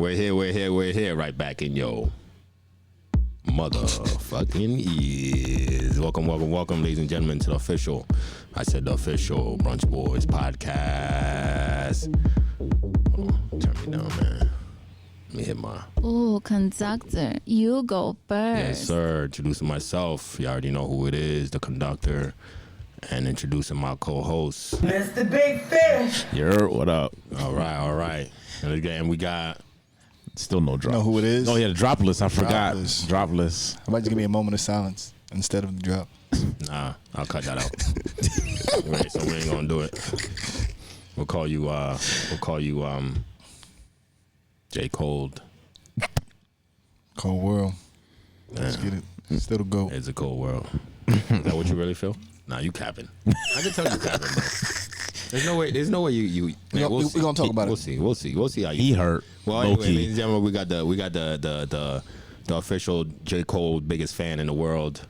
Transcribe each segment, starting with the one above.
We're here, right back in your motherfucking ears. Welcome, ladies and gentlemen, to the official Brunch Boys podcast. Oh, turn me down, man. Let me hit my... Oh, conductor, you go first. Yes, sir. Introducing myself. You already know who it is, the conductor. And introducing my co-host. Mr. Big Fish. What up? All right. And again, we got... Still no drop. You know who it is? Oh, yeah, the dropless. I forgot. Dropless. Dropless. How about you give me a moment of silence instead of the drop? Nah, I'll cut that out. Right, so we ain't gonna do it. We'll call you J. Cold. Cold world. Let's get it. Still the GOAT. It's a cold world. Is that what you really feel? Nah, you capping. I can tell you capping, bro. There's no way you We're gonna talk about it. We'll see how you He hurt. Well, anyway, ladies and gentlemen, we got the official J. Cole biggest fan in the world.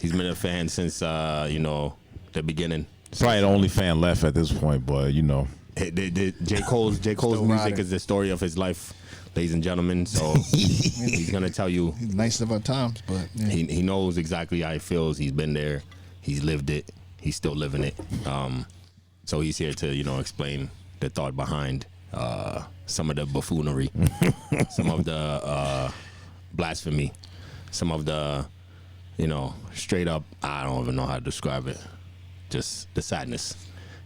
He's been a fan since the beginning. Probably the only fan left at this point, but you know. J. Cole's music is the story of his life, ladies and gentlemen. So he's gonna tell you. He's nice of our times, but yeah. he knows exactly how it feels. He's been there. He's lived it. He's still living it. So he's here to explain the thought behind some of the buffoonery, some of the blasphemy, some of the straight up, I don't even know how to describe it, just the sadness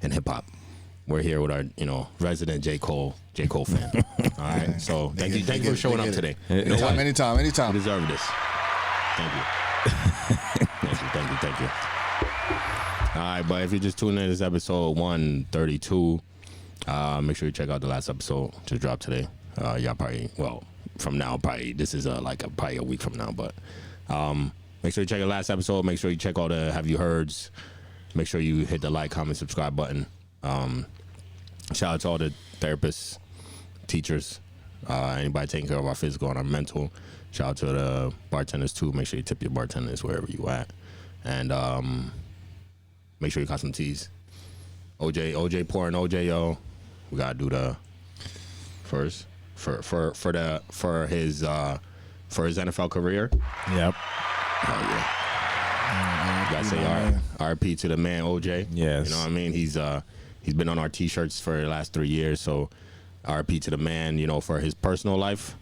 in hip hop. We're here with our resident J. Cole fan. All right, so thank you for showing up today. Anytime. You deserve this. Thank you. Thank you. All right, but if you're just tuning in, this episode 132. Make sure you check out the last episode just dropped today. Y'all probably, from now, this is probably a week from now, but make sure you check the last episode. Make sure you check all the Have You Heards. Make sure you hit the like, comment, subscribe button. Shout out to all the therapists, teachers, anybody taking care of our physical and our mental. Shout out to the bartenders too. Make sure you tip your bartenders wherever you at. And make sure you got some teas. OJ pouring OJ, yo. We gotta do the first for his NFL career. Yep. Oh yeah. Gotta say RP to the man OJ. Yes. You know what I mean? He's been on our t-shirts for the last 3 years, so RP to the man, for his personal life.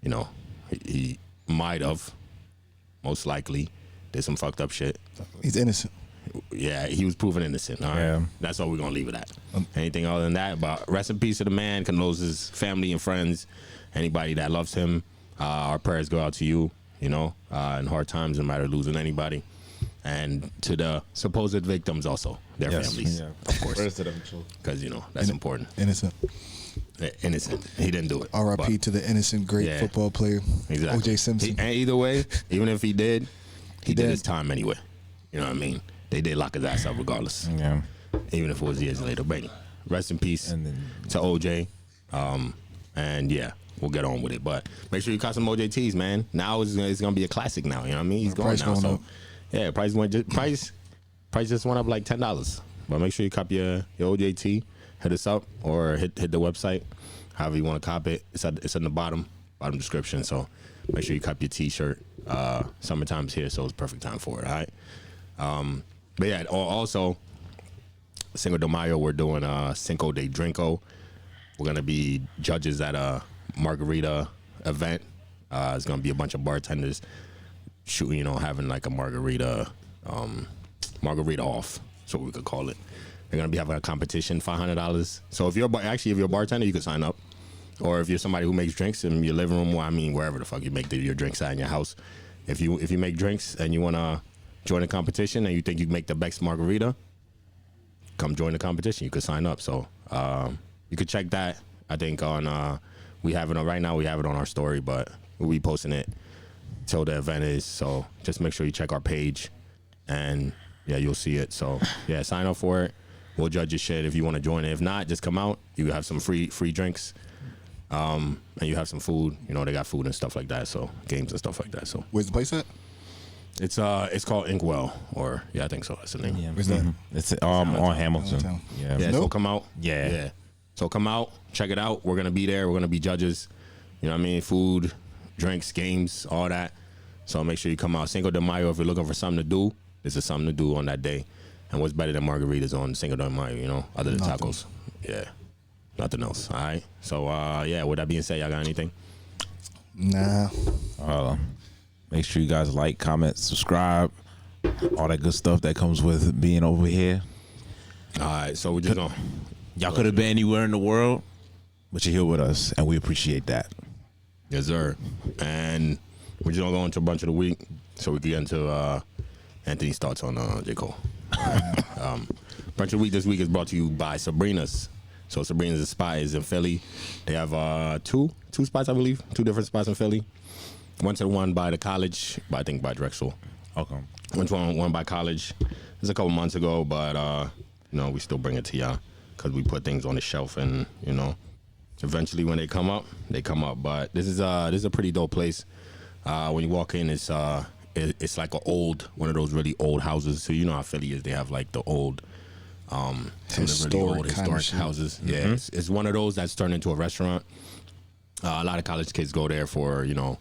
He might have, most likely, did some fucked up shit. He's innocent. Yeah, he was proven innocent. All right. Yeah. That's all we're going to leave it at. Anything other than that, but rest in peace to the man, condolences family and friends, anybody that loves him. Our prayers go out to you, in hard times, no matter losing anybody. And to the supposed victims also, their families, of course. Because, that's important. Innocent. He didn't do it. R.I.P. to the innocent, great football player, exactly. O.J. Simpson. And either way, even if he did his time anyway. You know what I mean? They did lock his ass up regardless. Yeah. Even if it was years later. But rest in peace to OJ. And yeah, we'll get on with it. But make sure you caught some OJ tees, man. Now it's gonna be a classic now. You know what I mean? He's going now. So yeah, price just went up like $10. But make sure you cop your OJ tee. Hit us up or hit the website. However you want to cop it. It's in the bottom description. So make sure you cop your t-shirt. Summertime's here, so it's perfect time for it. All right. But yeah, also Cinco de Mayo, we're doing Cinco de Drinko. We're gonna be judges at a margarita event. It's gonna be a bunch of bartenders shooting, having like a margarita off, so we could call it. They're gonna be having a competition, $500. So if you're a bartender, you can sign up. Or if you're somebody who makes drinks in your living room, wherever the fuck you make your drinks at in your house. If you make drinks and you wanna join a competition and you think you can make the best margarita, come join the competition. You could sign up. So you could check that. I think on we have it on right now. We have it on our story, but we'll be posting it till the event is. So just make sure you check our page, and yeah, you'll see it. So yeah, sign up for it. We'll judge your shit if you want to join it. If not, just come out. You have some free drinks. And you have some food. They got food and stuff like that. So games and stuff like that. So where's the place at? It's called Inkwell, or I think so. That's the name. Yeah. Where's that? It's on Hamilton. Yeah. So come out. Yeah. So come out, check it out. We're gonna be there. We're gonna be judges. You know what I mean? Food, drinks, games, all that. So make sure you come out. Cinco de Mayo, if you're looking for something to do, this is something to do on that day. And what's better than margaritas on Cinco de Mayo, you know, other than Nothing. tacos? Yeah, nothing else. All right. So yeah, with that being said, y'all got anything? Nah. Make sure you guys like, comment, subscribe, all that good stuff that comes with being over here. All right. So we're just gonna. Y'all could have been anywhere in the world, but you're here with us, and we appreciate that. Yes, sir. And we're just gonna go into a bunch of the week, so we can get into Anthony's thoughts on J. Cole. Brunch of the week this week is brought to you by Sabrina's. So Sabrina's spot is in Philly. They have two spots, I believe, 2 different spots in Philly. One to the one by the college, I think by Drexel. Okay. One by college. It was a couple months ago, but you know, we still bring it to y'all because we put things on the shelf, and you know, eventually when they come up, they come up. But this is a pretty dope place. When you walk in, it's like one of those really old houses. So you know how Philly is. They have like the old, some of the really old historic houses. Yeah, it's one of those that's turned into a restaurant. A lot of college kids go there for, you know,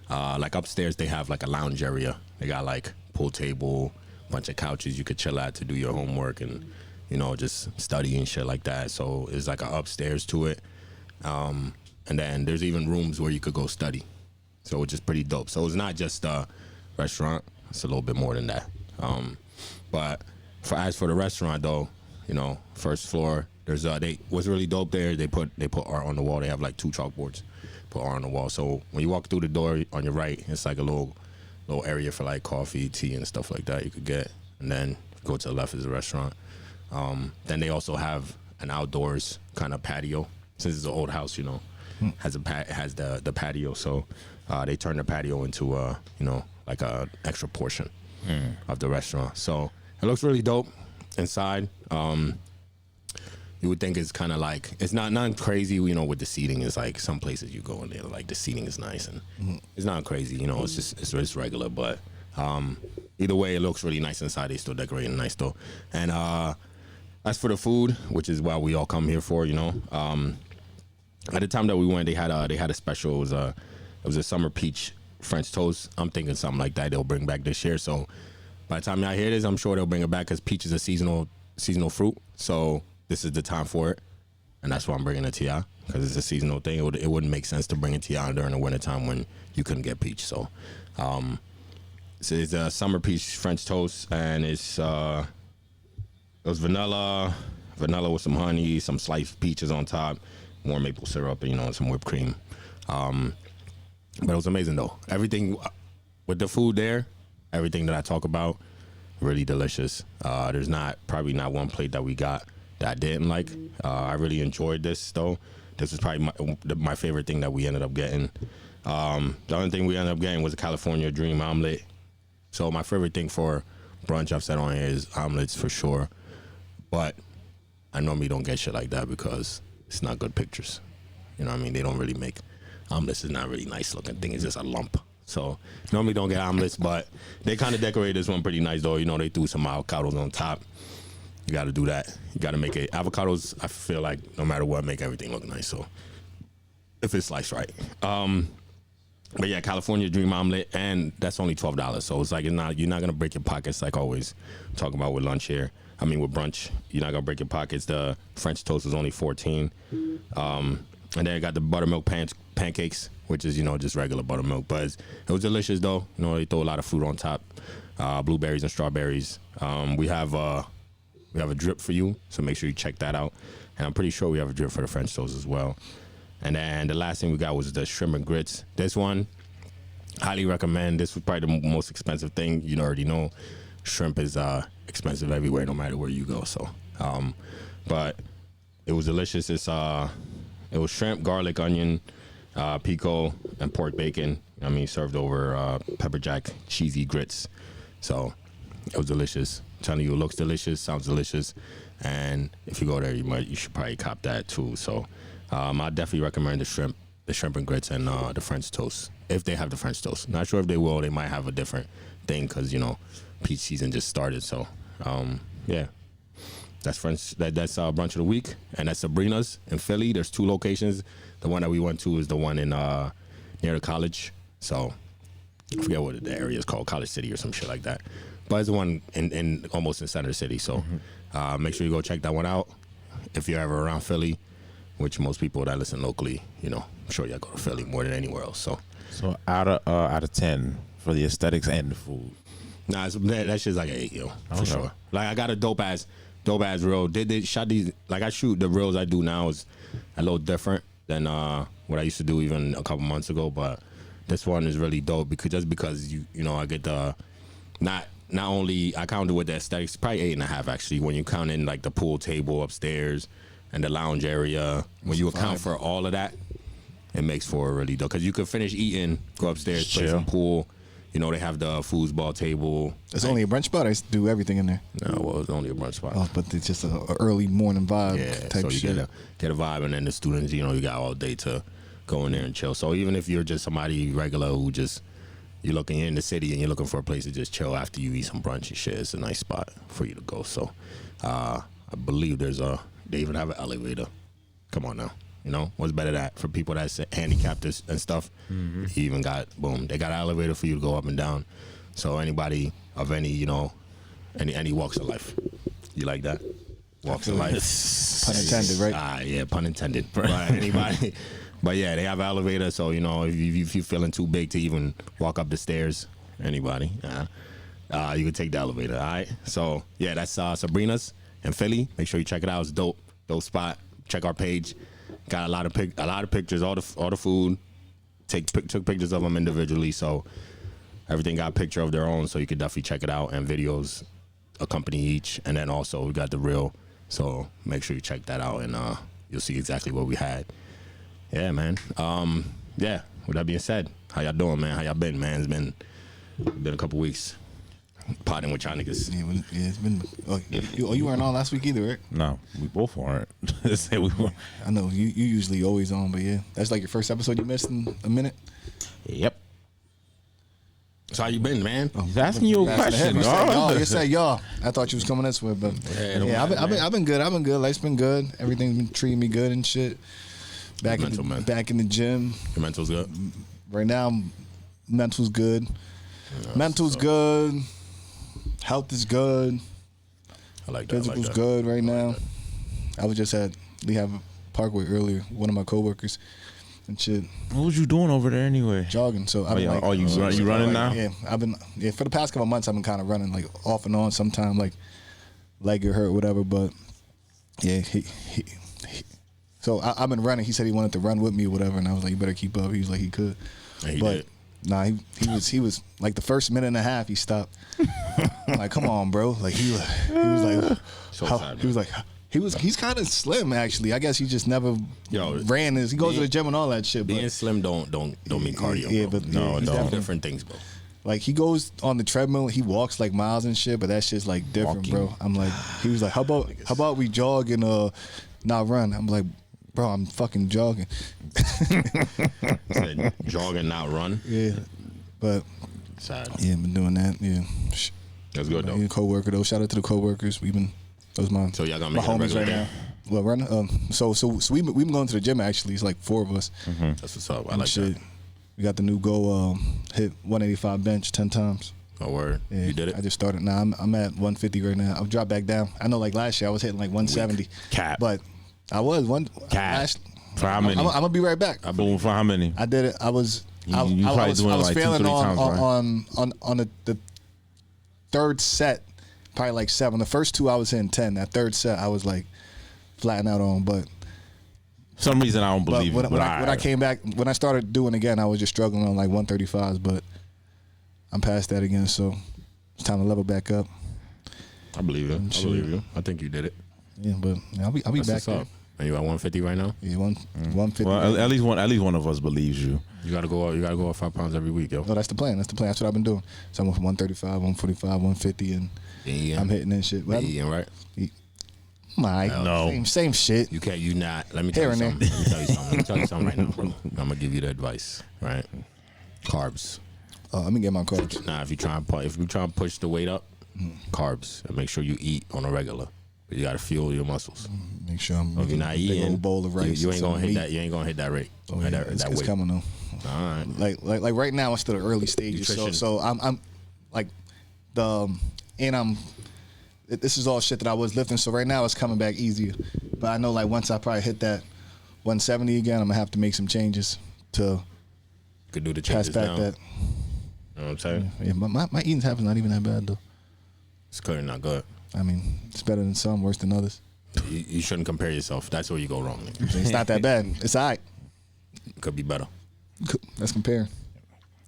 like upstairs they have like a lounge area. They got like pool table, bunch of couches you could chill at to do your homework and, you know, just study and shit like that. So it's like a upstairs to it. And then there's even rooms where you could go study. So it's just pretty dope. So it's not just a restaurant. It's a little bit more than that. But as for the restaurant though, you know, first floor, there's what's really dope there, they put art on the wall. They have like 2 chalkboards, put art on the wall. So when you walk through the door on your right, it's like a little area for like coffee, tea, and stuff like that you could get. And then go to the left is a restaurant. Then they also have an outdoors kind of patio. Since it's an old house, you know, has the patio. So they turn the patio into you know, like a extra portion of the restaurant. So it looks really dope inside. You would think it's kind of like, it's not crazy, you know, with the seating. It's like some places you go in there, like the seating is nice and it's not crazy, you know, it's regular. But either way, it looks really nice inside. They still decorating nice though. And as for the food, which is what we all come here for, you know, at the time that we went, they had a special. It was a summer peach French toast. I'm thinking something like that they'll bring back this year. So by the time y'all hear this, I'm sure they'll bring it back because peach is a seasonal fruit. So this is the time for it, and that's why I'm bringing it to y'all because it's a seasonal thing. It wouldn't make sense to bring it to y'all during the wintertime when you couldn't get peach. So, it's a summer peach French toast, and it was vanilla with some honey, some sliced peaches on top, more maple syrup, you know, and some whipped cream. But it was amazing though. Everything with the food there, everything that I talk about, really delicious. There's probably not one plate that we got that I didn't like. I really enjoyed this though. This was probably my favorite thing that we ended up getting. The only thing we ended up getting was a California Dream omelet. So my favorite thing for brunch, I've said on here, is omelets for sure. But I normally don't get shit like that because it's not good pictures. You know what I mean? They don't really make omelets. Is not really nice looking thing. It's just a lump. So normally don't get omelets, but they kind of decorated this one pretty nice though. You know, they threw some avocados on top. You got to do that. You got to make it. Avocados, I feel like no matter what, make everything look nice. So if it's sliced right. But yeah, California Dream omelet, and that's only $12. So it's like you're not gonna break your pockets like always talking about with lunch here. I mean with brunch, you're not gonna break your pockets. The French toast is only $14. And then I got the buttermilk pancakes, which is, you know, just regular buttermilk. But it was delicious though. You know, they throw a lot of fruit on top, blueberries and strawberries. We have a drip for you, so make sure you check that out. And I'm pretty sure we have a drip for the French toast as well. And then the last thing we got was the shrimp and grits. This one, highly recommend. This was probably the most expensive thing. You already know shrimp is expensive everywhere, no matter where you go. So, but it was delicious. It was shrimp, garlic, onion, pico, and pork bacon. I mean, served over pepper jack, cheesy grits. So it was delicious. I'm telling you, it looks delicious, sounds delicious, and if you go there, you should probably cop that too. So I definitely recommend the shrimp and grits, and the French toast if they have the French toast. Not sure if they will. They might have a different thing because, you know, peach season just started. So yeah. That's French. That's Brunch of the Week, and that's Sabrina's in Philly. There's 2 locations. The one that we went to is the one in near the college. So I forget what the area is called, College City or some shit like that. But it's the one in almost in Center City. So make sure you go check that one out if you're ever around Philly, which most people that listen locally, you know, I'm sure y'all go to Philly more than anywhere else. So out of 10 for the aesthetics and the food. Nah, that shit's like an 8, yo, for sure. Like I got a dope ass reel. They shot these, like I shoot the reels I do now is a little different than what I used to do even a couple months ago. But this one is really dope because you know I get the not only I counted with the aesthetics, probably 8.5 actually when you count in like the pool table upstairs and the lounge area. When you account for all of that, it makes for a really dope. Because you could finish eating, go upstairs, play some pool. You know, they have the foosball table. It's only a brunch spot. I used to do everything in there. No, well, it's only a brunch spot. Oh, but it's just a early morning vibe type so you shit. get a vibe, and then the students, you know, you got all day to go in there and chill. So even if you're just somebody regular who just, you're looking in the city and you're looking for a place to just chill after you eat some brunch and shit, it's a nice spot for you to go. So I believe they even have an elevator. Come on now. You know, what's better that for people that's handicapped and stuff? You even got, they got an elevator for you to go up and down. So anybody of any, you know, any walks of life. You like that? Walks of life. Pun intended, right? Yeah, pun intended. But anybody. But yeah, they have an elevator. So, you know, if you're feeling too big to even walk up the stairs, anybody, you can take the elevator, all right? So, yeah, that's Sabrina's in Philly. Make sure you check it out. It's dope. Dope spot. Check our page. Got a lot of pictures, all the food. Took pictures of them individually, so everything got a picture of their own. So you could definitely check it out, and videos accompany each. And then also we got the reel, so make sure you check that out, and you'll see exactly what we had. Yeah, man. Yeah. With that being said, how y'all doing, man? How y'all been, man? It's been a couple weeks. Potting with y'all niggas. Yeah, it's been. You weren't on last week either, right? No, we both weren't. Say we weren't. I know you usually always on, but yeah, that's like your first episode you missed in a minute. Yep. So how you been, man? He's asking you a question, dog. You said y'all. I thought you was coming this way, but Yeah, I've been good. Life's been good. Everything's been treating me good and shit. Back in the gym. Your mental's good? Right now, mental's good. Mental's good. Health is good. I like that. Physical's good right now. I was just at Lehigh Parkway earlier. One of my coworkers and shit. What was you doing over there anyway? Jogging. So I'm you running now? Yeah, I've been for the past couple of months. I've been kind of running like off and on. Sometime like leg get hurt, whatever. But yeah, so I've been running. He said he wanted to run with me, or whatever, and I was like, you better keep up. He was like, he could, he but. Did. Nah, he was like the first minute and a half he stopped. I'm like, come on, bro. Like he was like, he's kind of slim actually. I guess he just never ran he goes to the gym and all that shit. Being slim don't mean cardio. Yeah, bro. but no, don't. Different things, bro. Like he goes on the treadmill, he walks like miles and shit, but that shit's like different, bro. I'm like, he was like, how about we jog and not run? I'm like, bro, I'm fucking jogging. Said jogging, not run. Yeah, but sad. Yeah, been doing that. Yeah, that's good though. Co-worker though. Shout out to the co-workers. Those my so y'all gonna make my it homies right now. Well, run. So we've been going to the gym actually. It's like 4 of us. Mm-hmm. That's what's up. I like that. We got the new goal. Hit 185 bench 10 times. Oh word! Yeah, you did it. I just started. Now I'm at 150 right now. I've dropped back down. I know like last year I was hitting like 170. Cap. But I was one. Cap. For how many? I'm gonna be right back. Boom. For how many? I did it. I was. I was like failing 2-3 times, on the third set, probably like 7. The first 2 I was hitting 10. That third set I was like flattening out on. But for some reason I don't believe when I came back, when I started doing again, I was just struggling on like 135s. But I'm past that again, so it's time to level back up. I believe it. I believe you. I think you did it. Yeah, but I'll be back there. And you at 150 right now? Yeah, 150. Well, at least one of us believes you. You gotta go up 5 pounds every week, yo. No, that's the plan. That's what I've been doing. So I went from 135, 145, 150, and I'm hitting that shit. Yeah, right? No. Same shit. You can't. You not. Let me tell you something. Let me tell you something right now, bro. I'm gonna give you the advice, right? Carbs. Let me get my carbs. Nah, if you try and push the weight up, carbs, and make sure you eat on a regular. But you gotta fuel your muscles. Make sure I'm If you're eating not a big eating, old bowl of rice. you ain't gonna hit meat. that. You ain't gonna hit that rate. Oh, yeah, that it's weight. coming though. All right. Like right now, I'm still at early stages. Nutrition. So I'm like this is all shit that I was lifting. So right now it's coming back easier. But I know like once I probably hit that 170 again, I'm gonna have to make some changes to Could do the pass changes back down. that. You know what I'm saying? Yeah, my eating habits not even that bad though. It's clearly not good. I mean, it's better than some, worse than others. You shouldn't compare yourself. That's where you go wrong. It's not that bad. It's all right. Could be better. Let's compare.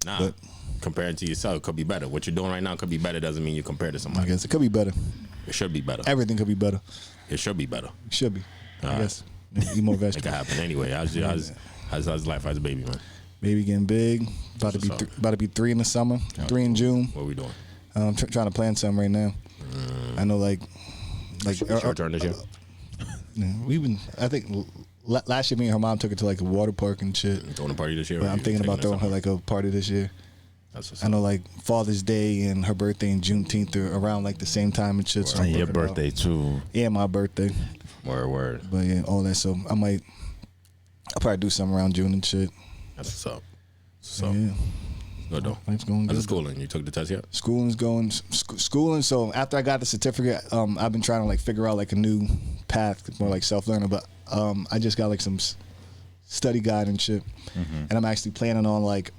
Nah, But- comparing to yourself could be better. What you're doing right now could be better. Doesn't mean you compare to I somebody. guess it could be better. It should be better. Everything could be better. It should be better. It should be. I right. guess. Eat more It could vegetables. happen anyway. How's life? How's the baby, man? Baby getting big. About to be 3 in the summer. 3 in June. What are we doing? I'm trying to plan something right now. I know, like Short turn this year. we've been. I think last year, me and her mom took her to like a water park and shit. Throwing a party this year? But or I'm you thinking about taking throwing her like a party this year. That's what's I up. know like Father's Day and her birthday and Juneteenth are around like the same time and shit. So I'm And your working out. birthday too. Yeah, my birthday. Word. But yeah, all that. So I'll probably do something around June and shit. That's what's up. So Yeah, good though. life's going How's the good. schooling? You took the test yet? Schooling's going. Schooling. So after I got the certificate, I've been trying to like figure out like a new path, more like self-learning. But I just got like some study guide and shit, and I'm actually planning on like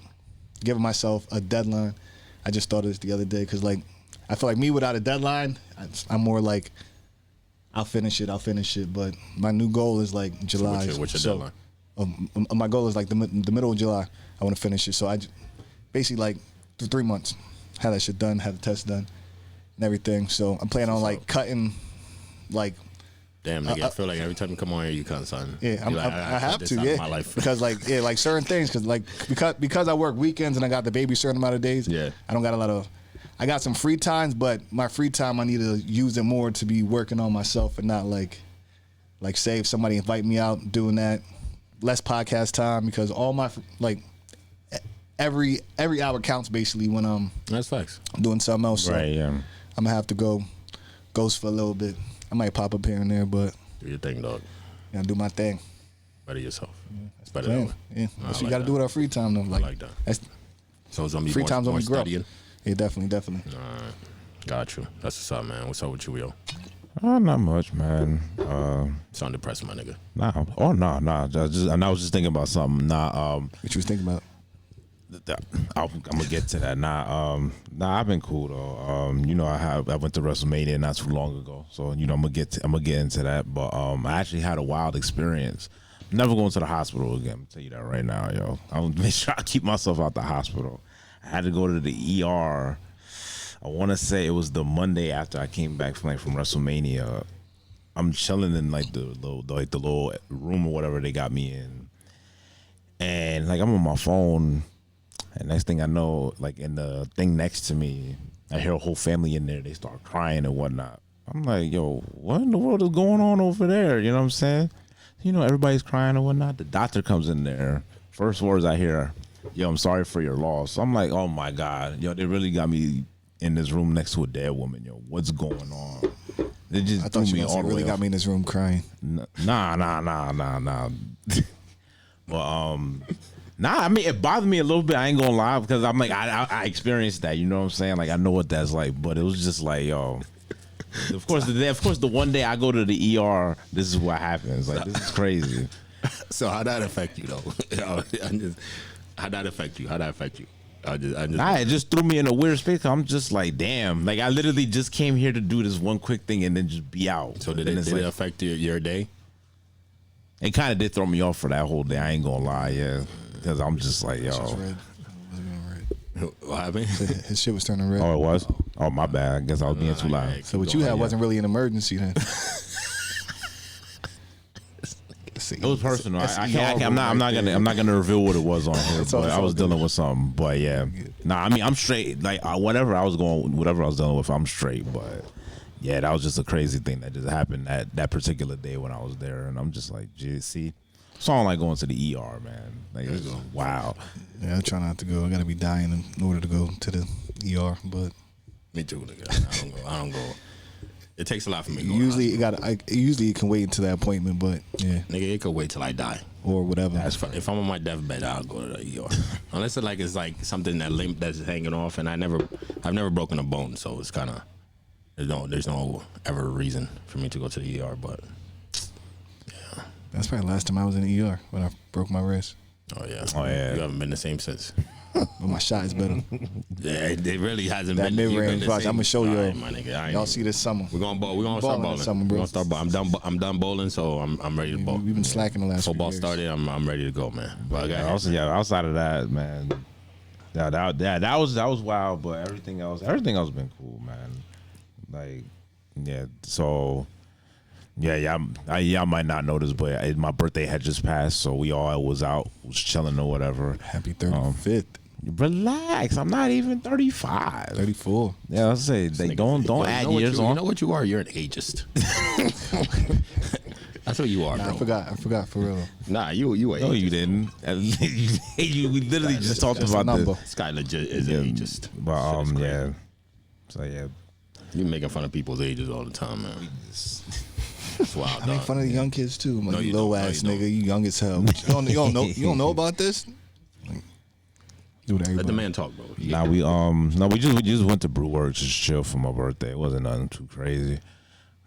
giving myself a deadline. I just thought of this the other day because like I feel like me without a deadline, I'm more like I'll finish it. But my new goal is like July. What's your deadline? My goal is like the middle of July. I want to finish it. So I basically like for 3 months had that shit done, had the test done, and everything. So I'm planning on like cutting, like Damn, nigga, I feel like every time you come on here, you cut something. yeah, You're like, I have cut this to, out of yeah, my life. because like yeah, like certain things, because I work weekends and I got the baby a certain amount of days. Yeah. I don't got a lot of. I got some free times, but my free time I need to use it more to be working on myself and not like say if somebody invite me out doing that. Less podcast time because all my like every hour counts basically when I'm That's facts. doing something else. So Right, yeah. I'm gonna have to go ghost for a little bit. I might pop up here and there, but Do your thing, dog. I do my thing. Better yourself. It's better that Man, way. yeah, I that's what you like got to that. do with our free time though. like that. That's So it's gonna be free more, time's more only grow. studying. Yeah, definitely. Got you. That's what's up, man. What's up with you, yo? Not much, man. Sound depressed, my nigga. Nah. Oh, nah. I was just thinking about something. Nah. What you was thinking about? I'm gonna get to that. Nah, I've been cool though. You know, I went to WrestleMania not too long ago, so you know I'm gonna get into that. But I actually had a wild experience. I'm never going to the hospital again. I'm gonna tell you that right now, yo. I'm gonna make sure I keep myself out the hospital. I had to go to the ER. I want to say it was the Monday after I came back from WrestleMania. I'm chilling in like the little room or whatever they got me in, and like I'm on my phone. And next thing I know, like in the thing next to me, I hear a whole family in there. They start crying and whatnot. I'm like, yo, what in the world is going on over there? You know what I'm saying? You know, everybody's crying and whatnot. The doctor comes in there. First words I hear, yo, I'm sorry for your loss. I'm like, oh my God. Yo, they really got me in this room next to a dead woman. Yo, what's going on? They just I threw thought you me were all the really way got off. me in this room crying. Nah. But nah, I mean it bothered me a little bit. I ain't gonna lie because I'm like I experienced that. You know what I'm saying? Like I know what that's like. But it was just like yo. Of course, the one day I go to the ER, this is what happens. Like this is crazy. So how'd that affect you, though? How'd that affect you? Nah, it just threw me in a weird space. I'm just like, damn. Like I literally just came here to do this one quick thing and then just be out. So did And it, it's did it like- affect your day? It kind of did throw me off for that whole day. I ain't gonna lie, yeah. Because I'm just like, yo. It was red. It wasn't going red. What happened? His shit was turning red. Oh, it was? Oh, my bad. I guess I was being too loud. Alright. So what you had wasn't really an emergency then. It was personal. I can't. I'm not gonna reveal what it was on here. It's all- But it's I all was good. dealing with something. But yeah, nah. I mean, I'm straight. Like whatever I was dealing with, I'm straight. But yeah, that was just a crazy thing that just happened that particular day when I was there, and I'm just like, geez, see, it's all like going to the ER, man. Like it's just wow. Yeah, I try not to go. I gotta be dying in order to go to the ER. But Me too, nigga. I don't go. It takes a lot for me. to go to Usually, hospital. usually it can wait until that appointment, but yeah, Nigga, it could wait till I die. or whatever. If I'm on my deathbed, I'll go to the ER. Unless it's like something that's hanging off, and I've never broken a bone, so it's kind of there's no ever reason for me to go to the ER. But yeah, That's probably the last time I was in the ER when I broke my wrist. oh yeah, yeah. You haven't been the same since. But my shot is better. Yeah, it really hasn't That been. mid you've been range the watch. same- I'm gonna show y'all. Alright, my nigga, I ain't- Y'all see this summer. We're gonna ball. We're gonna start Balling balling. this summer, We're bro. gonna start ball. I'm done bowling, so I'm ready to ball. We've been slacking the last few Football years. started. I'm ready to go, man. But I got Outside of that, man. That was wild, but everything else been cool, man. Like, yeah. So, y'all might not notice, but my birthday had just passed, so we all was chilling or whatever. Happy 35th, Relax, I'm not even 35. 34. Yeah, I'll say they don't add years on. You know what you are? You're an ageist. That's what you are, Nah, bro. I forgot for real. Nah, you are. No, ageist. you didn't. We literally just talked That's about a number. this. This guy legit is an ageist. But Shit is crazy. yeah. So yeah. You making fun of people's ages all the time, man. That's wild, I make dog. fun of the young kids too. I'm like, No, you you low don't. No, ass you nigga, don't. you young as hell. You don't know about this? Like, do what Let everybody. the man talk, bro. Nah, we just went to Brewworks just chill for my birthday. It wasn't nothing too crazy.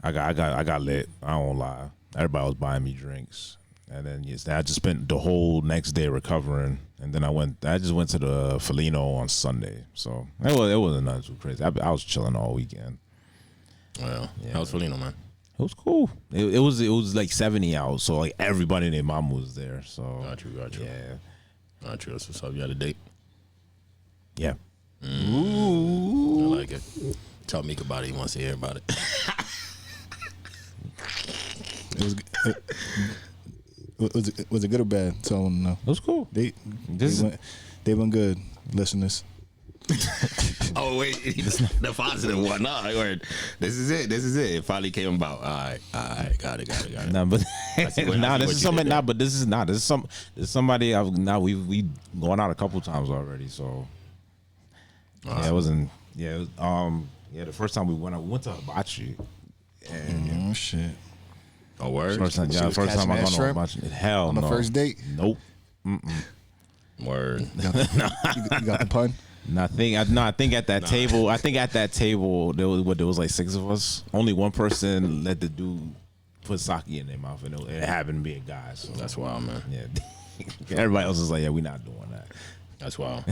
I got lit. I don't lie. Everybody was buying me drinks, and then I just spent the whole next day recovering, and then I just went to the Felino on Sunday. So it wasn't nothing too crazy. I was chilling all weekend. Well, Yeah. how's Felino, man? It was cool. It was like 70 out, so like everybody and their mom was there. So Got you. yeah, Got you. That's what's up. You had a date? yeah. I like it. Tell Meek about it. He wants to hear about it. Was it good or bad? So I want to know. It was cool. They This- went good, listeners. Oh wait, the positive one. Nah, word. This is it. It finally came about. All right, got it. Nah, but see what this you is somebody. did there. Nah, but this is somebody. We gone out a couple times already. So yeah, it wasn't. Yeah, it was, the first time we went to Hibachi. And Oh shit! Oh word. first time, She was first time I catching that gone to shrimp Hibachi. Hell on no. the first date? Nope. Word. You got the pun? I think at that table. I think at that table there was like 6 of us. Only one person let the dude put sake in their mouth, and it happened to be a guy. So That's wild, man. yeah. Everybody else is like, yeah, we're not doing that. That's wild.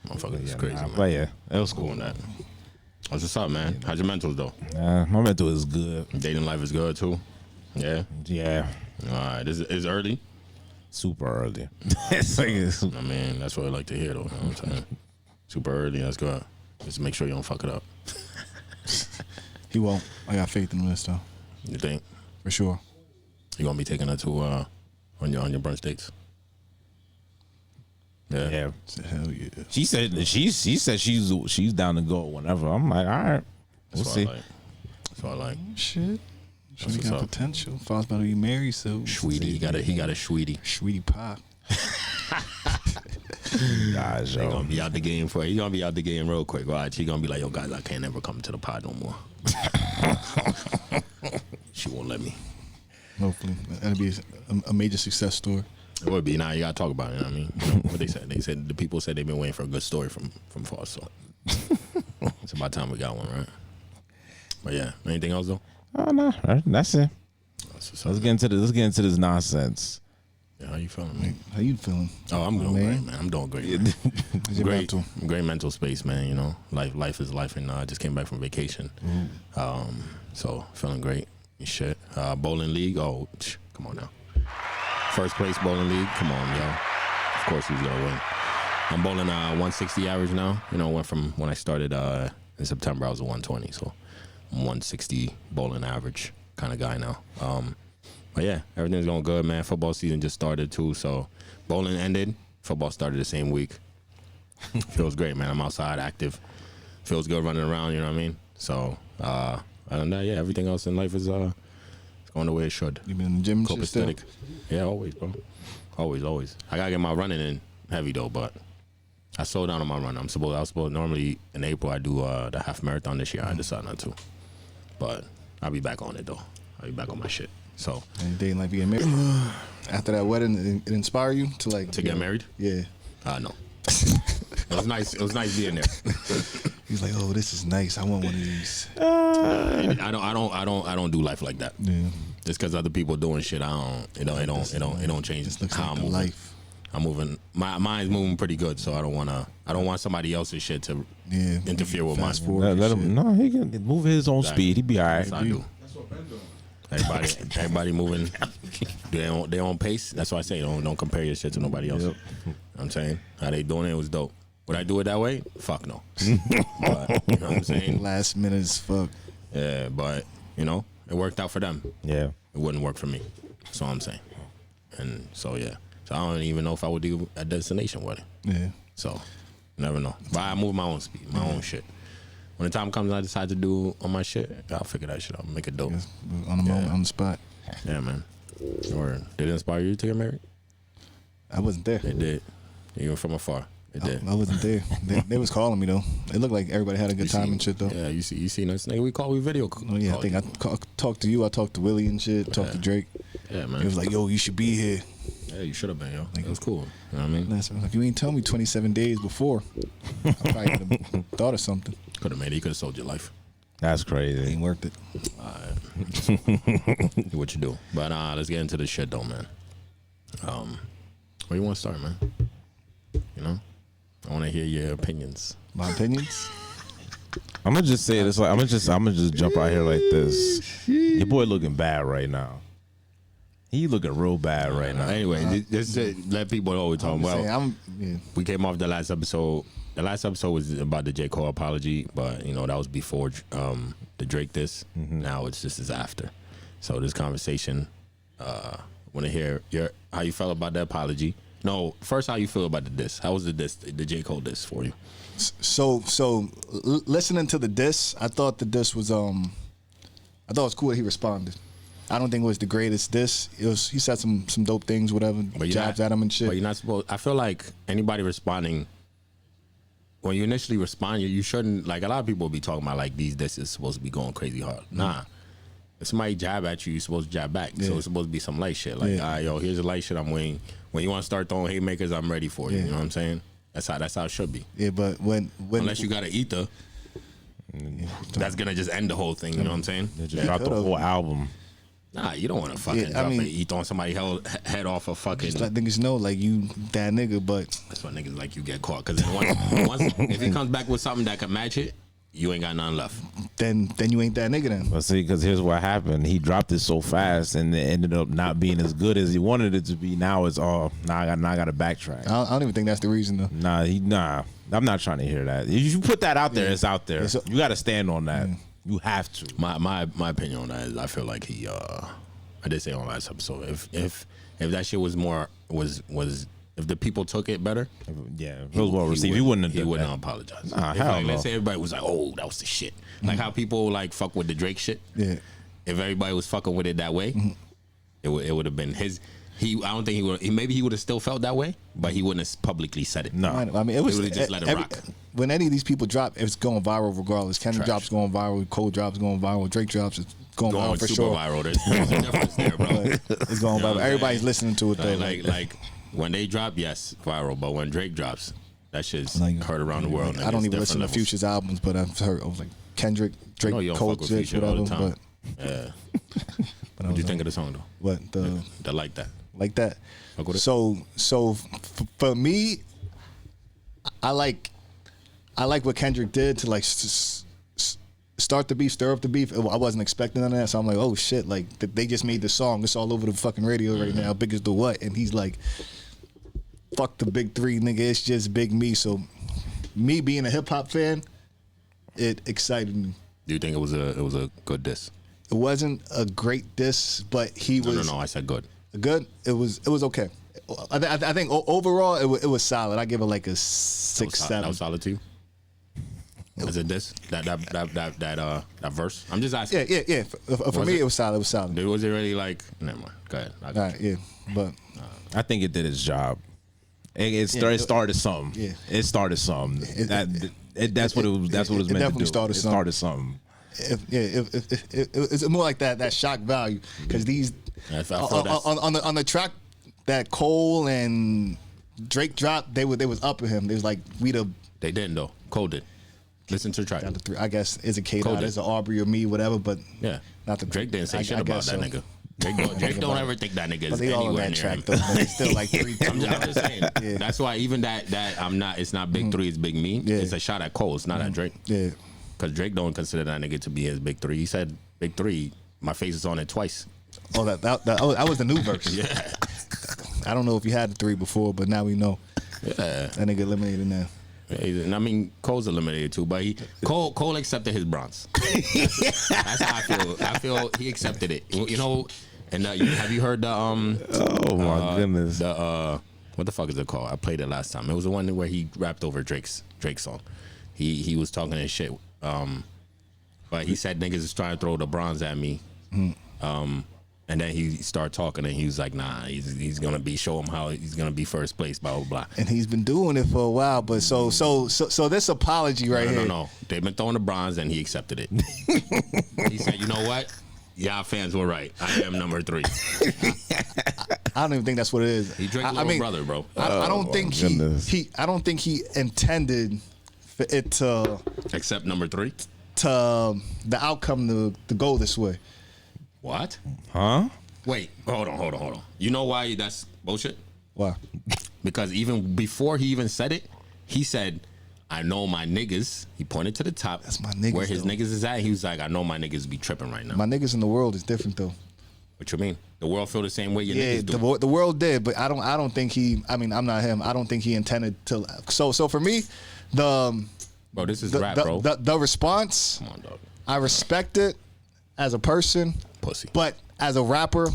Motherfucker, it's Yeah, crazy, nah, man. but yeah, it was Cool cool. on that. What's what's up, man? How's your mentals though? My mental is good. Dating life is good too. Yeah. Yeah, All right. It's early. super early. It's like I mean, that's what I like to hear though. You know what I'm saying? Super early. That's good. Just make sure you don't fuck it up. He won't. I got faith in him this though, You think for sure. you gonna be taking her to on your brunch dates? Yeah. yeah. Hell yeah. She said she's down to go whenever. I'm like, all right, we'll That's see. what I like. That's what I like. Shit. She what's got up. potential. Father's about to be married, so Sweetie, he got a sweetie. sweetie pie. Guys, He gonna yo. be out the game for. He gonna be out the game real quick. Watch. He gonna be like, yo, guys, I can't ever come to the pod no more. She won't let me. Hopefully, that'll be a major success story. It would be. Now you gotta talk about it. You know what I mean, you know, what they said. They said the people said they've been waiting for a good story from Foss. So it's about time we got one, right? But yeah, anything else though? Oh no, that's it. That's what's Let's up. get into this nonsense. Yeah, how you feeling, man? How you feeling? Oh, I'm doing man. great, man. I'm doing great. Man. How's your Great, mental? great mental space, man. You know, life is life, and I just came back from vacation, so feeling great. And shit, bowling league. Oh, come on now. First place bowling league. Come on, yo. Of course he's gonna win. I'm bowling 160 average now. You know, went from when I started in September, I was a 120, so I'm 160 bowling average kind of guy now. But yeah, everything's going good, man. Football season just started too, so bowling ended. Football started the same week. Feels great, man. I'm outside, active. Feels good running around. You know what I mean? So other than that, yeah, everything else in life is it's going the way it should. You been in the gym and shit still? Copacetic. Yeah, always, bro. Always. I gotta get my running in heavy though, but I slowed down on my run. I was supposed normally in April I do the half marathon. This year I decided not to. But I'll be back on it though. I'll be back on my shit. So And they like being married. After that wedding, it inspire you to like to get married? Yeah. No. It was nice. It was nice being there. He's like, oh, this is nice. I want one of these. I don't do life like that. Yeah. Just because other people doing shit, it don't change This looks how like I'm moving. life. I'm moving. My mind's moving pretty good, so I don't want somebody else's shit to interfere with Fast mine. forward. Let him. No, he can move at his own speed. He be all right. That's what I do. Everybody moving their own pace. That's why I say don't compare your shit to nobody else. Yep. You know what I'm saying how they doing it was dope. Would I do it that way? Fuck no. But, you know what I'm saying? Last minute as fuck. Yeah, but it worked out for them. Yeah. It wouldn't work for me. That's all I'm saying. And so yeah. So I don't even know if I would do a destination wedding. Yeah. So never know. But I move my own speed, my own shit. When the time comes and I decide to do on my shit, I'll figure that shit out. Make it dope. Yes, on the moment, on the spot. Yeah, man. Or did it inspire you to get married? I wasn't there. It did. Even from afar. It did. I wasn't there. They was calling me though. It looked like everybody had a good time and shit though. Yeah, you seen us, nigga. We video. Oh yeah, I think I talked to you. I talked to Willie and shit. Talked to Drake. Yeah, man. He was like, "Yo, you should be here." Yeah, you should have been, yo. It was cool. You know what I mean? Last like, you ain't tell me 27 days before. I probably could have thought of something. Could have made it. You could have sold your life. That's crazy. Ain't worth it. Do what you do. But let's get into this shit though, man. Where you want to start, man? You know, I want to hear your opinions. My opinions. I'm gonna just say this. Like, I'm gonna just jump out here like this. Your boy looking bad right now. He looking real bad right now. Anyway, just to let people know what we're talking about. Yeah. We came off the last episode. The last episode was about the J. Cole apology, but that was before the Drake diss. Now it's just as after. So this conversation, want to hear how you felt about the apology. No, first how you feel about the diss. How was the J. Cole diss for you? So listening to the diss, I thought the diss was I thought it was cool that he responded. I don't think it was the greatest diss. He said some dope things, whatever, jabs at him and shit. But you're not supposed. I feel like anybody responding, when you initially respond, you shouldn't. Like a lot of people be talking about like these disses supposed to be going crazy hard. Nah, if somebody jab at you, you're supposed to jab back. Yeah. So it's supposed to be some light shit. Like, yo, here's the light shit I'm waiting. When you want to start throwing haymakers, I'm ready for you. Yeah. You know what I'm saying? That's how it should be. Yeah, but when Unless you got an ether, that's gonna just end the whole thing. You know what I'm saying? They just dropped the whole album. Nah, you don't want to fucking drop an ether on somebody's head off a fucking. Just let niggas know, like, you that nigga, but That's why niggas like you get caught. Because once if he comes back with something that can match it, you ain't got nothing left. then you ain't that nigga then. But see, because here's what happened. He dropped it so fast, and it ended up not being as good as he wanted it to be. Now it's all. Now I got to backtrack. I don't even think that's the reason though. Nah. I'm not trying to hear that. If you put that out there, it's out there. So- You got to stand on that. You have to. My opinion on that is I feel like he I did say on last episode if that shit was more was if the people took it better, Yeah, if it was well received. He wouldn't have he done wouldn't that. apologize. Nah, If, hell like, no. let's say everybody was like, oh, that was the shit. Like how people like fuck with the Drake shit. Yeah. If everybody was fucking with it that way, it would have been his. I don't think he would. Maybe he would have still felt that way, but he wouldn't have publicly said it. No. I mean, it was would've just let it rock. When any of these people drop, it's going viral regardless. Kendrick drops going viral, Cole drops going viral, Drake drops it's going viral for super sure. viral. There's a difference there, bro. It's going You know viral. what I'm Everybody's saying? listening to it though. Like when they drop, yes, viral. But when Drake drops, that shit's Like, heard around the world. I don't even listen to Future's albums, but I've heard of like Kendrick, Drake, No, you don't Cole, fuck with shit, Future all whatever. the time. But Yeah. What do you think of the song though? what the That like that. like that. Fuck with it? So for me, I like what Kendrick did to like start the beef, stir up the beef. I wasn't expecting none of that, so I'm like, oh shit! Like they just made the song. It's all over the fucking radio right now. Big as the what? And he's like, fuck the big three, nigga. It's just Big Me. So me being a hip hop fan, it excited me. Do you think it was a good diss? It wasn't a great diss, but he was No. I said good. good. It was okay. I think overall it was solid. I give it like a 6, 7. That was solid to you. Is it this that verse? I'm just asking. Yeah. For Was me, it? it was solid. It was solid. Was it really like? Never mind. Go ahead. I All got right, yeah, but I think it did its job. It started something. Yeah. It started something. That's what it was. That's what it was it meant to definitely do. started It something. started something. it's more like that shock value because these on the track that Cole and Drake dropped, they was up with him. They was like They didn't though. Cole did. Listen to the track. I guess is it K-Dot, is it Aubrey or me, whatever. But yeah, not the Drake didn't say shit about that nigga. Drake don't ever think that nigga is they all on anywhere that near track him. though. But it's still like 3. I'm just saying. Yeah. That's why even that I'm not. It's not Big 3. It's Big Me. Yeah. It's a shot at Cole. It's not at Drake. Yeah. Because Drake don't consider that nigga to be his Big 3. He said Big 3. My face is on it twice. Oh, that was the new verse. Yeah. I don't know if you had the 3 before, but now we know. Yeah. That nigga eliminated now. And I mean, Cole's eliminated too, but Cole accepted his bronze. That's how I feel. I feel he accepted it. You know, and have you heard the Oh my goodness. The what the fuck is it called? I played it last time. It was the one where he rapped over Drake's song. He was talking his shit. But he said niggas is trying to throw the bronze at me. And then he started talking, and he was like, "Nah, he's gonna show him how he's gonna be first place." Blah blah blah. And he's been doing it for a while, but so this apology right here. No. They've been throwing the bronze, and he accepted it. He said, "You know what? Y'all fans were right. I am number 3." I don't even think that's what it is. He Drake's little brother, bro. I don't think I don't think he intended for it to accept number 3 to the outcome to go this way. What? Huh? Wait, hold on. You know why that's bullshit? Why? Because even before he even said it, he said, "I know my niggas." He pointed to the top. That's my niggas. Where his niggas is at. He was like, "I know my niggas be tripping right now." My niggas in the world is different though. What you mean? The world feel the same way your niggas do. The world did, but I don't think he. I mean, I'm not him. I don't think he intended to. So for me, bro, this is rap, bro. The response. Come on, dog. I respect it as a person. Pussy. But as a rapper,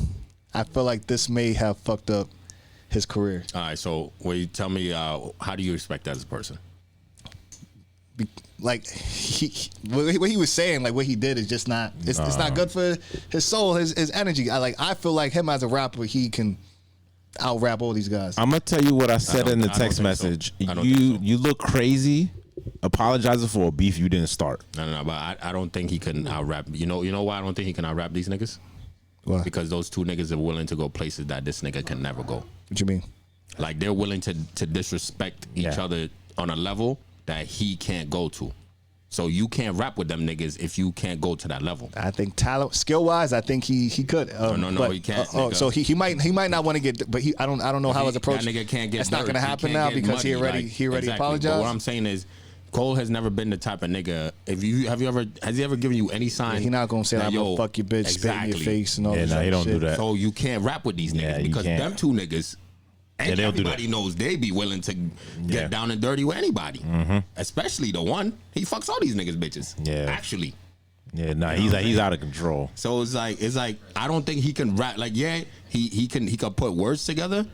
I feel like this may have fucked up his career. All right, so will you tell me how do you respect that as a person? Like what he was saying, like what he did is just not. It's not good for his soul, his energy. I feel like him as a rapper, he can out rap all these guys. I'm gonna tell you what I said in the text message. So. You look crazy. Apologizing for a beef you didn't start. No, but I don't think he can out rap. You know why I don't think he can out rap these niggas? Why? Because those two niggas are willing to go places that this nigga can never go. What you mean? Like they're willing to disrespect each other on a level that he can't go to. So you can't rap with them niggas if you can't go to that level. I think talent, skill wise, I think he could. No, he can't. So he might not want to get, but I don't know how his approach. That nigga can't get. That's not gonna happen now because he already exactly. apologized. But what I'm saying is, Cole has never been the type of nigga. Has he ever given you any sign? Yeah, he not gonna say I'm gonna fuck your bitch, spit in your face, and all that. Yeah, he don't do that. So you can't rap with these niggas because them two niggas. And everybody knows they be willing to get down and dirty with anybody, especially the one he fucks all these niggas bitches. Yeah, actually. Yeah, nah, he's out of control. So it's like I don't think he can rap. Like he can put words together,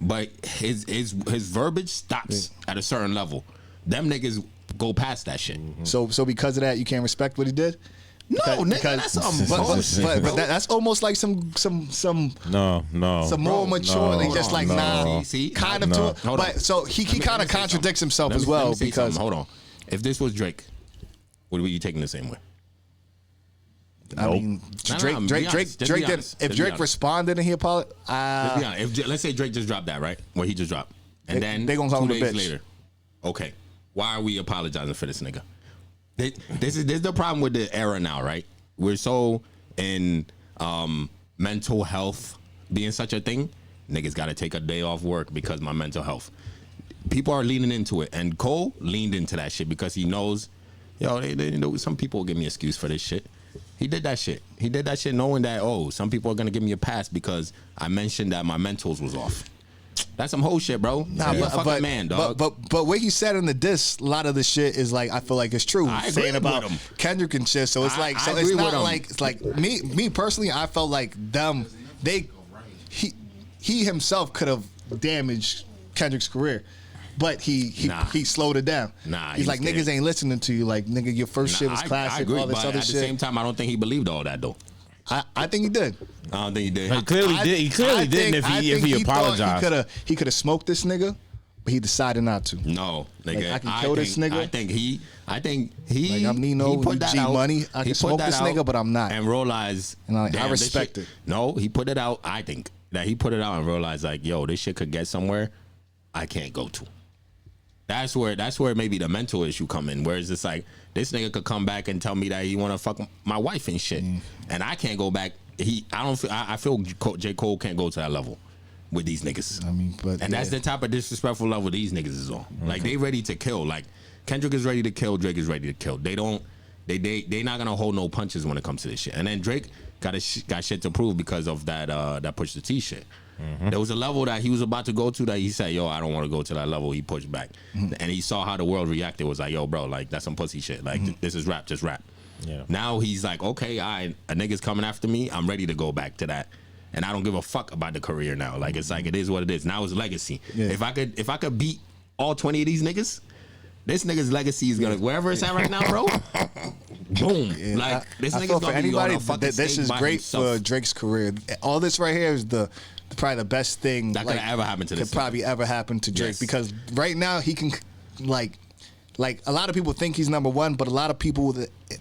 but his verbiage stops at a certain level. Them niggas go past that shit. So because of that, you can't respect what he did. No, nigga, that's something. But that's almost like some more mature. They just like see, kind of to it. But so he kind of contradicts himself as well because hold on. If this was Drake, would you taking the same way? I mean, Drake did. If Drake responded and he apologized, let's be honest. Let's say Drake just dropped that, right? What he just dropped, and then they gonna call him a bitch later. Okay, why are we apologizing for this nigga? This is the problem with the era now, right? We're so in mental health being such a thing. Niggas got to take a day off work because my mental health. People are leaning into it, and Cole leaned into that shit because he knows, some people will give me an excuse for this shit. He did that shit. He did that shit knowing that some people are gonna give me a pass because I mentioned that my mentals was off. That's some whole shit, bro. But man, dog. But what he said in the diss, a lot of the shit is like I feel like it's true. I saying agree about with him. Kendrick and shit. So it's like it's not like it's like me personally. I felt like he himself could have damaged Kendrick's career, but he slowed it down. He's like niggas ain't listening to you. Like nigga, your first shit was classic. I agree, all this but other at shit. the same time, I don't think he believed all that though. I think he did. I don't think he did. He clearly didn't if he apologized. He could have smoked this nigga, but he decided not to. No, nigga. Like, I can kill this nigga. I think he. Like, I'm Nino, he put that G out. Money. I He can put smoke that this out nigga, but I'm not. And realize. And I damn, this respect shit- it. No, he put it out. I think that he put it out and realized like, yo, this shit could get somewhere I can't go to. That's where maybe the mental issue come in. Where it's just like this nigga could come back and tell me that he want to fuck my wife and shit, and I can't go back. I feel J. Cole can't go to that level with these niggas. I mean, but and that's the type of disrespectful level these niggas is on. Like they ready to kill. Like Kendrick is ready to kill. Drake is ready to kill. They not gonna hold no punches when it comes to this shit. And then Drake got shit to prove because of that Push the T shit. There was a level that he was about to go to that he said, yo, I don't want to go to that level. He pushed back. And he saw how the world reacted. It was like, yo, bro, like that's some pussy shit. Like this is rap, just rap. Yeah. Now he's like, okay, a nigga's coming after me. I'm ready to go back to that. And I don't give a fuck about the career now. Like it's like it is what it is. Now it's legacy. Yeah. If I could beat all 20 of these niggas, this nigga's legacy is gonna wherever it's at right now, bro. Boom. Yeah, like this I nigga's feel gonna for be on anybody. a fucking This stage is by great himself. for Drake's career. All this right here is probably the best thing that could ever happen to this. Could probably ever happen to Drake because right now he can like a lot of people think he's number one, but a lot of people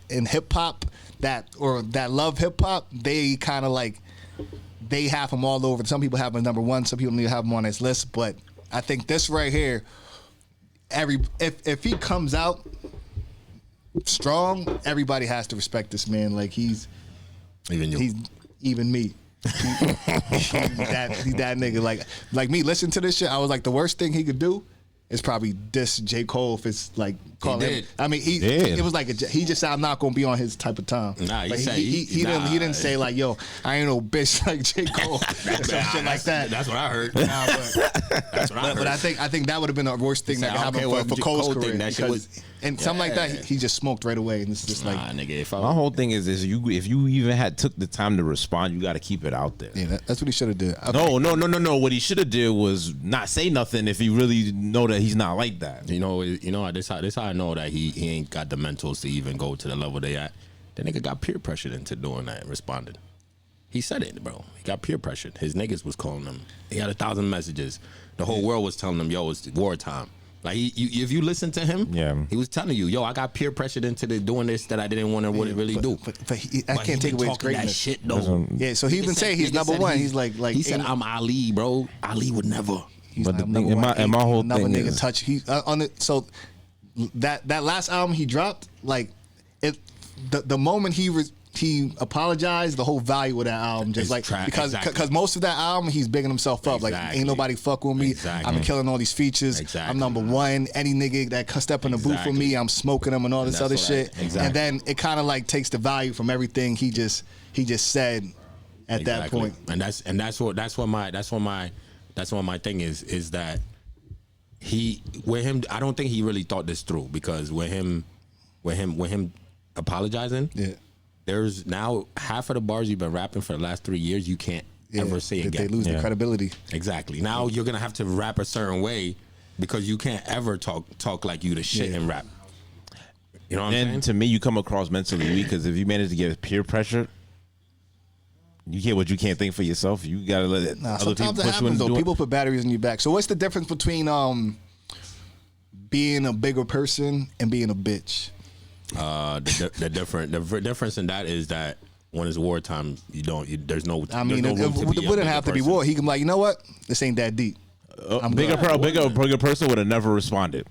in hip hop that love hip hop, they kind of like they have him all over. Some people have him number one, some people need to have him on his list. But I think this right here, if he comes out strong, everybody has to respect this man. Like he's even me. He's that nigga. Like me, listen to this shit. I was like, the worst thing he could do is probably diss J. Cole if it's like call him. I mean, it was like he just said I'm not gonna be on his type of time. Nah, he didn't say like, yo, I ain't no bitch like J. Cole or some shit like that. That's what I heard. Nah, that's what I heard. But I think that would have been the worst thing that could happen for Cole's career. And something like that, he just smoked right away, and it's just like, nigga. My whole thing is if you even took the time to respond, you got to keep it out there. Yeah, that's what he should have did. Okay. No. What he should have did was not say nothing if he really know that he's not like that. You know, this how I know that he ain't got the mentals to even go to the level they at. The nigga got peer pressured into doing that and responded. He said it, bro. He got peer pressured. His niggas was calling him. He had 1,000 messages. The whole world was telling him, yo, it's wartime. Like if you listen to him, he was telling you, yo, I got peer pressured into doing this that I didn't want to really do. But I can't take away his greatness. That shit, though. Yeah, so he even say he's number one. He's like he said, I'm Ali, bro. Ali would never. But the thing, my whole thing is touch. He on it. So that last album he dropped, like the moment he apologized, the whole value of that album just like because most of that album he's bigging himself up like ain't nobody fuck with me. I've been killing all these features. I'm number one. Any nigga that step in the booth for me, I'm smoking them and all this other shit. And then it kind of like takes the value from everything he just said at that point. And that's what my thing is that with him I don't think he really thought this through because with him apologizing, there's now half of the bars you've been rapping for the last 3 years you can't ever say again. They lose their credibility. Exactly. Now you're gonna have to rap a certain way because you can't ever talk like you the shit and rap. You know what I'm saying? And to me, you come across mentally weak because if you manage to get peer pressure, you get what you can't think for yourself. You gotta let it. Other people push you into doing. People put batteries in your back. So what's the difference between being a bigger person and being a bitch? The difference in that is that when it's wartime, there's no. I mean, it wouldn't have to be war. He can be like, you know what, this ain't that deep. Bigger person would have never responded.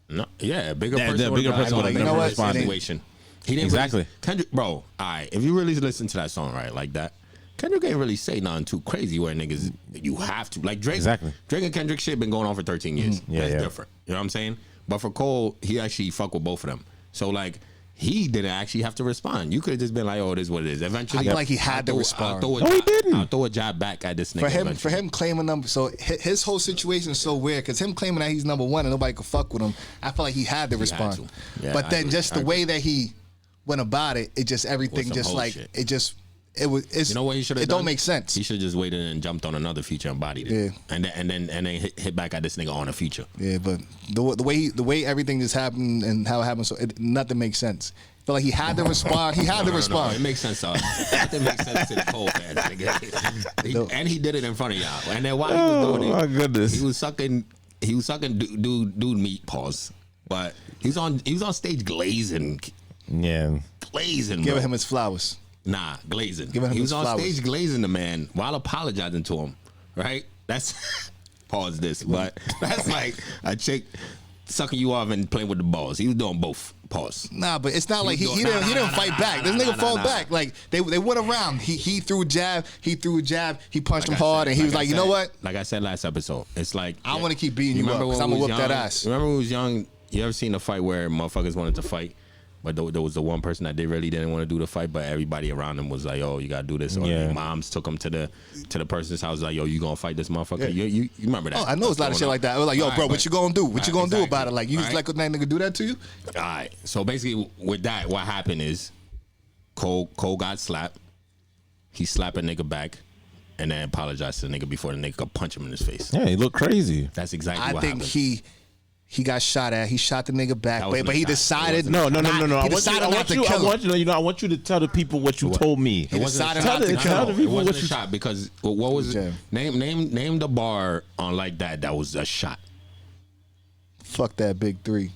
No, yeah, bigger person would have never responded. Situation. He didn't exactly. Really, Kendrick, bro. All right, if you really listen to that song, right, like that, Kendrick ain't really say nothing too crazy where niggas you have to like Drake. Exactly. Drake and Kendrick shit been going on for 13 years. That's different. You know what I'm saying? But for Cole, he actually fuck with both of them. So like he didn't actually have to respond. You could have just been like, "Oh, it is what it is." Eventually, I feel like he had to respond. No, he didn't. I'll throw a jab back at this nigga. For him claiming number, so his whole situation is so weird because him claiming that he's number one and nobody could fuck with him. I feel like he had to respond. Yeah, but then just the way that he went about it, it just everything just like shit. It was. It's, you know what he should have It done? don't make sense. He should have just waited and jumped on another feature and bodied it. Yeah. And then hit back at this nigga on a feature. Yeah, but the way everything just happened and how it happened, so nothing makes sense. I feel like he had to respond. He had to respond. No, it makes sense. Nothing makes sense to the Cole fans, nigga. And he did it in front of y'all. And then while he was doing it, my goodness, he was sucking dude meat, pause. But he was on stage glazing. Yeah. Glazing, Giving bro. him his flowers. Nah, glazing. Giving him He was his on flowers. stage glazing the man while apologizing to him. Right? That's pause this, but that's like a chick sucking you off and playing with the balls. He was doing both. Pause. Nah, but it's not like he doing- didn't fight back. This nigga fought nah. back. Like they went around. He threw a jab. He punched him I hard, said- and he was I like, you know said- what? Like I said last episode, it's like I wanna keep beating you remember up, 'cause when I'ma we was whoop that young? ass. Remember when we was young? You ever seen a fight where motherfuckers wanted to fight, but there was the one person that they really didn't want to do the fight, but everybody around them was like, "Oh, you gotta do this." Or Yeah. their moms took them to the person's house, like, "Yo, you gonna fight this motherfucker?" Yeah. You remember that? Oh, I know it's a lot of shit like that. I was like, yo, Alright, bro, but- what you gonna do? What you gonna do about it? Like, you just Alright. let that nigga do that to you? All right. So basically, with that, what happened is Cole got slapped. He slapped a nigga back, and then apologized to the nigga before the nigga could punch him in his face. Yeah, he looked crazy. That's exactly I what think happened. he got shot at. He shot the nigga back, That wasn't but a he shot. It decided wasn't No. He decided not to kill him. I want you to tell the people what you told me. He decided Tell not to the- kill tell the him. It people wasn't what a you. shot because what was it? Yeah. Name the bar on like that. That was a shot. Fuck that big three.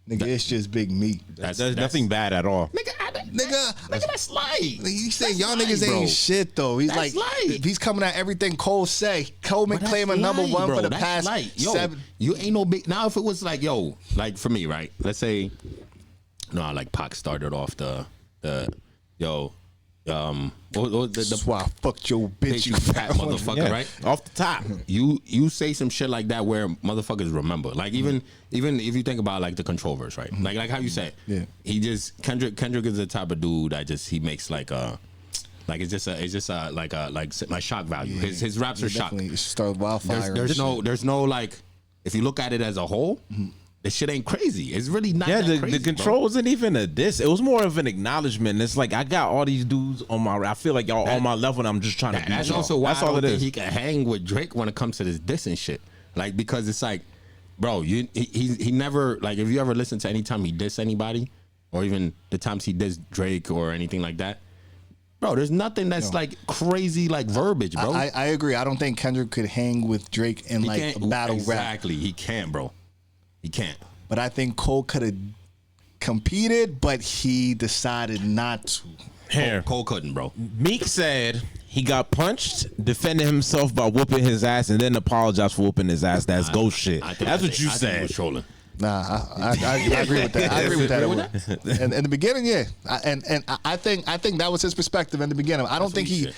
Nigga, it's just big meat. There's nothing bad at all. Nigga, that's light. He said That's y'all light, niggas bro. ain't shit though. He's That's like light. he's coming at everything Cole say. Cole been But that's claiming number light, one bro. for the That's past light. Yo, 7. You ain't no big. Now if it was like like for me, right? Let's say, no, like Pac started off the what That's the why I fucked your bitch, big you fat fat one. motherfucker, Yeah, right? off the top. You say some shit like that where motherfuckers remember. Like even if you think about like the Control verse, right? Like how you said, Yeah. He just Kendrick is the type of dude that just he makes like it's just my shock value. His raps are shock. Definitely. It should start with wildfire. There's no like if you look at it as a whole, this shit ain't crazy. It's really not. Yeah, that crazy, the control wasn't even a diss. It was more of an acknowledgement. It's like I got all these dudes on my. I feel like y'all on my level, and I'm just trying to beat That's y'all. also why That's I all don't it think is. he can hang with Drake when it comes to this diss and shit. Like because it's like, bro, he never like if you ever listen to any time he diss anybody, or even the times he diss Drake or anything like that, bro, there's nothing that's like crazy like verbiage, bro. I agree. I don't think Kendrick could hang with Drake in He like can't- a battle rap. Exactly, he can't, bro. He can't. But I think Cole could have competed, but he decided not to. Here, Cole couldn't, bro. Meek said he got punched, defended himself by whooping his ass, and then apologized for whooping his ass. That's ghost shit. That's what you I think he said. was trolling. Nah, I agree with that. I agree with that. And in the beginning, yeah, I think that was his perspective in the beginning. I don't think what he he said.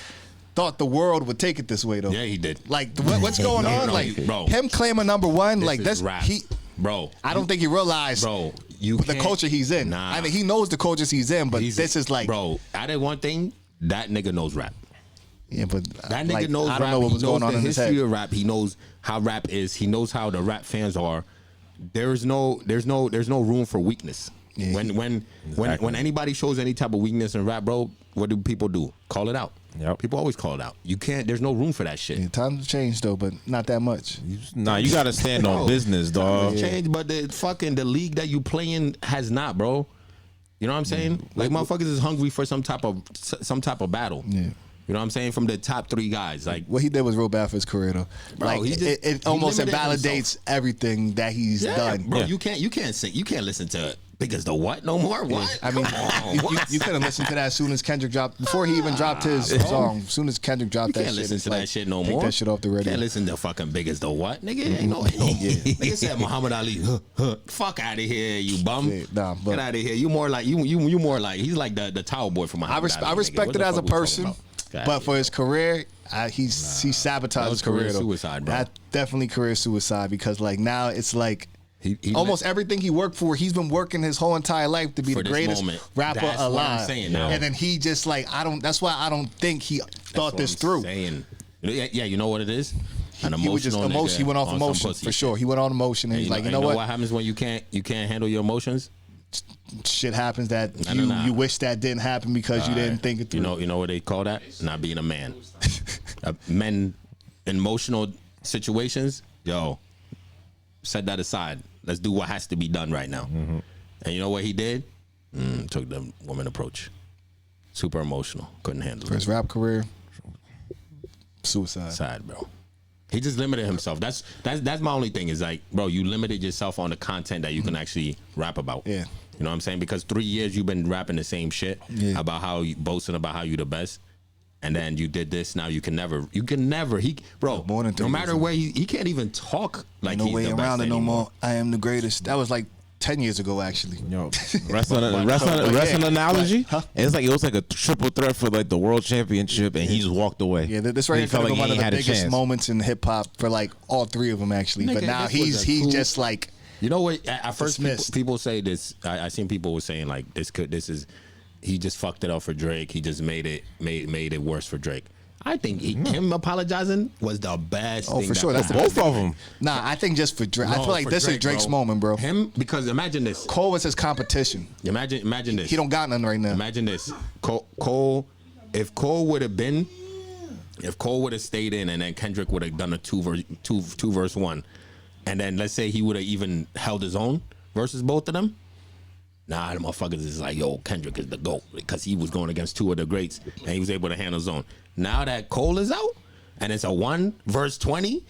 thought the world would take it this way though. Yeah, he did. Like what's going on? No, Like bro. him claiming number one, like is that's rap. Bro. I don't think he realized, Bro, you the can't- culture he's in. Nah. I mean, he knows the cultures he's in, but this is like, bro. I did one thing. That nigga knows rap. yeah, but That nigga like, knows I rap. don't know what He was going knows on the in his history head. of rap. He knows how rap is. He knows how the rap fans are. There's no room for weakness. Yeah. When anybody shows any type of weakness in rap, bro, what do people do? Call it out. Yep. People always call it out. You can't. There's no room for that shit. Yeah, times have changed though, but not that much. Nah, you gotta stand on Bro, business, dog. Change, but the league that you play in has not, bro. You know what I'm saying? Like motherfuckers is hungry for some type of battle. Yeah. You know what I'm saying? From the top 3 guys, like What he did was real bad for his career though. Bro, Like he just- it he almost limited invalidates everything that he's done. bro. Yeah. You can't sing. You can't listen to Big as the What no more. What? I mean, Come on, you what? couldn't listen to that as soon as Kendrick dropped. Before he even dropped his song, as soon as Kendrick dropped You that can't shit, listen it's to like, that shit no take more. that shit off the radio. Can't listen to fucking Big as the What, nigga. Ain't no. Nigga said Muhammad Ali. Fuck out of here, you bum. Yeah, nah, but- Get out of here. You more like you more like he's like the towel boy from Muhammad Ali. I respect it as a person, but for his career, he sabotaged That his was career. career though. suicide, bro. That definitely career suicide because like now it's like. He Almost everything he worked for, he's been working his whole entire life to be For the this greatest moment. rapper That's what I'm alive. saying now. And then he just like that's why I don't think he thought this through. Saying. Yeah, you know what it is? An He was just emotional emotion. nigga He went off on some emotion pussy for shit. sure. He went on emotion and he's like, you know what? happens when you can't handle your emotions? Shit happens that Nah. you wish that didn't happen because you didn't think it through. You know what they call that? Not being a man. Men in emotional situations, yo, set that aside. Let's do what has to be done right now. Mm-hmm. And you know what he did? Took the woman approach. Super emotional. Couldn't handle For it. his rap career, suicide. Sad, bro. He just limited himself. That's my only thing is like, bro, you limited yourself on the content that you can actually rap about. Yeah. You know what I'm saying? Because 3 years you've been rapping the same shit about how you boasting about how you the best. And then you did this. Now you can never. More than 3 no matter years. where he can't even talk like no he's way the around best it no anymore. more. I am the greatest. That was like 10 years ago, actually. Yo, wrestling analogy. Huh? It's like it was like a triple threat for like the world championship, and he just walked away. Yeah, this right He here felt could have like been he one of ain't the had a biggest chance. moments in hip hop for like all three of them, actually. But Nigga, now this was he's a cool- just like. You know what? At first, Dismissed. people say this. I seen people were saying like he just fucked it up for Drake. He just made it worse for Drake. I think him apologizing was the best. Oh, thing for that sure. could That's the happen. Both of them. Nah, I think just for Drake. I No, feel like for this is Drake, Drake's bro. moment, bro. Him, because imagine this. Cole was his competition. Imagine this. He don't got none right now. Imagine this. Cole, if Cole would have stayed in, and then Kendrick would have done a two verse one, and then let's say he would have even held his own versus both of them. Nah, the motherfuckers is like, yo, Kendrick is the GOAT because he was going against two of the greats and he was able to handle his own. Now that Cole is out and it's a 1 verse 20,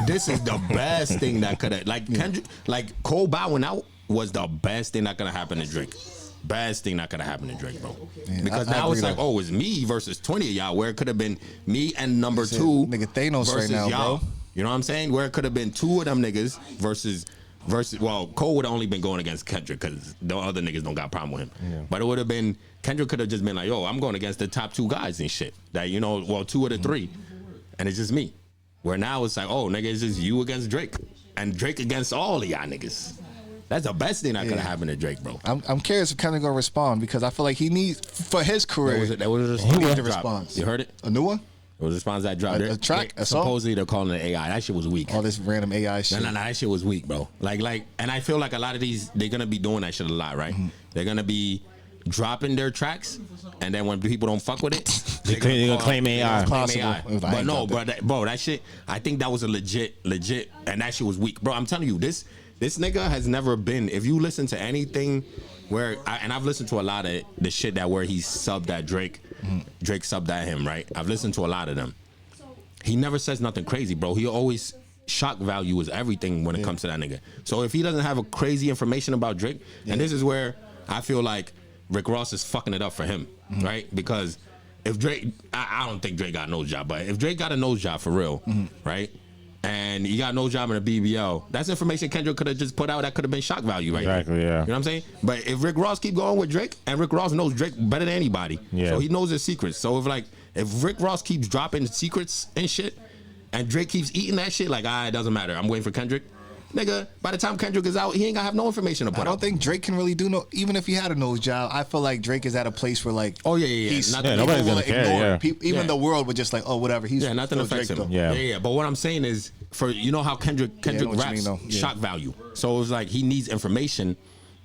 this is the best thing that could have, like Kendrick, like Cole bowing out was the best thing that could have happened to Drake. Best thing that could have happened to Drake, bro. Yeah, Because I now it's agree like, though. oh, it's me versus 20 of y'all, where it could have been me and number Said, two nigga, Thanos right versus now, y'all. bro. You know what I'm saying? Where it could have been two of them niggas versus well, Cole would have only been going against Kendrick because the other niggas don't got a problem with him. Yeah. But it would have been Kendrick could have just been like, yo, I'm going against the top two guys and shit. That two of the three, and it's just me. Where now it's like, oh, nigga, it's just you against Drake and Drake against all of y'all niggas. That's the best thing that could have happened to Drake, bro. I'm curious if Kendrick gonna respond because I feel like he needs for his career. That was a He response. needs a Drop. response. You heard it? A new one? It was a response that dropped. A track? A song? Supposedly they're calling it AI. That shit was weak. All this random AI shit. No, that shit was weak, bro. Like, and I feel like a lot of these, they're gonna be doing that shit a lot, right? They're gonna be dropping their tracks, and then when people don't fuck with it, They're gonna claim AI. Possible. AI. It was like, I But ain't no, got bro, that shit, I think that was a legit, and that shit was weak, bro. I'm telling you, this nigga has never been. If you listen to anything where, and I've listened to a lot of the shit that where he subbed at Drake, Drake subbed at him, right? I've listened to a lot of them. He never says nothing crazy, bro. He always shock value is everything when it comes to that nigga. So if he doesn't have a crazy information about Drake, and this is where I feel like Rick Ross is fucking it up for him, right? Because if Drake, I don't think Drake got a nose job, but if Drake got a nose job for real, right? And he got no job in a BBL, that's information Kendrick could have just put out that could have been shock value, right? Exactly, yeah. You know what I'm saying? But if Rick Ross keep going with Drake, and Rick Ross knows Drake better than anybody, Yeah. so he knows his secrets. So if Rick Ross keeps dropping secrets and shit, and Drake keeps eating that shit, like, it doesn't matter. I'm waiting for Kendrick. Nigga, by the time Kendrick is out, he ain't gonna have no information to put I don't out. think Drake can really do even if he had a nose job. I feel like Drake is at a place where like, Oh, yeah. he's Nothing- Yeah, nobody's people gonna will care, ignore yeah. it. Even Yeah. the world would just like, oh, whatever. He's Yeah, nothing still affects Drake, him. though. Yeah. But what I'm saying is, for how Kendrick I know what you raps mean, though. Yeah. shock value. So it's like he needs information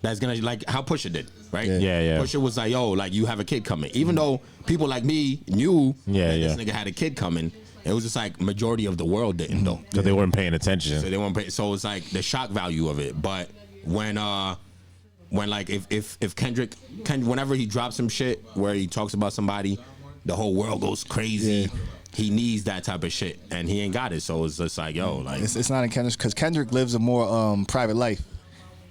that's gonna, like how Pusha did, right? Yeah. Pusha was like, yo, like you have a kid coming. Even though people like me knew that this nigga had a kid coming, it was just like majority of the world didn't though. Because they weren't paying attention. So they won't pay. So it's like the shock value of it. But when like if Kendrick, whenever he drops some shit where he talks about somebody, the whole world goes crazy. Yeah. He needs that type of shit, and he ain't got it. So it's just like, yo, like It's not in Kendrick because Kendrick lives a more private life.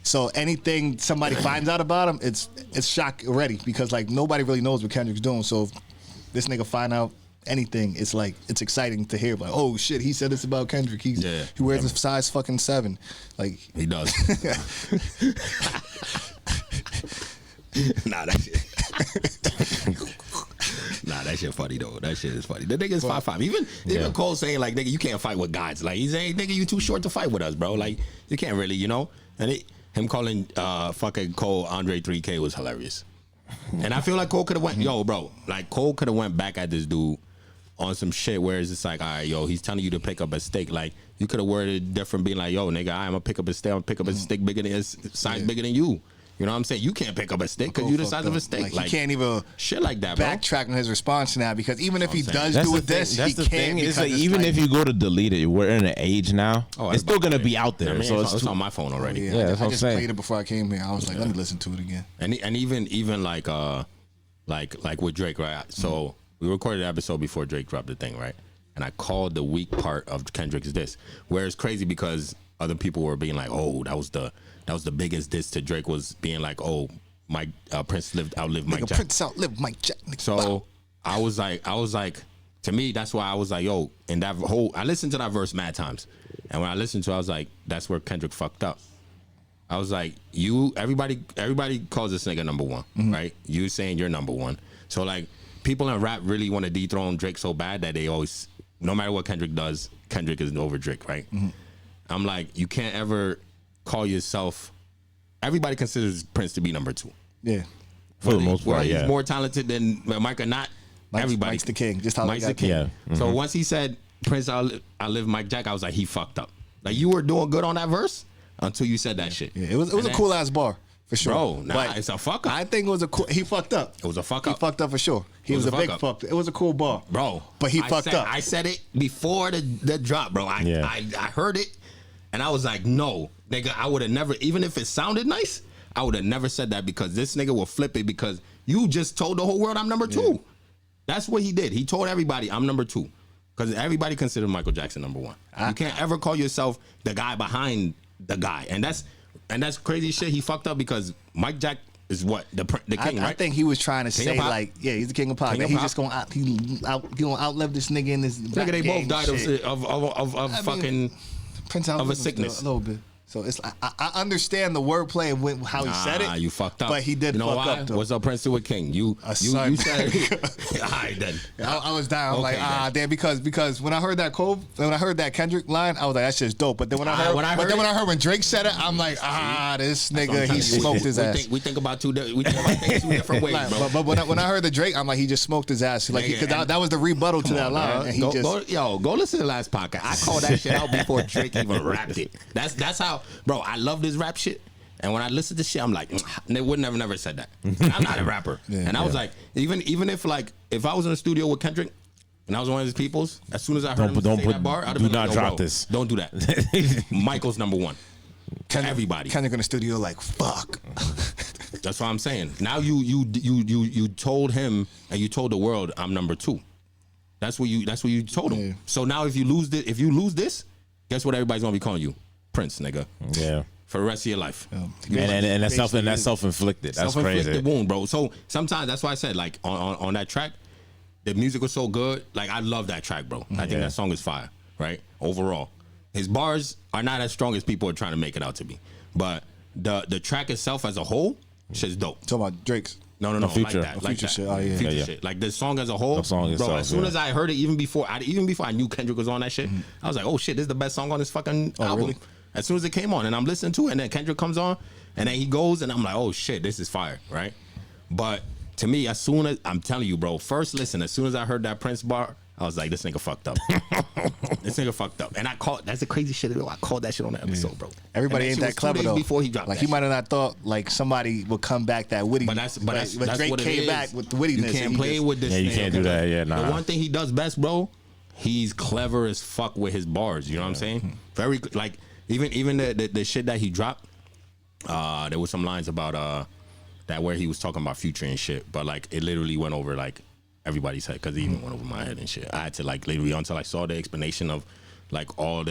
So anything somebody finds out about him, it's shock already because like nobody really knows what Kendrick's doing. So if this nigga find out anything, it's like it's exciting to hear. Like, oh shit, he said this about Kendrick. He wears a size fucking 7. Like he does. Nah, that shit. Nah, that shit funny though. That shit is funny. The nigga's 5'5". Even Cole saying like, nigga, you can't fight with guys. Like he's saying, nigga, you too short to fight with us, bro. Like you can't really, And him calling fucking Cole Andre 3K was hilarious. And I feel like Cole could have went, yo, bro. Like Cole could have went back at this dude on some shit where it's just like, all right, yo, he's telling you to pick up a steak. Like you could have worded it different, being like, yo, nigga, I'm gonna pick up a steak. I'm gonna pick up a steak bigger than size bigger than you. You know what I'm saying? You can't pick up a steak because you the size of a steak. Like he can't even shit like that, bro. backtrack on his response now because even if he does That's do the it this, thing. he That's the can't. thing. It's because like even if you go to delete it, we're in an age now. It's still gonna be out there. I mean, So it's it's on my phone already. Yeah, that's I what I'm just saying. played it before I came here. I was like, let me listen to it again. And even like with Drake, right? So we recorded the episode before Drake dropped the thing, right? and I called the weak part of Kendrick's diss. Where it's crazy because other people were being like, "Oh, that was the biggest diss to Drake," was being like, "Oh, Mike Prince outlived Mike Jack." Prince outlived Mike Jack. So I was like, to me, that's why I was like, yo, in that I listened to that verse mad times, and when I listened to it, I was like, that's where Kendrick fucked up. I was like, everybody calls this nigga number one, right? You saying you're number one. So like, people in rap really want to dethrone Drake so bad that they always, no matter what Kendrick does, Kendrick is over Drake, right? I'm like, you can't ever call yourself. Everybody considers Prince to be number two. Yeah. For the most part, he's more talented than Mike or not. Everybody. Mike's the king. Just how Mike's the king. Yeah. So once he said Prince outlived Mike Jack, I was like, he fucked up. Like, you were doing good on that verse until you said that shit. Yeah, it was a cool ass bar for sure. Bro, nah, it's a fuck up. I think it was he fucked up. It was a fuck up. He fucked up for sure. He was a big fuck. It was a cool bar, bro. But he fucked up. I said it before the drop, bro. I heard it, and I was like, no, nigga, I would have never, even if it sounded nice, I would have never said that because this nigga will flip it because you just told the whole world I'm number two. That's what he did. He told everybody I'm number two because everybody considered Michael Jackson number one. You can't ever call yourself the guy behind the guy, and that's crazy shit. He fucked up because Mike Jack is what the king, right? I think he was trying to say like, yeah, he's the king of pop. King of He's pop. just gonna outlive this nigga in this. Nigga, they both died of Prince of a sickness a little bit. So it's I understand the wordplay and how he said it. You fucked up. But he did you know fuck why? up though. What's up, Prince to a king? You said it. All right, then. I was down Okay, like damn because when I heard that when I heard that Kendrick line, I was like, that's just dope. But then when I heard when Drake said it, I'm like, this nigga, he smoked his ass. We think about things two different ways, bro. But when I heard the Drake, I'm like, he just smoked his ass. Like, because that was the rebuttal to that line. And he go listen to the last podcast. I called that shit out before Drake even rapped it. That's how, bro. I love this rap shit. And when I listen to shit, I'm like, they would never said that. I'm not a rapper. And I was like, even if I was in the studio with Kendrick and I was one of his peoples, as soon as I heard him say that bar, I'd have been like, drop this. Don't do that. Michael's number one. Everybody. Kendrick in the studio like, fuck. That's what I'm saying. Now you told him and you told the world I'm number two. That's what you told him. So now if you lose this, guess what everybody's gonna be calling you? Prince, nigga. Yeah. For the rest of your life. And that's self-inflicted. That's crazy. Wound, bro. So sometimes that's why I said, like, on that track, the music was so good. Like, I love that track, bro. I think that song is fire, right? Overall. His bars are not as strong as people are trying to make it out to be. But the track itself as a whole, shit's dope. Talking about Drake's. No, Future. like that. Like Future that. shit. Oh, yeah. Future shit. Like the song as a whole, the song bro. itself, As soon as I heard it, even before I knew Kendrick was on that shit, I was like, oh shit, this is the best song on this fucking album. Really? As soon as it came on, and I'm listening to it, and then Kendrick comes on, and then he goes, and I'm like, oh shit, this is fire, right? But to me, as soon as I'm telling you, bro, first listen, as soon as I heard that Prince bar, I was like, this nigga fucked up. This nigga fucked up. And that's the crazy shit. I called that shit on the episode, bro. Everybody ain't that clever though. Before he dropped like that he might have not thought like somebody would come back that witty. But that's Drake what it came is. back with the wittiness. You can't play with this. Yeah, you can't do that. Yeah, nah. The one thing he does best, bro, he's clever as fuck with his bars. You know what I'm saying? Very like even the shit that he dropped. There was some lines about that where he was talking about Future and shit, but like it literally went over like everybody's head because it even went over my head and shit. I had to like literally until I saw the explanation of like all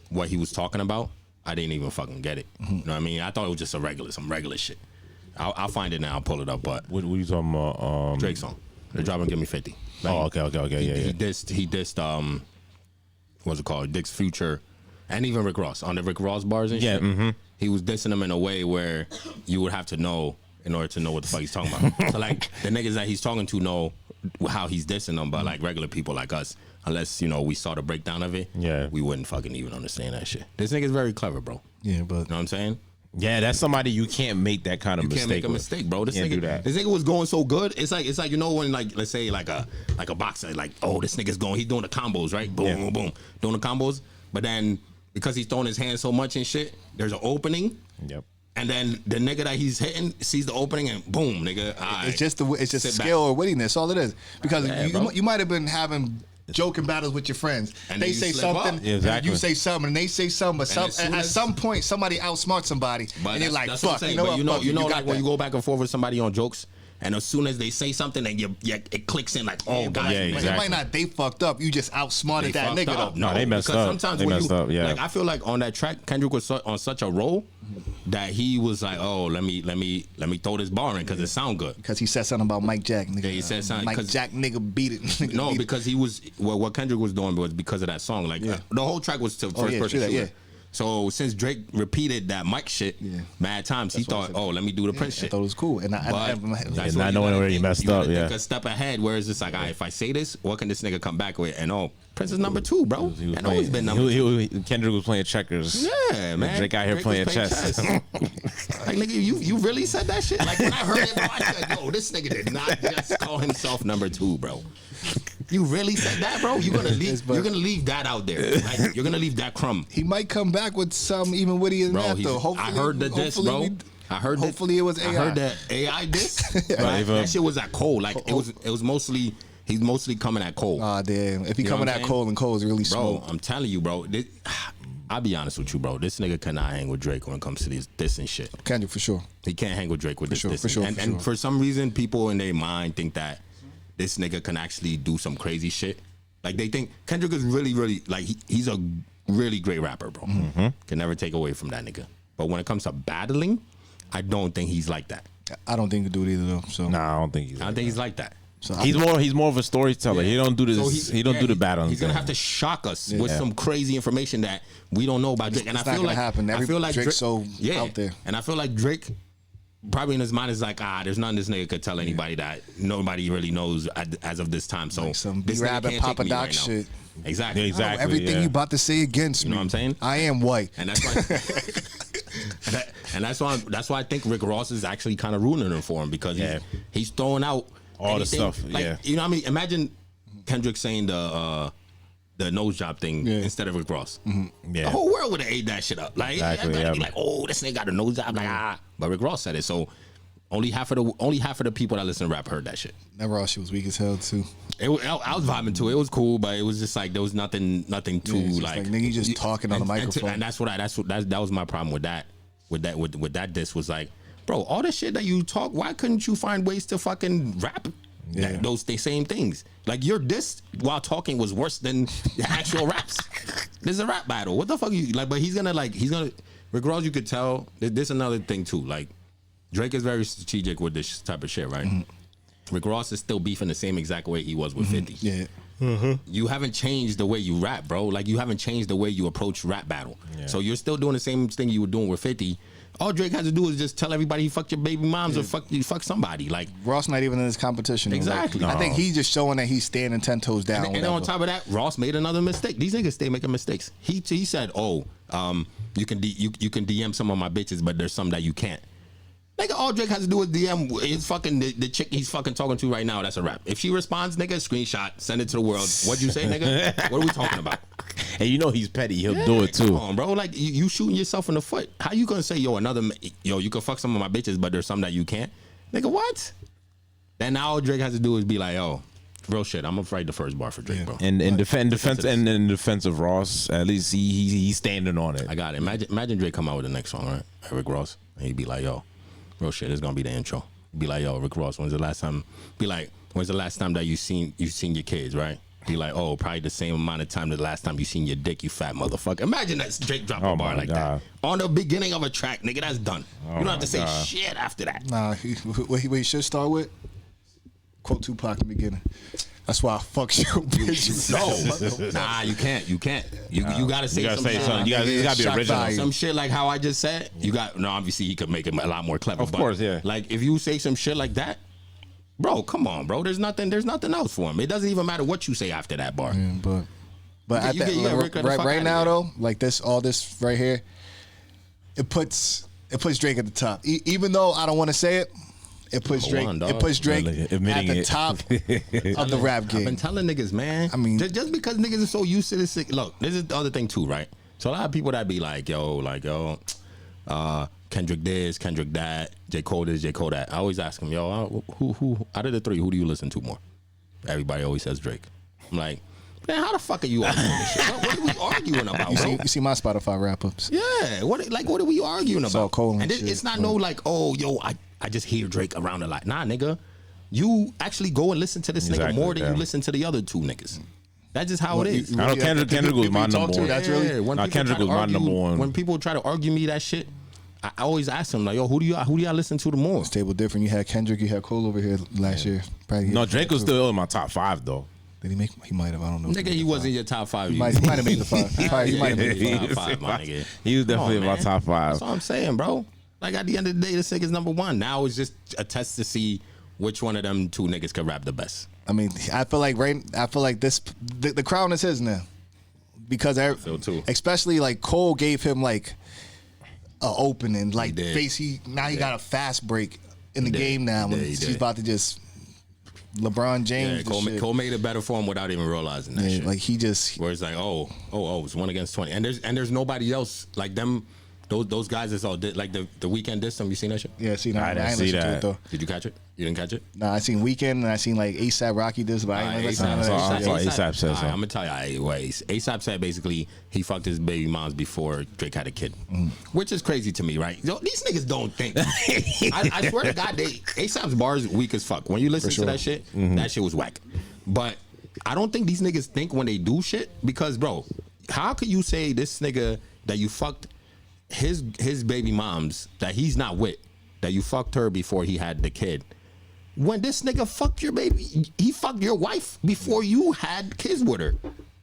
what he was talking about. I didn't even fucking get it. You know what I mean? I thought it was just some regular shit. I'll find it now. I'll pull it up. But What are you talking about? Drake song. The drop and give me 50. Like, Okay. He dissed what's it called? Dick's Future, and even Rick Ross on the Rick Ross bars and shit. He was dissing them in a way where you would have to know in order to know what the fuck he's talking about. So like the niggas that he's talking to know how he's dissing them, but like regular people like us, unless we saw the breakdown of it, we wouldn't fucking even understand that shit. This nigga's very clever, bro. Yeah, but You know what I'm saying? Yeah, that's somebody you can't make that kind of You mistake. can't make a with. mistake, bro. This Can't do that. nigga was going so good. It's like when like let's say like a boxer, like this nigga's he's doing the combos, right? Boom, boom, boom, doing the combos. But then because he's throwing his hands so much and shit, there's an opening. Yep. And then the nigga that he's hitting sees the opening and boom, nigga. it's just Sit skill or wittiness. All it is because bro. you might have been having joking battles with your friends. And they then you say slip something, up. Yeah, exactly. and you say something, and they say something. But at some point, somebody outsmarts somebody, But and you're like, that's what I'm "Fuck!" saying. You know But what? you know, Fuck, you like got when that. you go back and forth with somebody on jokes, and as soon as they say something, and it clicks in like, oh, God. Yeah, But exactly. it might not. They fucked up. You just outsmarted that nigga though. No, they messed because up. Sometimes They when messed up, yeah. Like I feel like on that track, Kendrick was on such a roll that he was like, oh, let me throw this bar in because it sound good. Because he said something about Mike Jack. Nigga. Yeah, he said something, Mike 'cause- Jack nigga beat it. Nigga No, beat it. because he was what Kendrick was doing was because of that song. Like the whole track was to first person shooter. yeah. So since Drake repeated that Mike shit, mad times, he thought, oh, let me do the Prince I shit. thought it was cool, and But I that's not what knowing gotta where he think. messed You gotta up, yeah. think a step ahead. Where it's just like, all right, if I say this, what can this nigga come back with? And Prince is number 2, bro. He was And always been number 2. Kendrick was playing checkers. Yeah, man. Drake out here was playing chess. like, nigga, you really said that shit? Like, when I heard it, bro, I said, yo, this nigga did not just call himself number 2, bro. You really said that, bro? You're gonna leave that out there. Like, you're gonna leave that crumb. he might come back with some even wittier than Bro, that though. Hopefully, I heard the diss, bro. Hopefully it was AI. I heard that AI diss. Right? Even- That shit was at Cole. Like it was mostly he's mostly coming at Cole. Ah, damn. If he You know coming what I'm at saying? Cole and Cole is really Bro, smooth. I'm telling you, bro. I'll be honest with you, bro. This nigga cannot hang with Drake when it comes to this and shit. Kendrick for sure. He can't hang with Drake with this. sure, this for sure, and, for and sure. for some reason, people in their mind think that this nigga can actually do some crazy shit. Like they think Kendrick is really, really like he's a really great rapper, bro. Mm-hmm. Can never take away from that nigga. But when it comes to battling, I don't think he's like that. I don't think he could do it either though. So Nah, I don't think I don't think he's like that. So he's more of a storyteller. He don't do this. So he don't do the battling. He's gonna thing. have to shock us with some crazy information that we don't know about Drake. And It's I not feel gonna like happen. I feel like Drake's so out there. And I feel like Drake probably in his mind is like, there's nothing this nigga could tell anybody that nobody really knows as of this time. So Like some this nigga B-Rabbit, can't take Papa me Doc right now. shit. Exactly. Yeah, exactly. everything yeah. you about to say against me. You know what I'm saying? I am white. And that's why, and that's why I think Rick Ross is actually kind of ruining it for him because he's throwing out All the anything. stuff, Like, yeah. you know what I mean? Imagine Kendrick saying the nose job thing instead of Rick Ross. Yeah. The whole world would have ate that shit up. Like, Exactly, everybody be yeah. like, oh, this nigga got a nose job. Like, but Rick Ross said it. So only half of the people that listen to rap heard that shit. That raw shit was weak as hell too. I was vibing to it. It was cool, but it was just like there was nothing too it's just like, nigga, you just talking on the microphone. And that was my problem with that diss was like, bro, all the shit that you talk, why couldn't you find ways to fucking rap those same things? Like your diss while talking was worse than the actual raps. This is a rap battle. What the fuck you like? But he's gonna Rick Ross, you could tell. There's another thing too. Like Drake is very strategic with this type of shit, right? Rick Ross is still beefing the same exact way he was with 50. Yeah. You haven't changed the way you rap, bro. Like you haven't changed the way you approach rap battle. So you're still doing the same thing you were doing with 50. All Drake has to do is just tell everybody he fucked your baby moms or fuck somebody. Like Ross not even in this competition. Exactly. Like, I think he's just showing that he's standing 10 toes down. and on top of that, Ross made another mistake. These niggas stay making mistakes. He said, you can DM some of my bitches, but there's some that you can't. Nigga, all Drake has to do is DM his fucking the chick he's fucking talking to right now. That's a rap. If she responds, nigga, screenshot, send it to the world. What'd you say, nigga? What are we talking about? And you know he's petty. He'll do it too. Come on, bro. Like you shooting yourself in the foot. How you gonna say, you can fuck some of my bitches, but there's some that you can't? Nigga, what? Then now all Drake has to do is be like, real shit. I'm gonna write the first bar for Drake, bro. And in defense of Ross, at least he's standing on it. I got it. Imagine Drake come out with the next song, right? Rick Ross, and he'd be like, real shit, it's gonna be the intro. Be like, Rick Ross, when's the last time that you seen your kids, right? Be like, probably the same amount of time the last time you seen your dick, you fat motherfucker. Imagine that Drake drop a bar like that. On the beginning of a track, nigga, that's done. You don't have to say shit after that. Nah, what he should start with? Quote Tupac in the beginning. That's why I fuck you, bitch. No, nah, you can't. You gotta say something. You gotta be original. value. Some shit like how I just said. Obviously he could make it a lot more clever. Of course, yeah. Like if you say some shit like that, bro, come on, bro. There's nothing else for him. It doesn't even matter what you say after that bar. But I think right now though, like all this right here, it puts Drake at the top. Even though I don't want to say it. It puts Drake at the top of the rap game. I've been telling niggas, man. I mean, just because niggas are so used to this. Look, this is the other thing too, right? So a lot of people that be like, Kendrick this, Kendrick that, J. Cole this, J. Cole that. I always ask them, who out of the three, who do you listen to more? Everybody always says Drake. I'm like, man, how the fuck are you arguing this shit? What are we arguing about, bro? You see my Spotify wrap-ups. Yeah, what are we arguing about? Cole and and shit, it's not no like, I just hear Drake around a lot. Nah, nigga. you actually go and listen to this nigga more than yeah. you listen to the other two niggas. That's just how it is. I know Kendrick was my number one. That's really when people Kendrick try was to my argue- number one. When people try to argue me that shit, I always ask them like, yo, who do y'all listen to the most? table different. You had Kendrick, you had Cole over here last year. Probably No, Drake was still in my top 5 though. Did he make? He might have. I don't know. Nigga, he wasn't your top 5. He might have made the 5. He might have made the 5. Top 5, my nigga. He was definitely in my man. top 5. That's what I'm saying, bro. Like at the end of the day, this nigga's number one. Now it's just a test to see which one of them two niggas can rap the best. I mean, I feel like this the crown is his now because feel too. especially like Cole gave him like a opening, like did. he got a fast break in the did. game now when He he's did. about to just LeBron James. Yeah, Cole made it better for him without even realizing that shit. Like he just Where it's like, it's 1 against 20, and there's nobody else like them. Those guys that's all did like the weekend diss them. You seen that shit? yeah. See, I I didn't ain't see listen to that. it though. Did you catch it? You didn't catch it? Nah, I seen Weekend and I seen like ASAP Rocky this, but I ain't listen to ASAP. that. I saw ASAP said so. I'm gonna tell you, ASAP said basically he fucked his baby moms before Drake had a kid, which is crazy to me, right? Yo, these niggas don't think. I swear to God, ASAP's bars weak as fuck. When you listen to that shit, that shit was whack. But I don't think these niggas think when they do shit because, bro, how could you say this nigga that you fucked his baby moms that he's not with, that you fucked her before he had the kid? When this nigga fucked your baby, he fucked your wife before you had kids with her.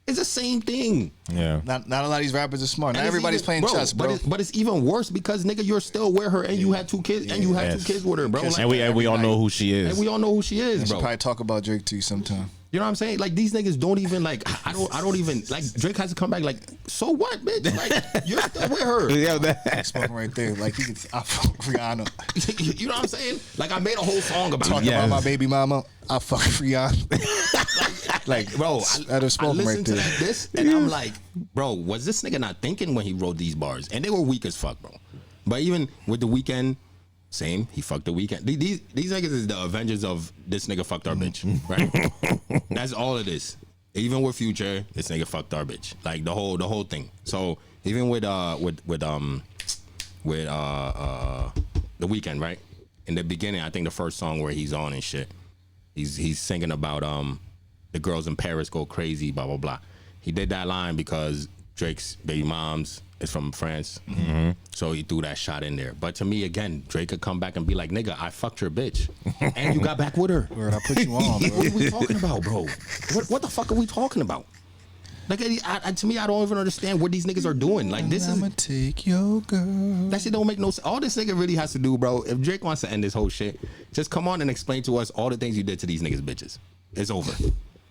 It's the same thing. Yeah. Not a lot of these rappers are smart. Not And it's everybody's even- playing chess, bro. But it's even worse because nigga, you're still with her and you had 2 kids and you had Yes. 2 kids with her, bro. Like, And we all know who she is. and we all know who she is, I should bro. probably talk about Drake to you sometime. You know what I'm saying? Like these niggas don't even like. I don't even like. Drake has to come back. Like, so what, bitch? Like you're still with her. Yeah, that. Smoking right there. Like he could, I fuck Rihanna. You know what I'm saying? Like I made a whole song about Talking it. about my baby mama. I fuck Rihanna. Like, bro, I just I spoke right listened to there. this and I'm like, bro, was this nigga not thinking when he wrote these bars? And they were weak as fuck, bro. But even with the Weeknd, same. He fucked the Weeknd. These niggas is the Avengers of this nigga fucked our bitch, right? That's all it is. Even with Future, this nigga fucked our bitch. Like the whole thing. So even with the Weeknd, right? In the beginning, I think the first song where he's on and shit, he's singing about the girls in Paris go crazy, blah blah blah. He did that line because Drake's baby mom's is from France, so he threw that shot in there. But to me, again, Drake could come back and be like, "Nigga, I fucked your bitch, and you got back with her." Word, I put you on, bro. What are we talking about, bro? What the fuck are we talking about? Like, to me, I don't even understand what these niggas are doing. Like, this is I'ma take your girl. that shit don't make no sense. All this nigga really has to do, bro, if Drake wants to end this whole shit, just come on and explain to us all the things you did to these niggas bitches. It's over.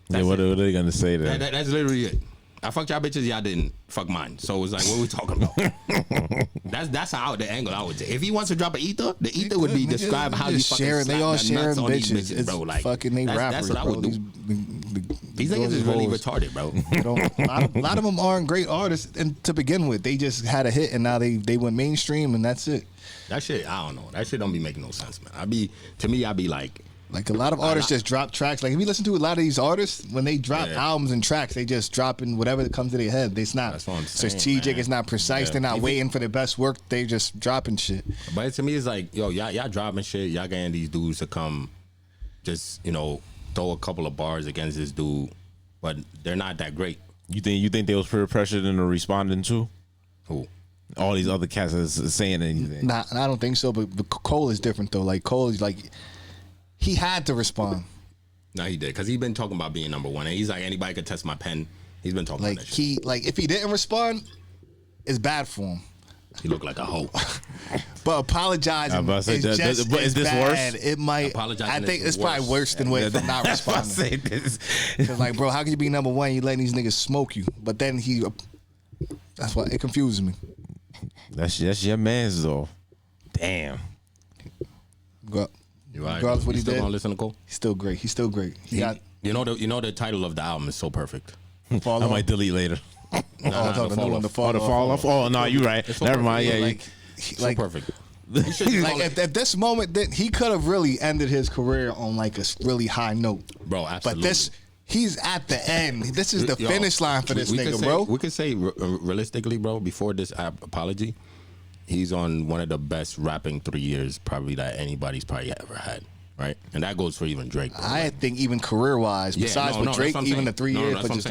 Yeah, what are they gonna say then? That's literally it. I fucked y'all bitches, y'all didn't fuck mine. So it's like, what are we talking about? that's how the angle I would take. If he wants to drop an ether, the ether would be describe how you Just fucking sharing. slap They all the sharing nuts on these bitches. bitches, It's bro. Like, fucking they rappers, that's what I bro. would do. These niggas is really retarded, bro. A lot of them aren't great artists, and to begin with, they just had a hit, and now they went mainstream, and that's it. That shit, I don't know. That shit don't be making no sense, man. I be like, Like a lot of artists just drop tracks. Like if you listen to a lot of these artists, when they drop albums and tracks, they just dropping whatever that comes to their head. It's not That's what I'm saying, strategic. man. It's not precise. Yeah. They're not waiting for the best work. They just dropping shit. but to me, it's like, yo, y'all dropping shit. Y'all getting these dudes to come, just throw a couple of bars against this dude, but they're not that great. You think they was peer pressured into responding to Who? all these other cats that's saying anything? Nah, I don't think so. But Cole is different though. Like Cole is like he had to respond. No, he did, because he been talking about being number one, and he's like, anybody could test my pen. He's been talking Like about that shit. if he didn't respond, it's bad for him. He looked like a hoe. But apologizing about to say, is just but is as this bad. worse? It might. Apologizing I think is it's probably worse. worse than for not responding. Say this. Cause like, bro, how can you be number one? You letting these niggas smoke you, but then that's why it confuses me. That's your man's though. Damn. Go, You right? regardless what You he still did, gonna listen to Cole? he's still great. He's still great. He got You know the title of the album is so perfect. fall I off. might delete later. Nah, talking the the new one, the fall fall Oh, the fall off. Oh no, you right. It's so Never mind. perfect. Yeah, like, So like, perfect. You should call like it- at this moment, that he could have really ended his career on like a really high note, Bro, absolutely. But he's at the end. This is the Yo, finish line for this we nigga, could say, bro. We could say realistically, bro, before this apology, he's on one of the best rapping 3 years probably that anybody's probably ever had. right? And that goes for even Drake. Bro. I think even career wise, besides with Drake, even the 3 years, but just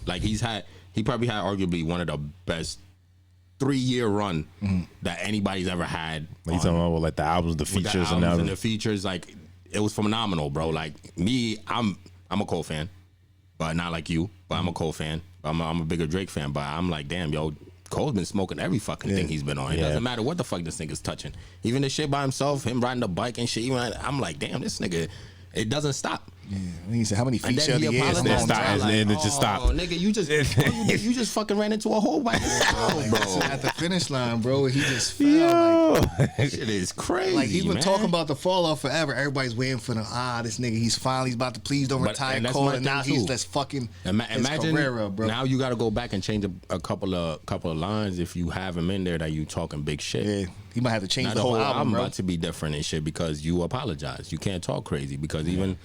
like he probably had arguably one of the best 3-year run that anybody's ever had. You talking about like the albums, the features, and the features, like it was phenomenal, bro. Like me, I'm a Cole fan, but not like you. But I'm a Cole fan. I'm a bigger Drake fan. But I'm like, damn, yo, Cole's been smoking every fucking thing he's been on. It doesn't matter what the fuck this nigga's touching. Even the shit by himself, him riding the bike and shit. I'm like, damn, this nigga, it doesn't stop. Yeah, he said how many features of the year? And it just stopped. Nigga, you just fucking ran into a hole by yourself, bro. At the finish line, bro, he just fell. Like, shit is crazy. Like he's been man. talking about the fall off forever. Everybody's waiting for this nigga. He's about to please don't retire Cole, and now he's just fucking imagine career up, bro. Now you got to go back and change a couple of lines if you have him in there that you talking big shit. Yeah, he might have to change now the whole album, bro. About to be different and shit because you apologize. You can't talk crazy because even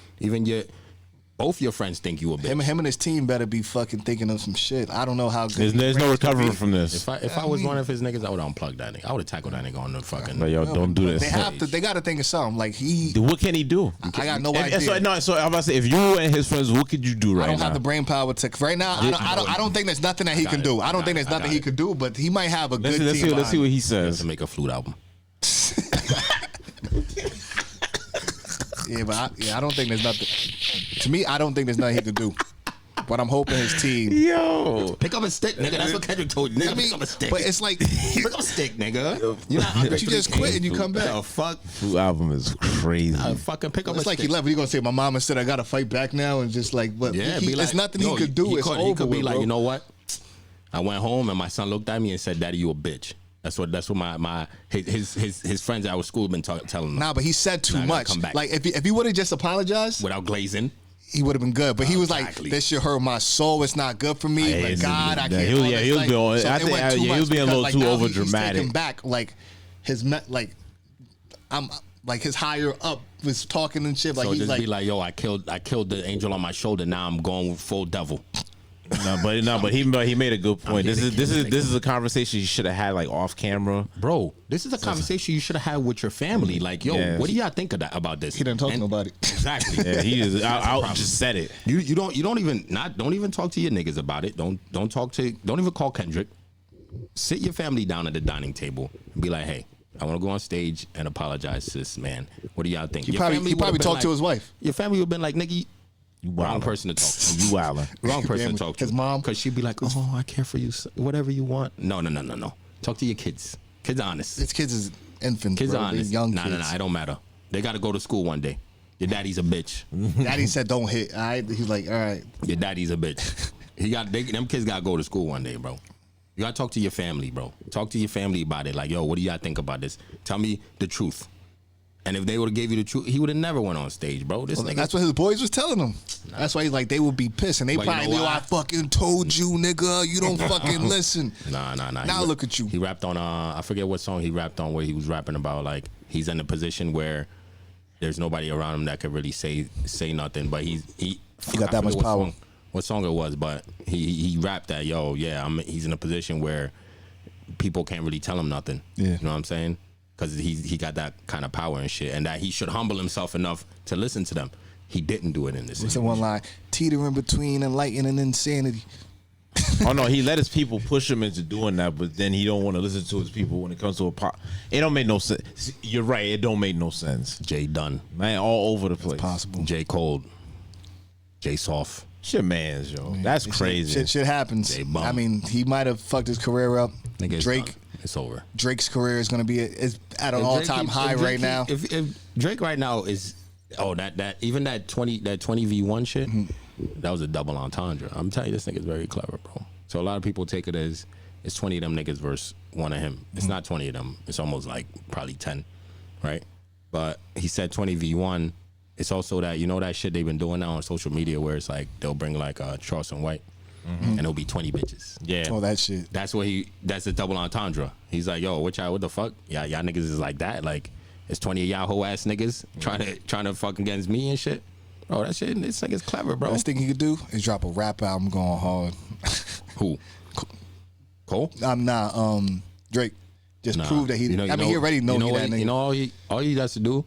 both your friends think you a bitch. Him and his team better be fucking thinking of some shit. I don't know how good. There's no recovery from this. If I was one of his niggas, I would unplug that nigga. I would have tackled that nigga on the fucking. But yo, don't do this. They got to think of something. Like what can he do? I got no idea. So I'm about to say, if you and his friends, what could you do right now? I don't have the brain power to. Right now, I don't think there's nothing that he can do. I don't think there's nothing he could do. But he might have a good team. Let's see what he says. To make a flute album. Yeah, but I don't think there's nothing. To me, I don't think there's nothing he could do. But I'm hoping his team. Yo, pick up a stick, nigga. That's what Kendrick told you. Nigga, pick up a stick. But it's like pick up a stick, nigga. But you just quit and you come back. The fuck? Flute album is crazy. Fucking pick up. It's a like stick. he left. He gonna say, "My mama said I gotta fight back now," and just like, what? Yeah, there's nothing he could do. It's over. He could be like, bro. you know what? I went home and my son looked at me and said, "Daddy, you a bitch." That's what his friends at our school have been telling him. Nah, but he said too much. Come back. Like if he would have just apologized without glazing, he would have been good. But he was like, "This shit hurt my soul. It's not good for me." But God, I can't. He was being a little too over dramatic. He's back, like his higher up was talking and shit. Like so he's just like, be like, "Yo, I killed the angel on my shoulder. Now I'm going full devil." But he made a good point. This is a conversation you should have had like off camera, bro. This is a conversation you should have had with your family. Like, yo, what do y'all think about this? He didn't talk to nobody. Exactly. Yeah, he is. I just said it. You don't even talk to your niggas about it. Don't even call Kendrick. Sit your family down at the dining table and be like, hey, I want to go on stage and apologize to this man. What do y'all think? He probably talked to his wife. Your family would have been like, nigga, wrong person to talk to. You wildin'. Wrong person to talk to. His mom. Because she'd be like, oh, I care for you. Whatever you want. No. Talk to your kids. Kids honest. His kids is infants, kids bro. honest. Young nah, kids. Nah, it don't matter. They got to go to school one day. Your daddy's a bitch. Daddy said don't hit. All right. He's like, all right. Your daddy's a bitch. Them kids got to go to school one day, bro. You got to talk to your family, bro. Talk to your family about it. Like, yo, what do y'all think about this? Tell me the truth. And if they would have gave you the truth, he would have never went on stage, bro. That's what his boys was telling him. Nah. That's why he's like, they would be pissed. And they probably, I fucking told you, nigga. You don't fucking listen. Nah. Now look at you. He rapped on, I forget what song he rapped on where he was rapping about, like, he's in a position where there's nobody around him that could really say nothing. But he got that much power. What song it was, but he rapped that, yo, yeah, he's in a position where people can't really tell him nothing. Yeah. You know what I'm saying? Because he got that kind of power and shit, and that he should humble himself enough to listen to them. He didn't do it in this. What's the one line? Teetering between enlightenment and insanity. Oh no, he let his people push him into doing that, but then he don't want to listen to his people when it comes to a pop. It don't make no sense. You're right. It don't make no sense. Jay Dunn, man, all over the place. It's possible. J Cole, Jay Soft. Shit, man's yo. That's crazy. Shit happens. I mean, he might have fucked his career up. Drake, it's over. Drake's career is going to be at an all-time high right now. If Drake right now is that 20v1 shit, that was a double entendre. I'm telling you, this nigga's very clever, bro. So a lot of people take it as it's 20 of them niggas versus one of him. It's not 20 of them. It's almost like probably 10, right? But he said 20v1. It's also that, you know, that shit they've been doing now on social media where it's like they'll bring like Charleston White and it'll be 20 bitches. Yeah. Oh, that shit. That's the double entendre. He's like, yo, what the fuck? Y'all niggas is like that? Like, it's 20 of y'all hoe ass niggas trying to fuck against me and shit? Bro, that shit, this nigga's clever, bro. Best thing he could do is drop a rap album going hard. Who? Cole? Drake. Just prove that he. He already know that nigga. You know all he has to do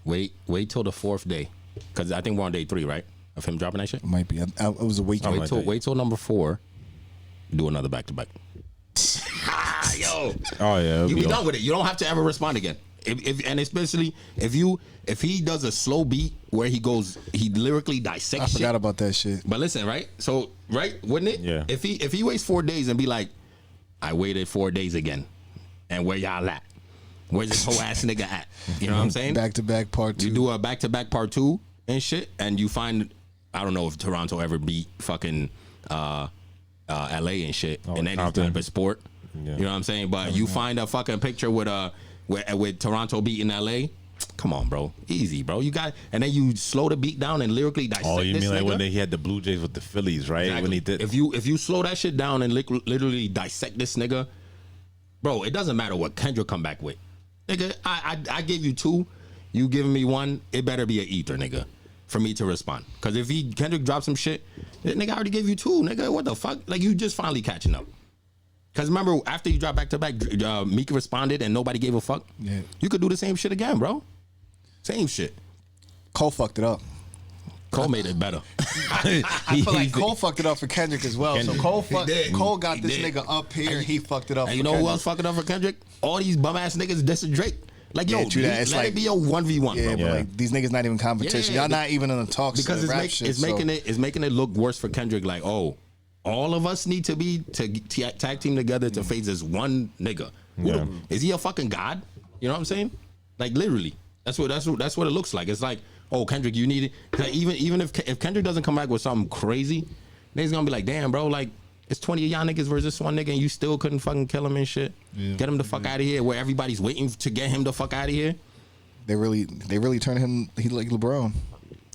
Wait till the 4th day, because I think we're on day 3, right? Of him dropping that shit. It might be. I was awake. Wait till number 4. Do another back to back. Yo. Oh yeah. You be done with it. You don't have to ever respond again. And especially if he does a slow beat where he lyrically dissects. I forgot shit. about that shit. But listen, right? So wouldn't it? Yeah. If he waits 4 days and be like, I waited 4 days again, and where y'all at? Where's this whole ass nigga at? You know what I'm saying? Back to back part 2. You do a back to back part 2 and shit, and you find, I don't know if Toronto ever beat fucking LA and shit in any type of sport. Yeah. You know what I'm saying? But you find a fucking picture with Toronto beating LA. Come on, bro. Easy, bro. You got, and then you slow the beat down and lyrically dissect. Oh, you this mean like nigga? when he had the Blue Jays with the Phillies, right? Exactly. When he did. If you slow that shit down and literally dissect this nigga, bro, it doesn't matter what Kendrick come back with. Nigga, I gave you 2, you giving me 1, it better be an ether, nigga, for me to respond. Because if Kendrick drops some shit, nigga, I already gave you 2, nigga. What the fuck? Like, you just finally catching up. Because remember, after you drop back to back, Meek responded and nobody gave a fuck. Yeah. You could do the same shit again, bro. Same shit. Cole fucked it up. Cole made it better. I feel like Cole fucked it up for Kendrick as well. So Cole got this nigga up here and he fucked it up. And you know who else fucked it up for Kendrick? All these bum ass niggas dissing Drake. Like, yo, true that. It's let like, it be a 1v1, yeah, bro. but like these niggas not even competition. Yeah, Y'all not even in the talks because of rap shit. It's making it look worse for Kendrick. Like, oh, all of us need to be tag team together to face this one nigga. Yeah. Is he a fucking god? You know what I'm saying? Like, literally, that's what it looks like. It's like, oh, Kendrick, you need it. Like, even if Kendrick doesn't come back with something crazy, niggas gonna be like, damn, bro, like, it's 20 of y'all niggas versus this one nigga, and you still couldn't fucking kill him and shit. Yeah. Get him the fuck out of here. Where everybody's waiting to get him the fuck out of here. They really turn him. He like LeBron.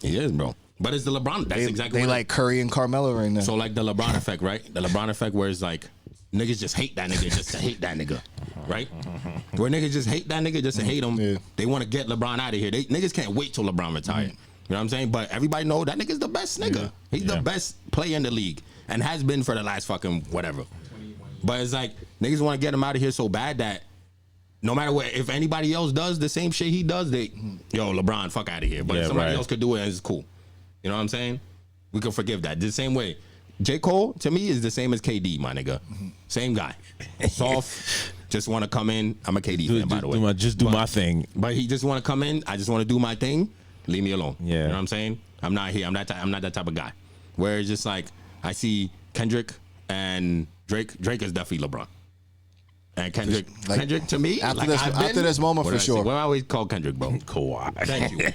He is, bro. But it's the LeBron. That's exactly. They like Curry and Carmelo right now. So like the LeBron effect, right? The LeBron effect, where it's like niggas just hate that nigga just to hate that nigga, right? Where niggas just hate that nigga just to hate him. Yeah. They want to get LeBron out of here. Niggas can't wait till LeBron retire. You know what I'm saying? But everybody know that nigga's the best nigga. Yeah. He's the best player in the league and has been for the last fucking whatever. But it's like niggas want to get him out of here so bad that no matter what, if anybody else does the same shit he does, yo, LeBron, fuck out of here. But if somebody else could do it, it's cool. You know what I'm saying? We can forgive that. The same way. J. Cole, to me, is the same as KD, my nigga. Same guy. Soft, just want to come in. I'm a KD fan, by the way. Do my thing. But he just want to come in. I just want to do my thing. Leave me alone. Yeah. You know what I'm saying? I'm not here. I'm not that type of guy. Where it's just like, I see Kendrick and Drake. Drake is definitely LeBron. And Kendrick, like, Kendrick to me, after this moment, for sure. Well, I always call Kendrick, bro. Kawhi. Thank you.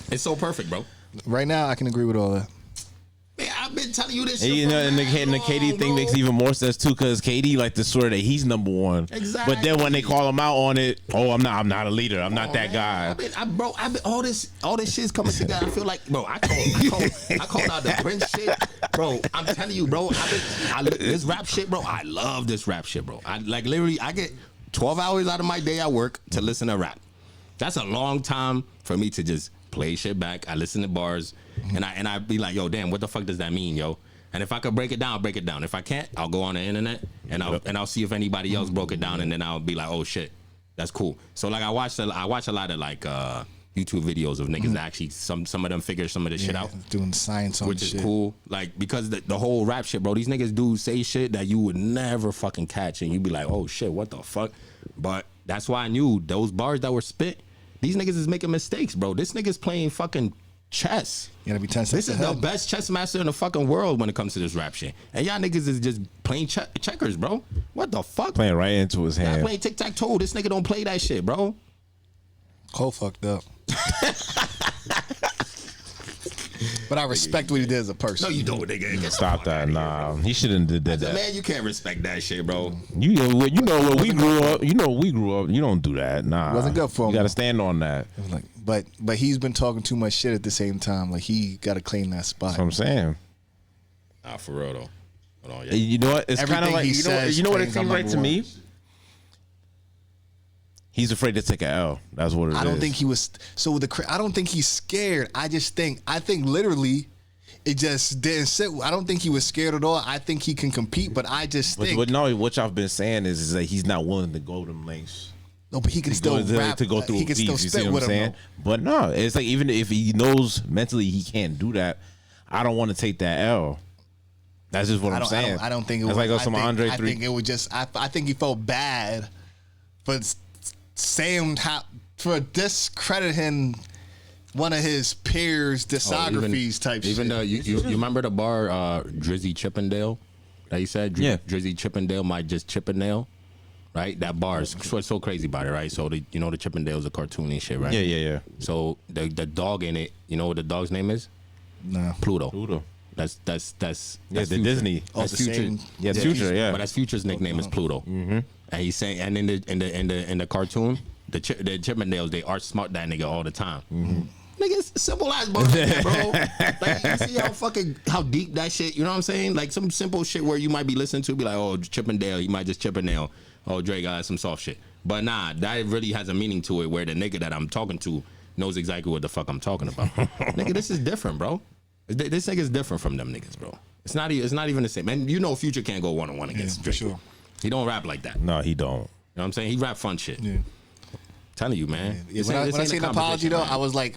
It's so perfect, bro. Right now, I can agree with all that. Man, I've been telling you this. And, you know, and the KD thing makes even more sense too, because KD like to swear that he's number one. Exactly. But then when they call him out on it, I'm not a leader. I'm not that guy. I've been all this shit's coming together. I feel like, bro, I called out the Brunch shit, bro. I'm telling you, bro. This rap shit, bro. I love this rap shit, bro. I like literally, I get 12 hours out of my day at work to listen to rap. That's a long time for me to just play shit back. I listen to bars, and I be like, yo, damn, what the fuck does that mean, yo? And if I could break it down, I'll break it down. If I can't, I'll go on the internet and I'll see if anybody else broke it down, and then I'll be like, oh shit, that's cool. So like I watch a lot of like YouTube videos of niggas that actually some of them figure some of this shit out, doing science on which shit. is cool. Like because the whole rap shit, bro. These niggas do say shit that you would never fucking catch, and you be like, oh shit, what the fuck? But that's why I knew those bars that were spit. These niggas is making mistakes, bro. This nigga's playing fucking chess. You gotta be 10 steps ahead. This is the best chess master in the fucking world when it comes to this rap shit. And y'all niggas is just playing checkers, bro. What the fuck? Playing right into his hand. Playing tic-tac-toe. This nigga don't play that shit, bro. Cole fucked up. But I respect what he did as a person. No, you don't, nigga. Stop that. Nah, he shouldn't have did that. Man, you can't respect that shit, bro. You know where we grew up. You know we grew up. You don't do that. Nah, it wasn't good for him. You got to stand on that. But he's been talking too much shit at the same time. Like he got to claim that spot. That's what I'm saying. Nah, for real though. Hold on, yeah. You know what? It's kind of like you know what it seems like to me. He's afraid to take an L. That's what it is. I don't think he was. So I don't think he's scared. I think literally, it just didn't sit. I don't think he was scared at all. I think he can compete, but I just think. But no, what y'all been saying is that he's not willing to go them lengths. No, but he can still rap. To go through he can still beats, you see spit what with I'm him. saying? But no, it's like even if he knows mentally he can't do that, I don't want to take that L. That's just what I'm saying. I don't think it was was like some Andre I 3. think it was just. I think he felt bad, but saying how for discrediting one of his peers' discographies type shit. Even you remember the bar Drizzy Chippendale that he said? Drizzy Chippendale might just Chippendale. Right, that bar is what's so crazy about it, right? So the Chippendale's a cartoon and shit, right? Yeah. So the dog in it, you know what the dog's name is? No. Pluto. That's the Future. Disney. That's the Future. same- Yeah, Future. Yeah, But that's Future's nickname is Pluto. Mm-hmm. And he's saying, and in the cartoon, the Chippendales they art smart that nigga all the time. Mm-hmm. Nigga, it's simple ass bar, like that, bro. Like you see how deep that shit. You know what I'm saying? Like some simple shit where you might be listening to, be like, oh, Chippendale, he might just Chippendale. Oh, Dre got some soft shit. But nah, that really has a meaning to it where the nigga that I'm talking to knows exactly what the fuck I'm talking about. Nigga, this is different, bro. This nigga's different from them niggas, bro. It's not even the same. And you know Future can't go one-on-one against Dre. For sure. He don't rap like that. No, he don't. You know what I'm saying? He rap fun shit. Yeah. Telling you, man. Yeah, when I see an apology though, I was like,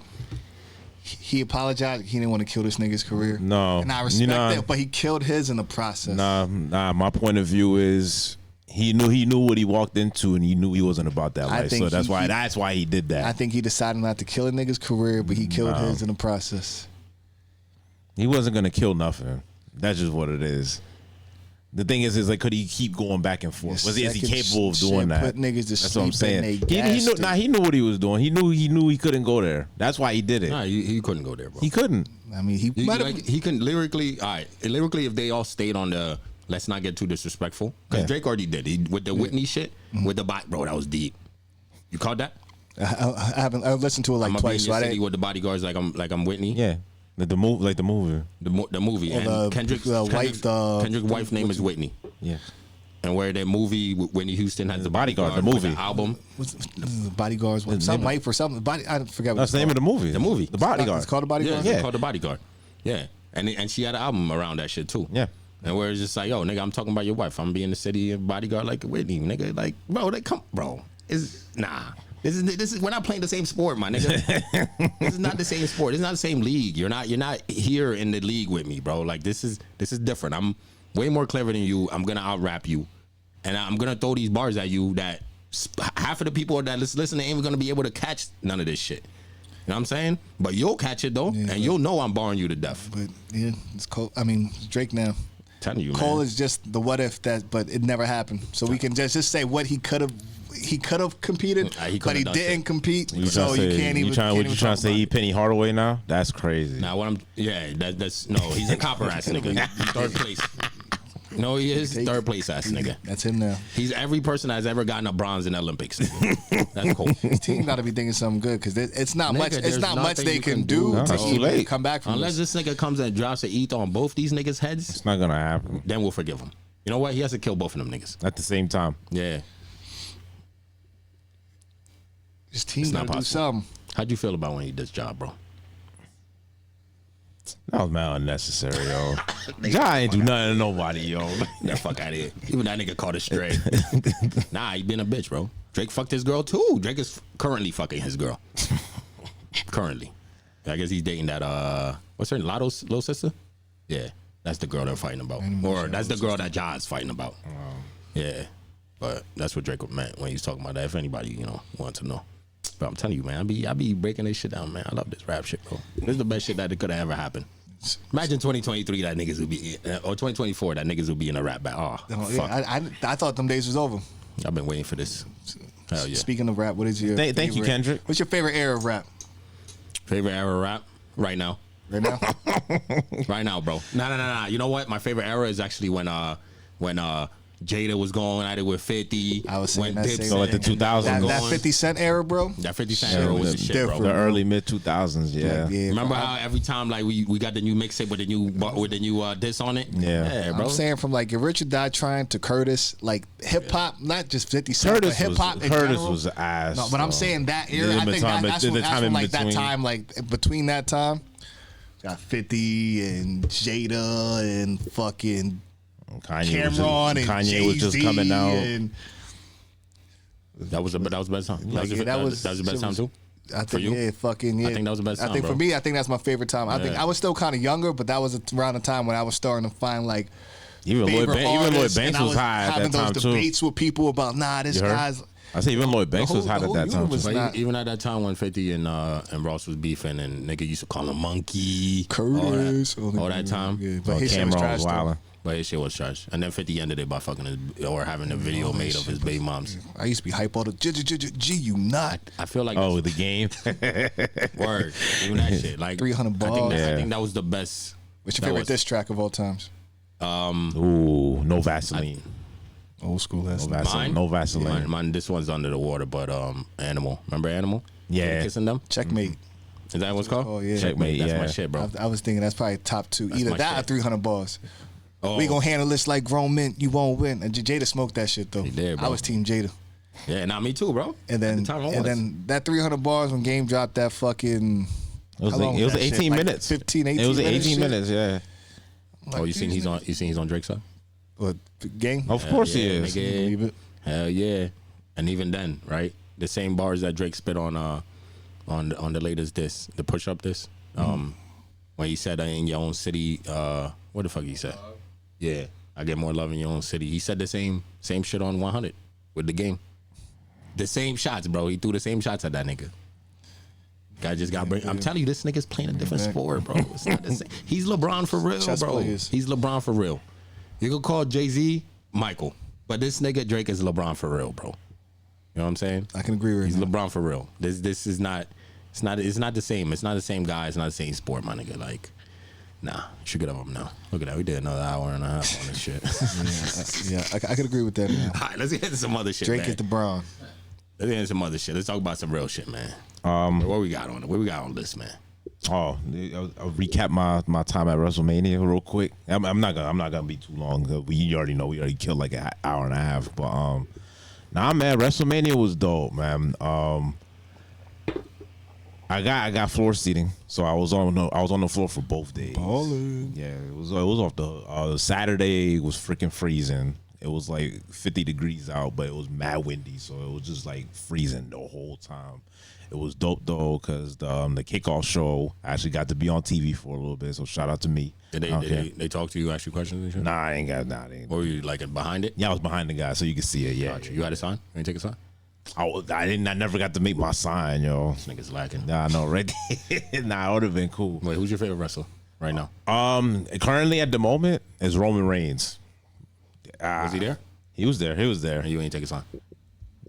he apologized. He didn't want to kill this nigga's career. No, and I respect that, but he killed his in the process. Nah. My point of view is he knew what he walked into, and he knew he wasn't about that life. So that's why he did that. I think he decided not to kill a nigga's career, but he killed his in the process. He wasn't gonna kill nothing. That's just what it is. The thing is like, could he keep going back and forth? Is he capable of doing that? Put niggas to That's what I'm sleep. saying. He knew what he was doing. He knew he couldn't go there. That's why he did it. Nah, he couldn't go there, bro. He couldn't. I mean, he can lyrically. All right, lyrically, if they all stayed on the let's not get too disrespectful, because Drake already did. With the Whitney shit, with the bot, bro, that was deep. You caught that? I haven't. I listened to it like twice. So I didn't. With the bodyguards, like I'm Whitney. Yeah. The movie, the movie, and Kendrick's wife name is Whitney. Yeah, and where that movie Whitney Houston has the bodyguard, the movie album. Bodyguards, some wife or something. I forgot. That's the name of the movie. The Bodyguard. It's called the Bodyguard. Yeah, it's called the Bodyguard. Yeah, and she had an album around that shit too. Yeah, and where it's just like, yo, nigga, I'm talking about your wife. I'm being the city bodyguard like Whitney, nigga. Like, bro, is nah. This is we're not playing the same sport, my nigga. This is not the same sport. This is not the same league. You're not here in the league with me, bro. Like this is different. I'm way more clever than you. I'm gonna out rap you, and I'm gonna throw these bars at you that half of the people that listen ain't even gonna be able to catch none of this shit. You know what I'm saying? But you'll catch it though, and you'll know I'm barring you to death. But yeah, it's Cole. I mean, Drake now. Telling you, Cole man. is just the what if that, but it never happened. So we can just say what he could have. He could have competed, but he didn't compete. So you can't even. What you trying to say? Penny Hardaway now? That's crazy. Now that's no. He's a copper ass nigga. Third place. No, he is third place ass nigga. That's him now. He's every person that's ever gotten a bronze in the Olympics. That's cool. His team got to be thinking something good because it's not much. It's not much they can do No, to it's too even late. come back from Unless this nigga comes and drops an ETH on both these niggas' heads, It's not gonna happen then we'll forgive him. You know what? He has to kill both of them niggas. at the same time. Yeah. His team It's got not to do possible. something. How'd you feel about when he did this job, bro? That was mad unnecessary, yo. Ja ain't do nothing to nobody, yo. That fuck out of here. Even that nigga caught it straight. Nah, he been a bitch, bro. Drake fucked his girl too. Drake is currently fucking his girl. Currently. I guess he's dating that what's her name? Lotto's little sister? Yeah. That's the girl they're fighting about. Or that's the girl that Ja is fighting about. Yeah. But that's what Drake meant when he was talking about that. If anybody, wants to know. But I'm telling you, man, I be breaking this shit down, man. I love this rap shit, bro. This is the best shit that could have ever happened. Imagine 2023 that niggas would be, or 2024 that niggas would be in a rap battle. Oh, fuck. I thought them days was over. I've been waiting for this. Hell yeah. Speaking of rap, what is your Thank you, Kendrick. What's your favorite era of rap? Favorite era of rap? Right now. Right now? Right now, bro. Nah. You know what? My favorite era is actually when Jada was going at it with 50. I was saying that same So at the 2000s. That 50 Cent era, bro? That 50 Cent era was the shit, bro. The early mid 2000s, yeah. Remember how every time like we got the new mixtape with the new diss on it? Yeah, bro. I'm saying from like Get Rich or Die Trying to Curtis, like hip hop, not just 50 Cent, but hip hop. Curtis was ass. No, but I'm saying that era. I think that's when like that time, like between that time, got 50 and Jada and fucking Cameron and Kanye was just Jay-Z coming out. and That was the best time. Like, that was the best time too. I think, for you? yeah, fucking, yeah. I think that was the best time, I think bro. for me, I think that's my favorite time. I think I was still kind of younger, but that was around the time when I was starting to find like Even Lloyd artists, Banks and I was high at having that time those too. debates with people about this guy's. I say even Lloyd Banks was hot at that time. But even at that time when 50 and Ross was beefing and nigga used to call him Monkey. Curtis. All that time. Yeah, but his shit was trash though. But his shit was trash. And then 50 ended it by fucking or having a video made of his baby moms. I used to be hype all the G you not. I feel like the game. Word. Even that shit. Like 300 balls. I think that was the best. What's your favorite diss track of all times? Ooh, no Vaseline. Old school ass. No Vaseline. Mine, this one's under the water, but Animal. Remember Animal? Yeah. Kissing them? Checkmate. Is that what's called? Oh yeah. Checkmate. That's my shit, bro. I was thinking that's probably top two. That's Either my that shit. or 300 bars. Oh. We gonna handle this like grown men. You won't win. And Jada smoked that shit though. He did, bro. I was team Jada. Yeah, not me too, bro. And then At the time I was. that 300 bars when Game dropped that fucking. It was 18 minutes. 15, 18 It was minutes 18 shit? minutes. Yeah. Oh, you seen he's on Drake's side? What, Game? Of course he is. Believe it. Hell yeah. And even then, right? The same bars that Drake spit on the latest diss, the push up diss. When he said in your own city, what the fuck he said? Yeah, I get more love in your own city. He said the same shit on 100 with the Game. The same shots, bro. He threw the same shots at that nigga. Guy just got bring. I'm telling you, this nigga's playing a different sport, bro. It's not the same. He's LeBron for real, Chess bro. players. He's LeBron for real. You could call Jay-Z Michael, but this nigga Drake is LeBron for real, bro. You know what I'm saying? I can agree with He's you. LeBron for real. This is not. It's not the same. It's not the same guy. It's not the same sport, my nigga. Like, nah, you should get up now. Look at that. We did another hour and a half on this shit. Yeah, I could agree with that. Man. All right, let's get into some other shit. Drake man. is the Brown. Let's get into some other shit. Let's talk about some real shit, man. What we got on this, man? I'll recap my time at WrestleMania real quick. I'm not gonna be too long. We already know we already killed like an hour and a half. But nah, man, WrestleMania was dope, man. I got floor seating, so I was on the floor for both days. Ballin'. Yeah, it was off the Saturday was freaking freezing. It was like 50 degrees out, but it was mad windy, so it was just like freezing the whole time. It was dope though, cause the kickoff show I actually got to be on TV for a little bit. So shout out to me. Did they talk to you, ask you questions and shit? Nah, I ain't got Or were you like behind it? Yeah, I was behind the guy, so you could see it. Yeah, Gotcha. You had a sign? You didn't take a sign? I never got to make my sign, yo. This nigga's lacking. Nah, no, right? Nah, it would have been cool. Wait, who's your favorite wrestler right now? Currently at the moment is Roman Reigns. Was he there? He was there. And you ain't take a sign?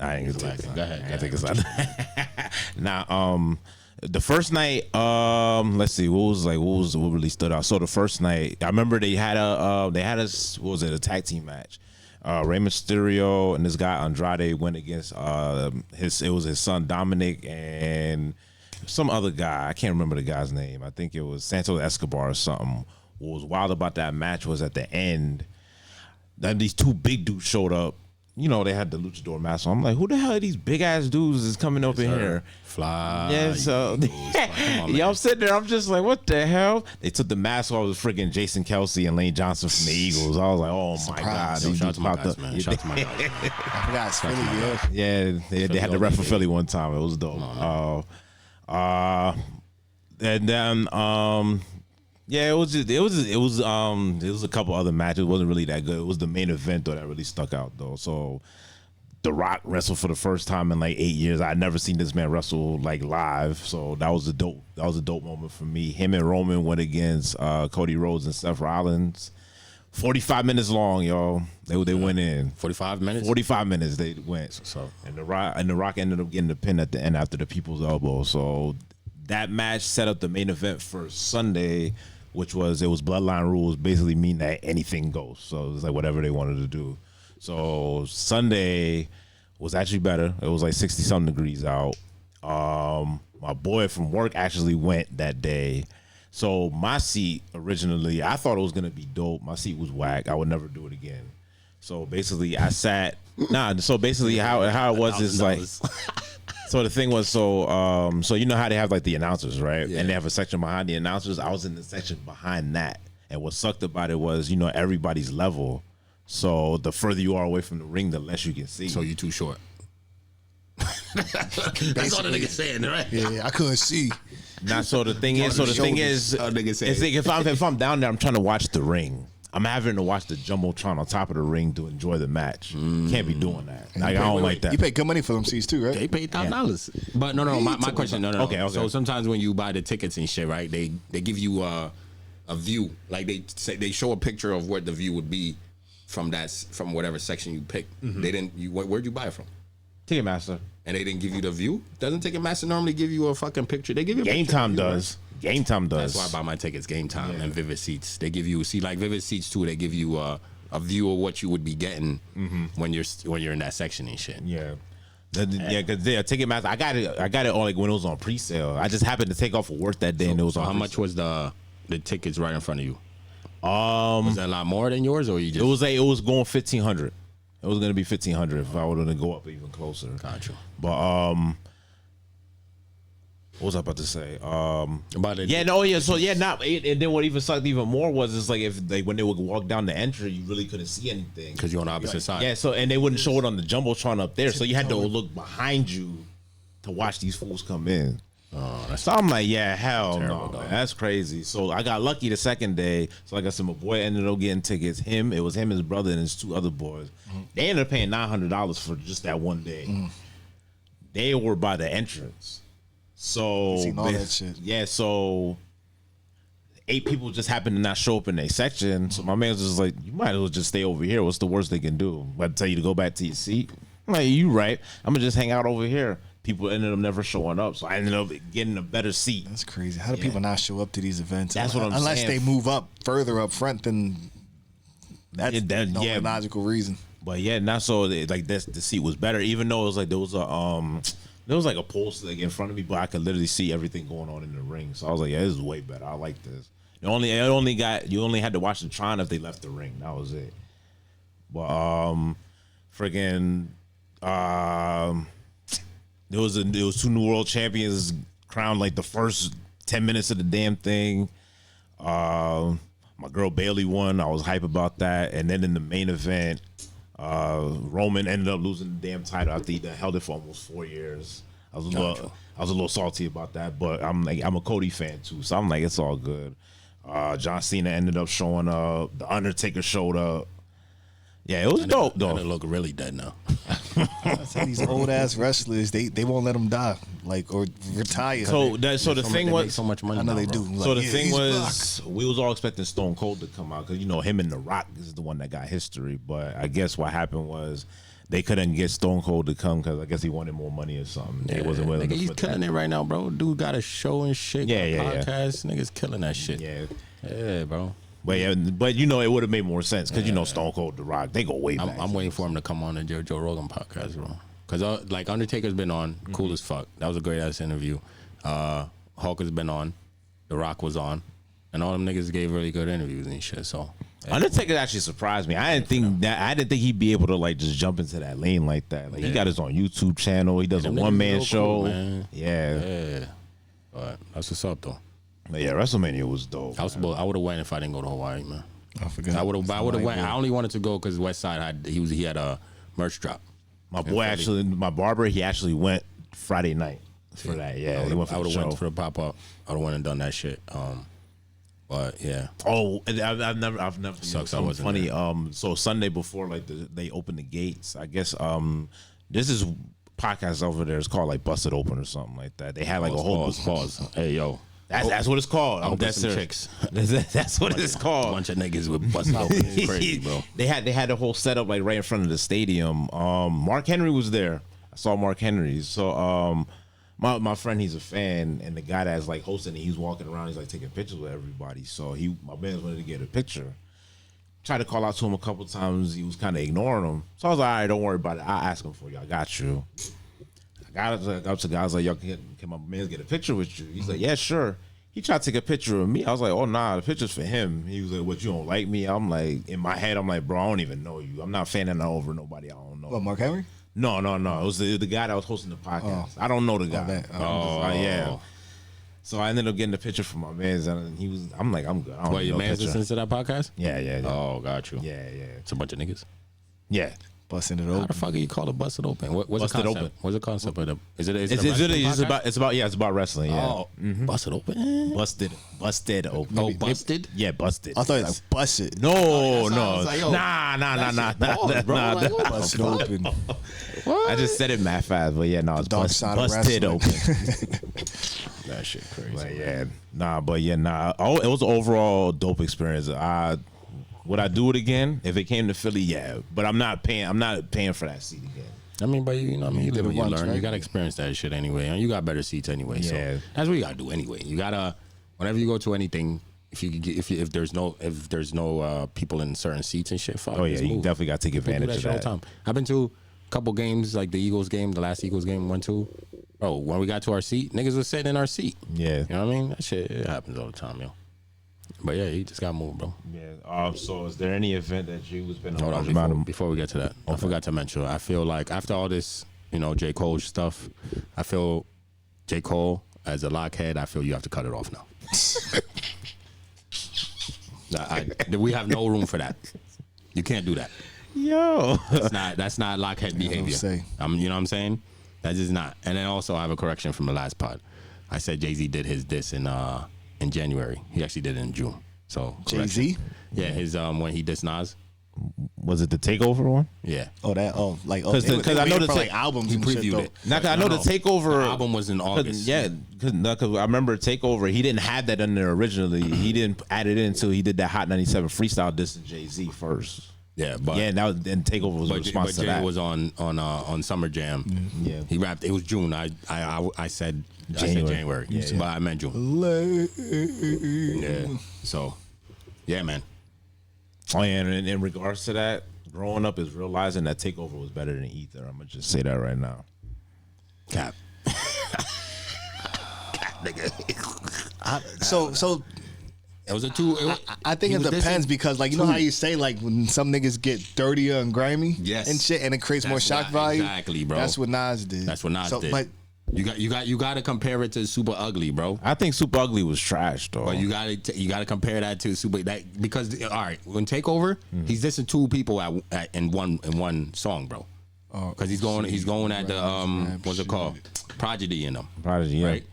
I ain't gonna take a sign. Go ahead. I ain't take a sign. Now, the first night, let's see, what really stood out. So the first night, I remember they had a tag team match. Rey Mysterio and this guy Andrade went against his son Dominic and some other guy. I can't remember the guy's name. I think it was Santos Escobar or something. What was wild about that match was at the end, then these two big dudes showed up. You know, they had the luchador mask on. I'm like, who the hell are these big ass dudes is coming up in here? Fly. Yeah, so yeah, I'm sitting there. I'm just like, what the hell? They took the mask off. It was freaking Jason Kelsey and Lane Johnson from the Eagles. I was like, oh my god, these Shout out dudes to my popped guys, up. man. Shout out to my guys. Man. I forgot it's Philly. Yeah. They had the ref for Philly one time. It was dope. And then yeah, it was a couple other matches. It wasn't really that good. It was the main event though that really stuck out though. So The Rock wrestled for the first time in like 8 years. I'd never seen this man wrestle like live. So that was a dope moment for me. Him and Roman went against Cody Rhodes and Seth Rollins. 45 minutes long, y'all. They went in. 45 minutes? 45 minutes they went. So And the Rock ended up getting the pin at the end after the People's Elbow. So that match set up the main event for Sunday, which was Bloodline rules, basically mean that anything goes. So it was like whatever they wanted to do. So Sunday was actually better. It was like 60-something degrees out. My boy from work actually went that day. So my seat originally, I thought it was gonna be dope. My seat was whack. I would never do it again. So basically, I sat. So basically, how it was is like. So the thing was, so you know how they have like the announcers, right? Yeah. And they have a section behind the announcers. I was in the section behind that. And what sucked about it was, you know, everybody's level. So the further you are away from the ring, the less you can see. you too short. That's all the nigga saying, right? Yeah, I couldn't see. Nah, so the thing is, if I'm down there, I'm trying to watch the ring. I'm having to watch the jumbotron on top of the ring to enjoy the match. Can't be doing that. Like, I don't like that. You pay good money for them seats too, right? They paid $1,000. But no. My question, no. Okay. So sometimes when you buy the tickets and shit, right? They give you a view. Like they show a picture of what the view would be from whatever section you pick. They didn't. Where'd you buy it from? Ticketmaster. And they didn't give you the view? Doesn't Ticketmaster normally give you a fucking picture? They give you a Game picture. Time does. Game Time does. That's why I buy my tickets. Game Time and Vivid Seats. They give you like Vivid Seats too. They give you a view of what you would be getting when you're in that section and shit. Yeah. Because Ticketmaster, I got it on like when it was on pre-sale. I just happened to take off of work that day and it was on. How much was the tickets right in front of you? Was that a lot more than yours, or you just? It was going 1,500. It was gonna be 1,500 if I were to go up even closer. Gotcha. But what was I about to say? About it. Yeah, no, yeah. So yeah, and then what even sucked even more was it's like if when they would walk down the entry, you really couldn't see anything Because you're on the opposite side. Yeah, so and they wouldn't show it on the jumbotron up there, so you had to look behind you to watch these fools come in. Oh, So I'm like, yeah, hell terrible, no, dog. man. That's crazy. So I got lucky the second day. So like I said, my boy ended up getting tickets. It was him, his brother, and his two other boys. They ended up paying $900 for just that one day. They were by the entrance. So Seen all that shit. Yeah, so 8 people just happened to not show up in their section. So my man was just like, you might as well just stay over here. What's the worst they can do? But tell you to go back to your seat. I'm like, you right. I'm gonna just hang out over here. People ended up never showing up, so I ended up getting a better seat. That's crazy. How do people not show up to these events? That's what I'm Unless saying. they move up further up front, then that's the only logical reason. But yeah, not so like the seat was better, even though it was like there was a post like in front of me, but I could literally see everything going on in the ring. So I was like, yeah, this is way better. I like this. You only had to watch the Tron if they left the ring. That was it. But there was 2 new world champions crowned like the first 10 minutes of the damn thing. My girl Bailey won. I was hype about that. And then in the main event, Roman ended up losing the damn title after he held it for almost 4 years. I was a little salty about that, but I'm a Cody fan too, so I'm like, it's all good. John Cena ended up showing up. The Undertaker showed up. Yeah, it was dope though. They look really dead now. These old ass wrestlers, they won't let them die, like, or retire. So the thing was, so much money. I know now, they bro. do. so Like, the yeah, thing he's was, we was all expecting Stone Cold to come out because him and The Rock is the one that got history. But I guess what happened was they couldn't get Stone Cold to come because I guess he wanted more money or something. They wasn't willing. Nigga, he's killing it right now, bro. Dude got a show and shit. Podcast. Niggas killing that shit. Yeah, bro. But it would have made more sense because Stone Cold, The Rock, they go way back. I'm waiting for him to come on the Joe Rogan podcast, bro. Because like Undertaker's been on, cool as fuck. That was a great ass interview. Hulk has been on, The Rock was on, and all them niggas gave really good interviews and shit. So Undertaker actually surprised me. I didn't think he'd be able to like just jump into that lane like that. Like he got his own YouTube channel. He does a one-man show. Cool, man. Yeah. But that's what's up though. But yeah, WrestleMania was dope. I would have went if I didn't go to Hawaii, man. I forgot. I would have went. I only wanted to go because West Side he had a merch drop. My boy my barber, he actually went Friday night for that. Yeah, I would have went for the pop up. I would have went and done that shit. But yeah. Oh, and I've never. Sucks. I wasn't funny. there. So Sunday before like they opened the gates, I guess. This is podcast over there. It's called like Busted Open or something like that. They had like a whole pause. Hey yo. That's what it's called. I'm that's some chicks. That's what it's called. Bunch of niggas with busted open. It's crazy, bro. They had a whole setup like right in front of the stadium. Mark Henry was there. I saw Mark Henry. So my friend, he's a fan, and the guy that's like hosting it, he's walking around, he's like taking pictures with everybody. So my man wanted to get a picture. Tried to call out to him a couple times. He was kind of ignoring him. So I was like, all right, don't worry about it. I'll ask him for you. I got you. I got up to the guy. I was like, yo, can my man get a picture with you? He's like, yeah, sure. He tried to take a picture of me. I was like, oh, nah, the picture's for him. He was like, what, you don't like me? I'm like, in my head, I'm like, bro, I don't even know you. I'm not fanning over nobody I don't know. What, Mark Henry? No. It was the guy that was hosting the podcast. I don't know the guy. Yeah. So I ended up getting the picture from my man, and I'm like, I'm good. Wait, your man's listening to that podcast? Yeah. Oh, got you. Yeah. It's a bunch of niggas. Yeah. Busting it How the open. fuck do you call it busted open? What's Busted the concept? open. What's the concept of it? Is it? It's about wrestling. Yeah. Oh, busted open. Busted open. Oh, busted. Yeah, busted. I thought you like busted. No, That's no, what I was like, yo, nah. Pause, bro. Nah, Like, what the Busted fuck? open. I just said it mad fast, but yeah, no, it's Dark side of busted wrestling. open. That shit crazy. But yeah. Oh, it was an overall dope experience. Would I do it again if it came to Philly? Yeah, but I'm not paying for that seat again. I mean, but you know, I mean, you live and you once, learn. right? You gotta experience that shit anyway, and you got better seats anyway. Yeah. So that's what you gotta do anyway. You gotta, whenever you go to anything, if there's no people in certain seats and shit, fuck. Oh yeah, just you move. definitely got to take People do advantage of shit all that. the time. I've been to a couple games, like the Eagles game, the last Eagles game we went to. Bro, when we got to our seat, niggas was sitting in our seat. Yeah. You know what I mean? That shit, it happens all the time, yo. But yeah, you just gotta move, bro. Yeah. So is there any event that you was been Hold on, before we get to that, I forgot to mention, I feel like after all this, J. Cole stuff, I feel J. Cole, as a lockhead, I feel you have to cut it off now. We have no room for that. You can't do that. Yo. That's not lockhead behavior. say. You know what I'm saying? That's just not. And then also I have a correction from the last pod. I said Jay-Z did his diss in January. He actually did it in June. So correction. Jay-Z? Yeah, his when he dissed Nas. Was it the takeover one? Yeah. Because I know for the like albums He and shit, previewed though. it. Not, I know the takeover The album was in August. Yeah, because I remember Takeover. He didn't have that in there originally. He didn't add it in until he did that Hot 97 freestyle diss to Jay-Z first. Yeah, but Yeah, and Takeover was a but response to Jay that. was on Summer Jam. Yeah. He rapped. It was June. I said January. Yeah, But I meant June. Yeah. So, yeah, man. Oh yeah, and in regards to that, growing up is realizing that Takeover was better than Ether. I'm gonna just say that right now. Cap. Nigga. So It was a two. I think it depends because, like, you know how you say, like, when some niggas get dirtier and grimy, Yes. and shit, and it creates more That's shock what- value. exactly, bro. That's what Nas did. That's what Nas did. But You got to compare it to Super Ugly, bro. I think Super Ugly was trash though. But you got to compare that to Super because all right, when Takeover, he's dissing two people in one song, bro. Because he's going at the what's it called, Prodigy in them. Prodigy, yeah. Right.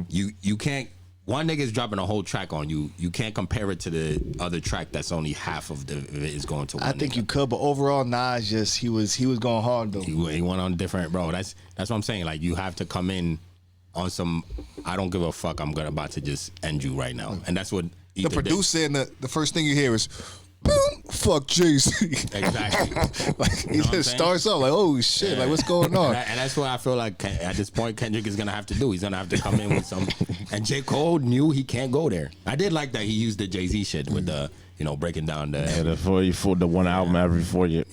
You can't. One nigga is dropping a whole track on you. You can't compare it to the other track that's only half of it is going to one I think nigga. you could, but overall, Nas just he was going hard though. He went on different, bro. That's what I'm saying. Like, you have to come in on some, I don't give a fuck, I'm about to just end you right now. And that's what The Ether did. producer and the first thing you hear is, boom, fuck Jay-Z. Exactly. Like, he know what I'm just saying? starts off like, oh shit, like what's going on? And that's what I feel like at this point Kendrick is gonna have to do. He's gonna have to come in with some. And J. Cole knew he can't go there. I did like that he used the Jay-Z shit with the, breaking down the. Yeah, for the one album every 4 years.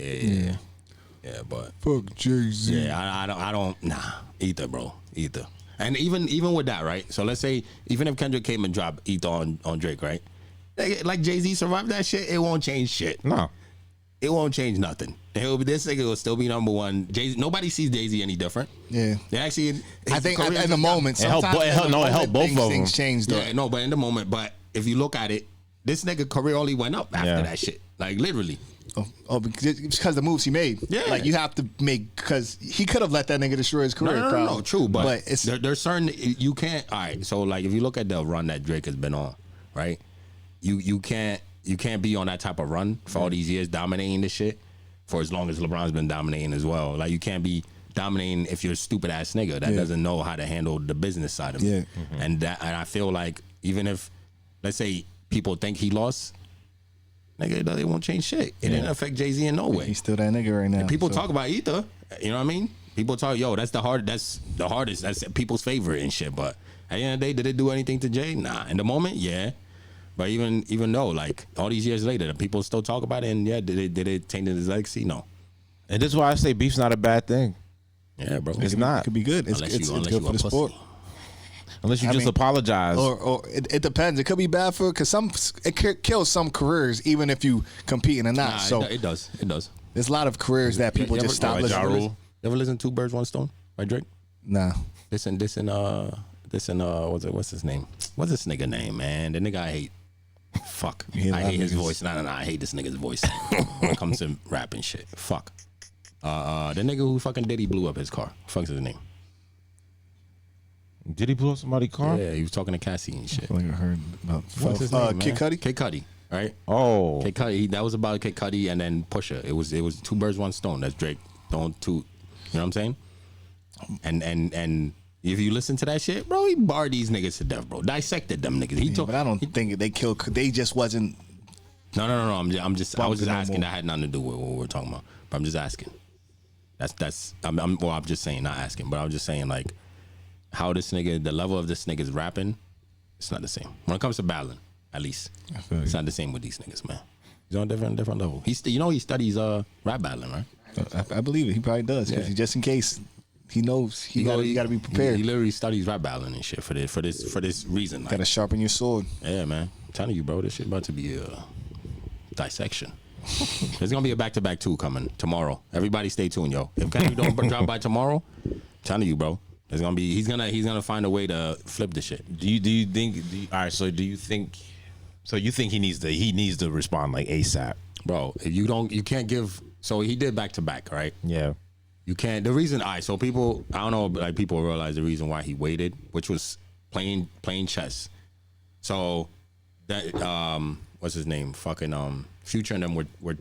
Yeah, but Fuck Jay-Z. yeah, I don't. Nah, Ether, bro, Ether. And even with that, right? So let's say even if Kendrick came and dropped Ether on Drake, right? Like Jay-Z survived that shit, it won't change shit. No. It won't change nothing. This nigga will still be number one. Nobody sees Jay-Z any different. Yeah. They actually, I think in the moment, It helped- sometimes it helped- in the no, it moment, helped both of them. things change though. Yeah, no, but in the moment. But if you look at it, this nigga career only went up after Yeah. that shit. Like, literally. Because the moves he made. Yeah. Like, you have to make, because he could have let that nigga destroy his career. No, probably. true. But it's there's certain, you can't, all right, so like if you look at the run that Drake has been on, right? You can't be on that type of run for all these years dominating this shit for as long as LeBron's been dominating as well. Like, you can't be dominating if you're a stupid ass nigga that doesn't know how to handle the business side of it. And I feel like even if, let's say, people think he lost, nigga, it won't change shit. It didn't affect Jay-Z in no way. he's still that nigga right now. People so. talk about Ether, you know what I mean? People talk, that's the hardest, that's people's favorite and shit. But at the end of the day, did it do anything to Jay? Nah. In the moment, yeah. But even though, like, all these years later, the people still talk about it, and yeah, did it taint his legacy? No. And this is why I say beef's not a bad thing. Yeah, bro. It's not. It could be good. It's good for the sport. Unless you I just mean, apologize. Or it depends. It could be bad for, because it kills some careers even if you competing or not. Nah, so it does. there's a lot of careers that people just stop like Ja listening. Rule? You ever listen to Two Birds, One Stone by Drake? Nah. This and what's his name? What's this nigga name, man? The nigga I hate. Fuck. Yeah, I hate his niggas. voice. Nah, I hate this nigga's voice when it comes to rap and shit. Fuck. The nigga who fucking Diddy blew up his car. Fuck's his name? Did he blow up somebody's car? Yeah, he was talking to Cassie and shit. I feel like I heard about What's his name, Kid man? Cudi. Kid Cudi, right? Oh, Kid Cudi. That was about Kid Cudi and then Pusha. It was two birds, one stone. That's Drake. Don't two. You know what I'm saying? And if you listen to that shit, bro, he barred these niggas to death, bro. Dissected them niggas. He told. But I don't think they killed. They just wasn't. No. I was just Bumping no asking. more. That had nothing to do with what we're talking about. But I'm just asking. I'm just saying, not asking, but I was just saying, like, how this nigga, the level of this nigga's rapping, it's not the same. When it comes to battling, at least, it's not the same with these niggas, man. He's on a different level. He studies rap battling, right? I believe it. He probably does. Yeah. Just in case, he knows he got to be prepared. He literally studies rap battling and shit for this reason. Got to sharpen your sword. Yeah, man. I'm telling you, bro, this shit about to be a dissection. There's gonna be a back-to-back 2 coming tomorrow. Everybody stay tuned, yo. If Kendrick don't drop by tomorrow, I'm telling you, bro, there's gonna be he's gonna find a way to flip the shit. do you think? All right, so do you think? So you think he needs to respond like ASAP? Bro, if you can't give. So he did back-to-back, right? Yeah. You can't. The reason so people, I don't know, like people realize the reason why he waited, which was playing chess. So that what's his name? Fucking Future and them were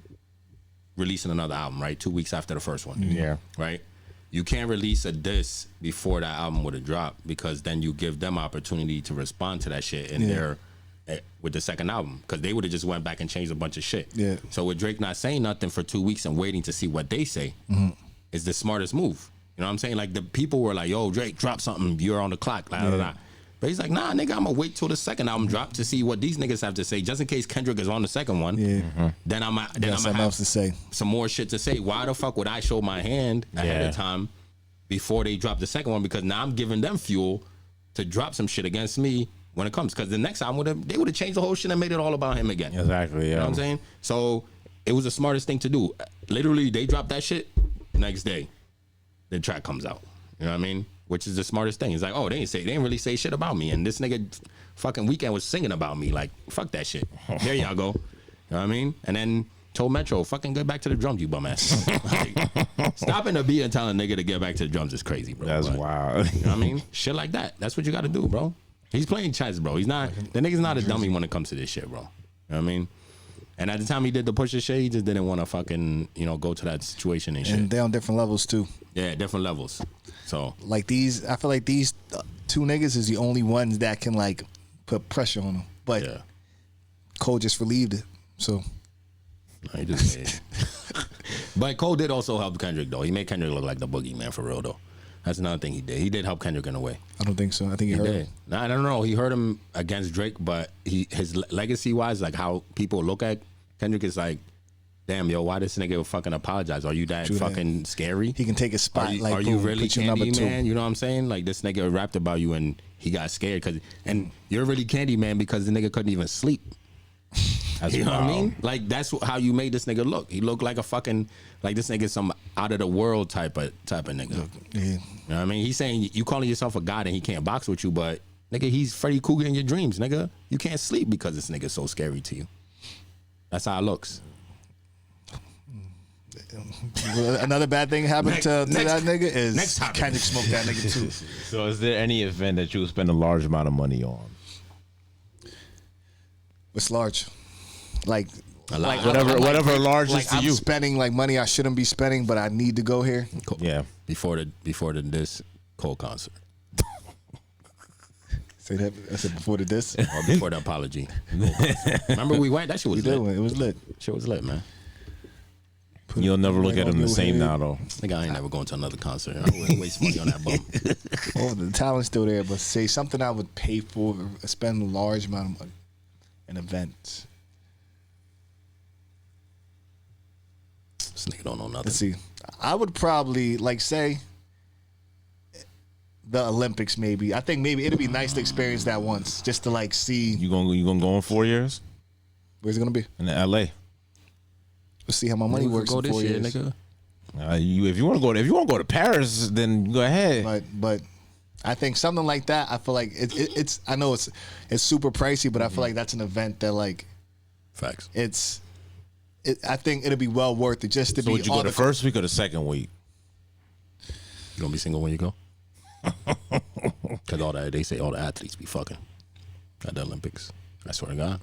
releasing another album, right? 2 weeks after the first one. Yeah. Right? You can't release a diss before that album would have dropped because then you give them opportunity to respond to that shit in their with the second album because they would have just went back and changed a bunch of shit. Yeah. So with Drake not saying nothing for 2 weeks and waiting to see what they say is the smartest move. You know what I'm saying? Like the people were like, "Yo, Drake, drop something. You're on the clock." Blah, blah, blah. But he's like, "Nah, nigga, I'm gonna wait till the second album drop to see what these niggas have to say, just in case Kendrick is on the second one. Yeah. Then I'm Got gonna something have else to say. some more shit to say. Why the fuck would I show my hand ahead of time before they drop the second one? Because now I'm giving them fuel to drop some shit against me when it comes. Because the next album they would have changed the whole shit and made it all about him again. Exactly. Yeah. You know what I'm saying? So it was the smartest thing to do. Literally, they dropped that shit next day. The track comes out. You know what I mean? Which is the smartest thing. It's like, oh, they didn't really say shit about me, and this nigga fucking Weekend was singing about me. Like, fuck that shit. There y'all go. You know what I mean? And then told Metro, fucking get back to the drums, you bum ass. Like, stopping the beat and telling a nigga to get back to the drums is crazy, bro. That's But, wild. you know what I mean? Shit like that. That's what you got to do, bro. He's playing chess, bro. He's not. The nigga's not a dummy when it comes to this shit, bro. You know what I mean? And at the time he did the Pusha shit, he just didn't want to fucking, go to that situation and shit. And they're on different levels too. Yeah, different levels. So Like these, I feel like these 2 niggas is the only ones that can like put pressure on them. But yeah, Cole just relieved it. So no, he just made it. But Cole did also help Kendrick though. He made Kendrick look like the boogeyman for real though. That's another thing he did. He did help Kendrick in a way. I don't think so. I think he hurt Did. him. Nah, I don't know. He hurt him against Drake, but his legacy wise, like how people look at Kendrick is like, damn, yo, why this nigga fucking apologize? Are you that True that. fucking scary? He can take a spot. Are you boom, really put you number Candy 2. Man? You know what I'm saying? Like this nigga rapped about you and he got scared and you're really Candy Man because the nigga couldn't even sleep. That's You know what I wild. mean? Like that's how you made this nigga look. He looked like a fucking like this nigga some out of the world type of nigga. Yeah. You know what I mean? He's saying you calling yourself a god and he can't box with you, but nigga, he's Freddy Krueger in your dreams, nigga. You can't sleep because this nigga's so scary to you. That's how it looks. Another bad thing happened to that nigga is next topic. Kendrick smoked that nigga too. So is there any event that you would spend a large amount of money on? What's large? Like A lot. Whatever large is like to I'm you. spending like money I shouldn't be spending, but I need to go here. Yeah. Before the this Cole concert. Say that. I said before the diss. Or before the apology. Remember we went? That shit We was did lit. one. It was lit. Shit was lit, man. You'll never look at him the same now, though. Nigga, I ain't never going to another concert. I wouldn't waste money on that bum. Oh, the talent's still there, but say something I would pay for, spend a large amount of money. An event. This nigga don't know nothing. Let's see. I would probably like say the Olympics. Maybe I think maybe it'd be nice to experience that once, just to like see You gonna go in 4 years where's it gonna be. in L.A. Let's see how my money We could works go in this 4 year, years. nigga. If you want to go to Paris, then go ahead. But I think something like that. I feel like it's. I know it's super pricey, but I feel like that's an event that like Facts. it's I think it'll be well worth it just to So be. would you go the first week or the second week? You gonna be single when you go? Because they say all the athletes be fucking at the Olympics. I swear to God.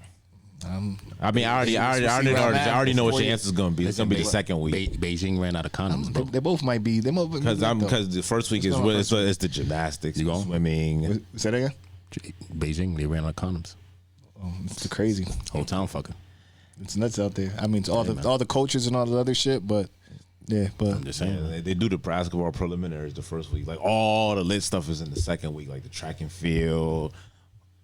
I mean, I already know what your answer's gonna be. It's gonna be the second week. Beijing ran out of condoms, bro. They both might be. Because the first week is it's the gymnastics, swimming. Say that again. Beijing, they ran out of condoms. Oh, it's crazy. Whole town fucking. It's nuts out there. I mean, it's all the coaches and all the other shit, but yeah, but I'm just saying. Yeah, they do the basketball preliminaries the first week. Like all the lit stuff is in the second week, like the track and field.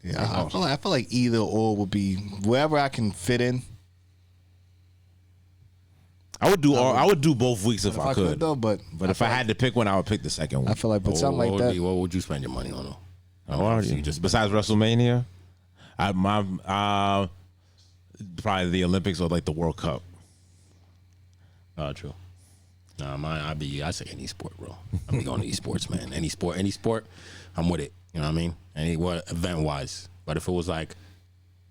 Yeah, I feel like either or would be wherever I can fit in. I would do both weeks if I could. Though, but if I had to pick one, I would pick the second one. I feel like, but something like that. What would you spend your money on? Besides WrestleMania, probably the Olympics or like the World Cup. True. Nah, I say any sport, bro. I'm going to esports, man. Any sport, I'm with it. You know what I mean? Event wise. But if it was like,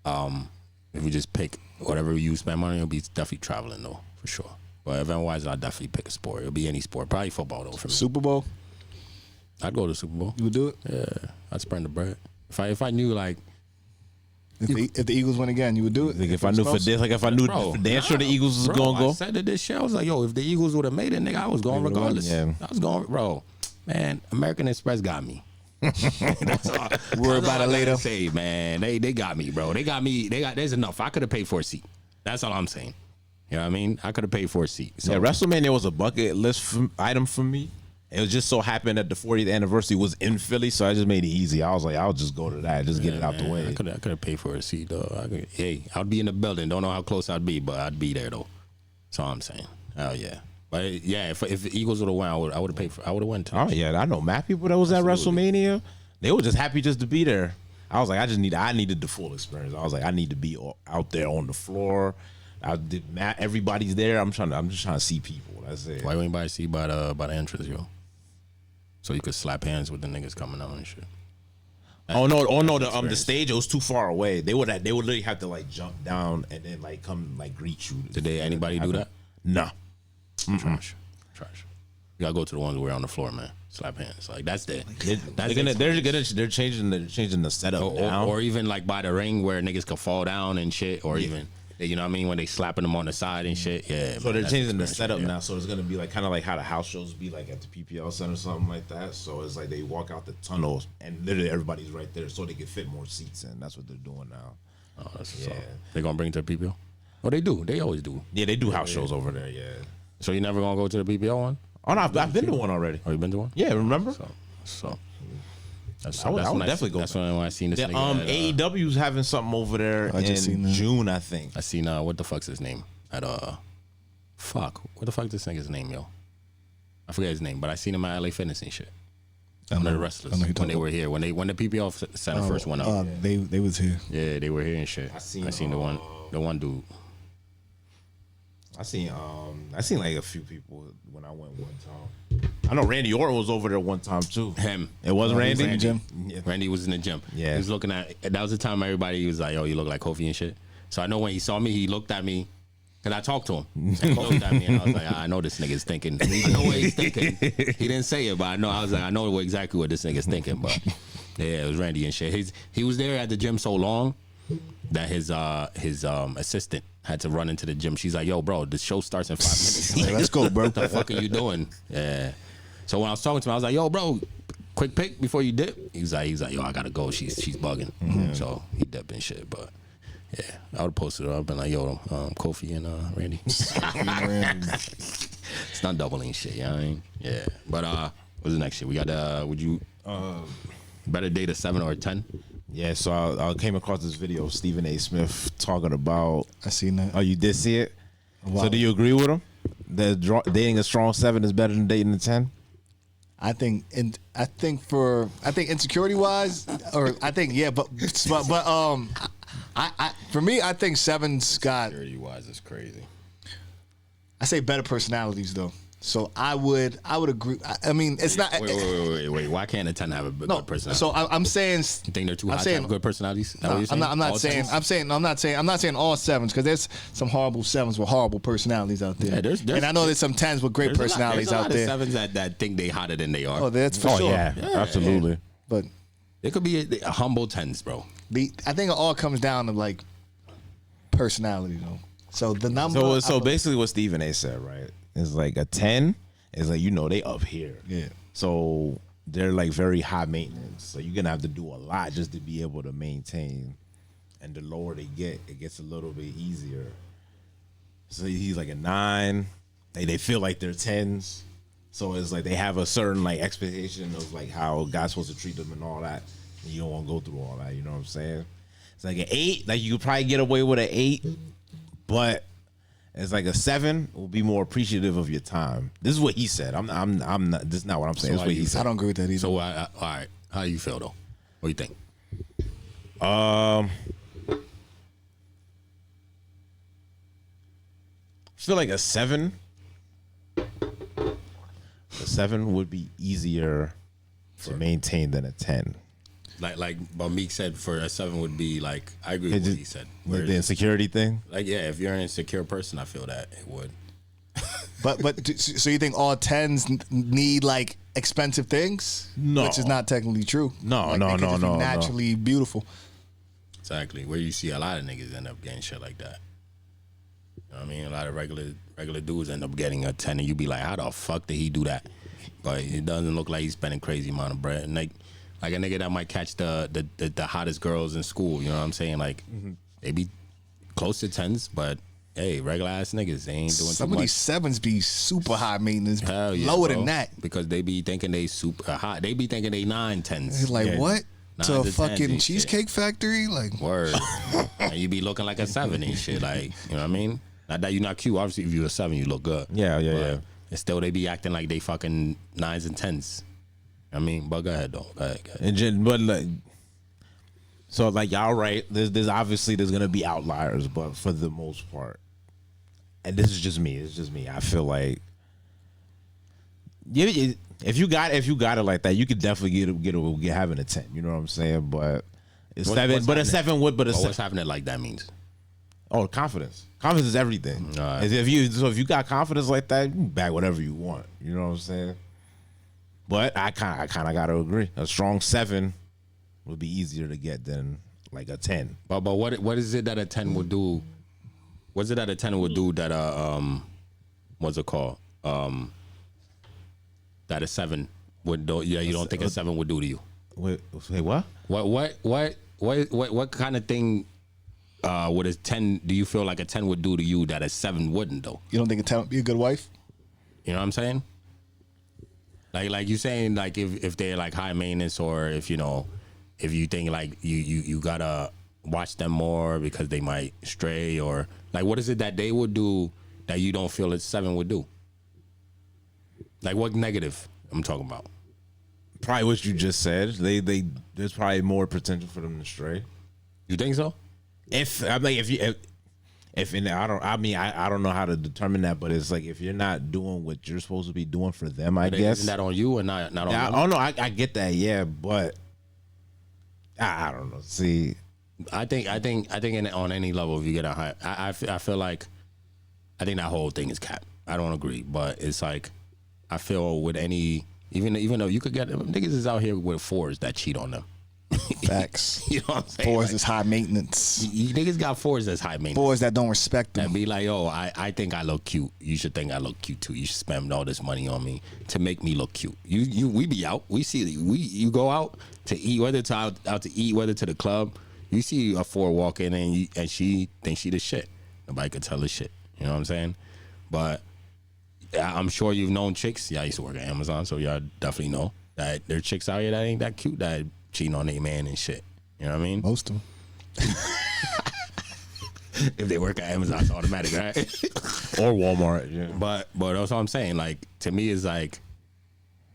if we just pick whatever you spend money, it'll be definitely traveling though, for sure. But event wise, I'd definitely pick a sport. It'll be any sport. Probably football though for me. Super Bowl? I'd go to the Super Bowl. You would do it? Yeah, I'd spend the bread. If I knew like. If the Eagles win again, you would do it. Like if I knew for damn sure the Eagles was gonna go. I said that this shit. I was like, yo, if the Eagles would have made it, nigga, I was going regardless. Yeah. I was going, bro. Man, American Express got me. That's all. Worry about it later. Say, man, they got me, bro. They got me. There's enough. I could have paid for a seat. That's all I'm saying. You know what I mean? I could have paid for a seat. So, yeah, WrestleMania was a bucket list item for me. It was just so happened that the 40th anniversary was in Philly, so I just made it easy. I was like, I'll just go to that, just get it out the way. I could have paid for a seat though. I'd be in the building. Don't know how close I'd be, but I'd be there though. That's all I'm saying. Hell yeah. But yeah, if the Eagles would have won, I would have paid for. I would have won too. Oh yeah, I know mad people that was at WrestleMania. They were just happy just to be there. I was like, I needed the full experience. I was like, I need to be out there on the floor. Everybody's there. I'm just trying to see people. That's it. Why you ain't buy a seat by the entrance, yo? So you could slap hands with the niggas coming out and shit. The stage, it was too far away. They would literally have to like jump down and then like come like greet you. Did anybody do that? No. Trash. You gotta go to the ones where on the floor, man. Slap hands. Like that's it. They're changing the setup or even like by the ring where niggas could fall down and shit, or even. You know what I mean? When they slapping them on the side and shit. Yeah. So they're changing the setup now. So it's going to be like kind of like how the house shows be like at the PPL Center or something like that. So it's like they walk out the tunnels and literally everybody's right there so they can fit more seats in. That's what they're doing now. Oh, that's what's up. They going to bring it to the PPL? Oh, they do. They always do. Yeah, they do house shows over there, yeah. So you never going to go to the PPL one? Oh, no, I've been to one already. Oh, you been to one? Yeah, remember? So. I would definitely go. That's when I seen this nigga. AEW's having something over there in June, I think. I seen what the fuck's his name at fuck. What the fuck this nigga's name, yo? I forget his name, but I seen him at LA Fitness and shit. One of the wrestlers when they were here, when the PPL Center first went up. They was here. Yeah, they were here and shit. I seen the one dude. I seen like a few people when I went one time. I know Randy Orton was over there one time too. Him. It was Randy. In the gym. Yeah. Randy was in the gym. Yeah. He was looking at. That was the time everybody was like, "Yo, you look like Kofi and shit." So I know when he saw me, he looked at me, cause I talked to him. He looked at me and I was like, "I know this nigga's thinking. I know what he's thinking." He didn't say it, but I know. I was like, "I know exactly what this nigga's thinking." But yeah, it was Randy and shit. He was there at the gym so long that his assistant had to run into the gym. She's like, "Yo, bro, the show starts in 5 minutes. Like, let's go, bro. What the fuck are you doing?" Yeah. So when I was talking to him, I was like, "Yo, bro, quick pick before you dip." He's like, "Yo, I gotta go. She's bugging." Mm-hmm. So he dipped and shit. But yeah, I would have posted it. I've been like, "Yo, Kofi and Randy." It's not doubling shit. You know what I mean? Yeah. But what's the next shit? We got would you better date a 7 or a 10? Yeah, so I came across this video of Stephen A. Smith talking about. I seen that. Oh, you did see it? Wow. So do you agree with him? That dating a strong 7 is better than dating a 10? I think insecurity wise, or I think but for me, I think 7's got. Insecurity wise is crazy. I say better personalities though. So I would agree. I mean, it's not. Wait. Why can't a 10 have a good personality? So I'm saying. You think they're too hot to have good personalities? No, I'm not saying. I'm not saying all 7s because there's some horrible 7s with horrible personalities out there. Yeah, there's and I know there's some 10s with great personalities out there. There's a lot of 7s that think they hotter than they are. Oh, that's for sure. Yeah, absolutely. But it could be a humble 10s, bro. I think it all comes down to like personality, though. So the number. So basically, what Stephen A. said, right, is like a 10 is like they up here. Yeah. So they're like very high maintenance. So you're gonna have to do a lot just to be able to maintain. And the lower they get, it gets a little bit easier. So he's like a 9. They feel like they're 10s. So it's like they have a certain like expectation of like how God's supposed to treat them and all that. And you don't want to go through all that. You know what I'm saying? It's like an 8. Like you could probably get away with an 8, but it's like a 7 will be more appreciative of your time. This is what he said. I'm not. This is not what I'm saying. This is what he said. I don't agree with that either. So all right, how you feel though? What do you think? I feel like a 7. A 7 would be easier to maintain than a 10. Like Meek said, for a 7 would be like, I agree with what he said. Like the insecurity thing? Like, yeah, if you're an insecure person, I feel that it would. So you think all 10s need like expensive things? No. Which is not technically true. No, like, no, they could no, just be no, naturally beautiful. Exactly. Where you see a lot of niggas end up getting shit like that. You know what I mean? A lot of regular dudes end up getting a 10 and you be like, how the fuck did he do that? But it doesn't look like he's spending crazy amount of bread. And like a nigga that might catch the hottest girls in school, you know what I'm saying? Like, they be close to 10s, but hey, regular ass niggas, they ain't doing Some too of much. these 7s be super high maintenance. Hell yeah, lower bro. than that. Because they be thinking they super hot. They be thinking they 9 10s. It's like, Yeah. what? 9s To a to 10s fucking and Cheesecake Factory? Like, word. And you be looking like a 7 and shit. Like, you know what I mean? Not that you're not cute. Obviously, if you're a 7, you look good. Yeah. And still, they be acting like they fucking 9s and 10s. I mean, but go ahead, though. Go ahead. But like, so like y'all right. There's obviously there's gonna be outliers, but for the most part, and this is just me. It's just me. I feel like if you got it like that, you could definitely get having a 10. You know what I'm saying? But it's 7. But a 7 would. But what's happening like that means? Oh, confidence. Confidence is everything. Right. If you got confidence like that, you can bag whatever you want. You know what I'm saying? But I kind of got to agree. A strong 7 would be easier to get than like a 10. But what is it that a 10 would do? What's it that a 10 would do that what's it called? That a 7 would do? Yeah, you don't think a 7 would do to you? Wait, what? What kind of thing would a 10? Do you feel like a 10 would do to you that a 7 wouldn't though? you don't think a 10 would be a good wife? You know what I'm saying? Like you saying like if they're like high maintenance, or if you think like you gotta watch them more because they might stray, or like what is it that they would do that you don't feel a 7 would do? Like what negative I'm talking about? Probably what you just said. There's probably more potential for them to stray. You think so? I don't know how to determine that, but it's like if you're not doing what you're supposed to be doing for them, I guess. Isn't that on you or not on them? Oh no, I get that, yeah, but I don't know. See, I think on any level, if you get a high, I feel like I think that whole thing is cap. I don't agree, but it's like I feel with any, even though you could get niggas is out here with 4s that cheat on them. Facts. You know what I'm saying? 4s like, is high maintenance. You niggas got 4s that's high maintenance. 4s that don't respect them. That be like, yo, I think I look cute. You should think I look cute too. You should spend all this money on me to make me look cute. We be out. We see you go out to eat, whether it's out to eat, whether to the club. You see a 4 walk in and she thinks she the shit. Nobody could tell her shit. You know what I'm saying? But I'm sure you've known chicks. Yeah, I used to work at Amazon, so y'all definitely know that there are chicks out here that ain't that cute that cheating on their man and shit. You know what I mean? Most of them. If they work at Amazon, it's automatic, right? or Walmart, yeah. But that's what I'm saying. Like, to me, it's like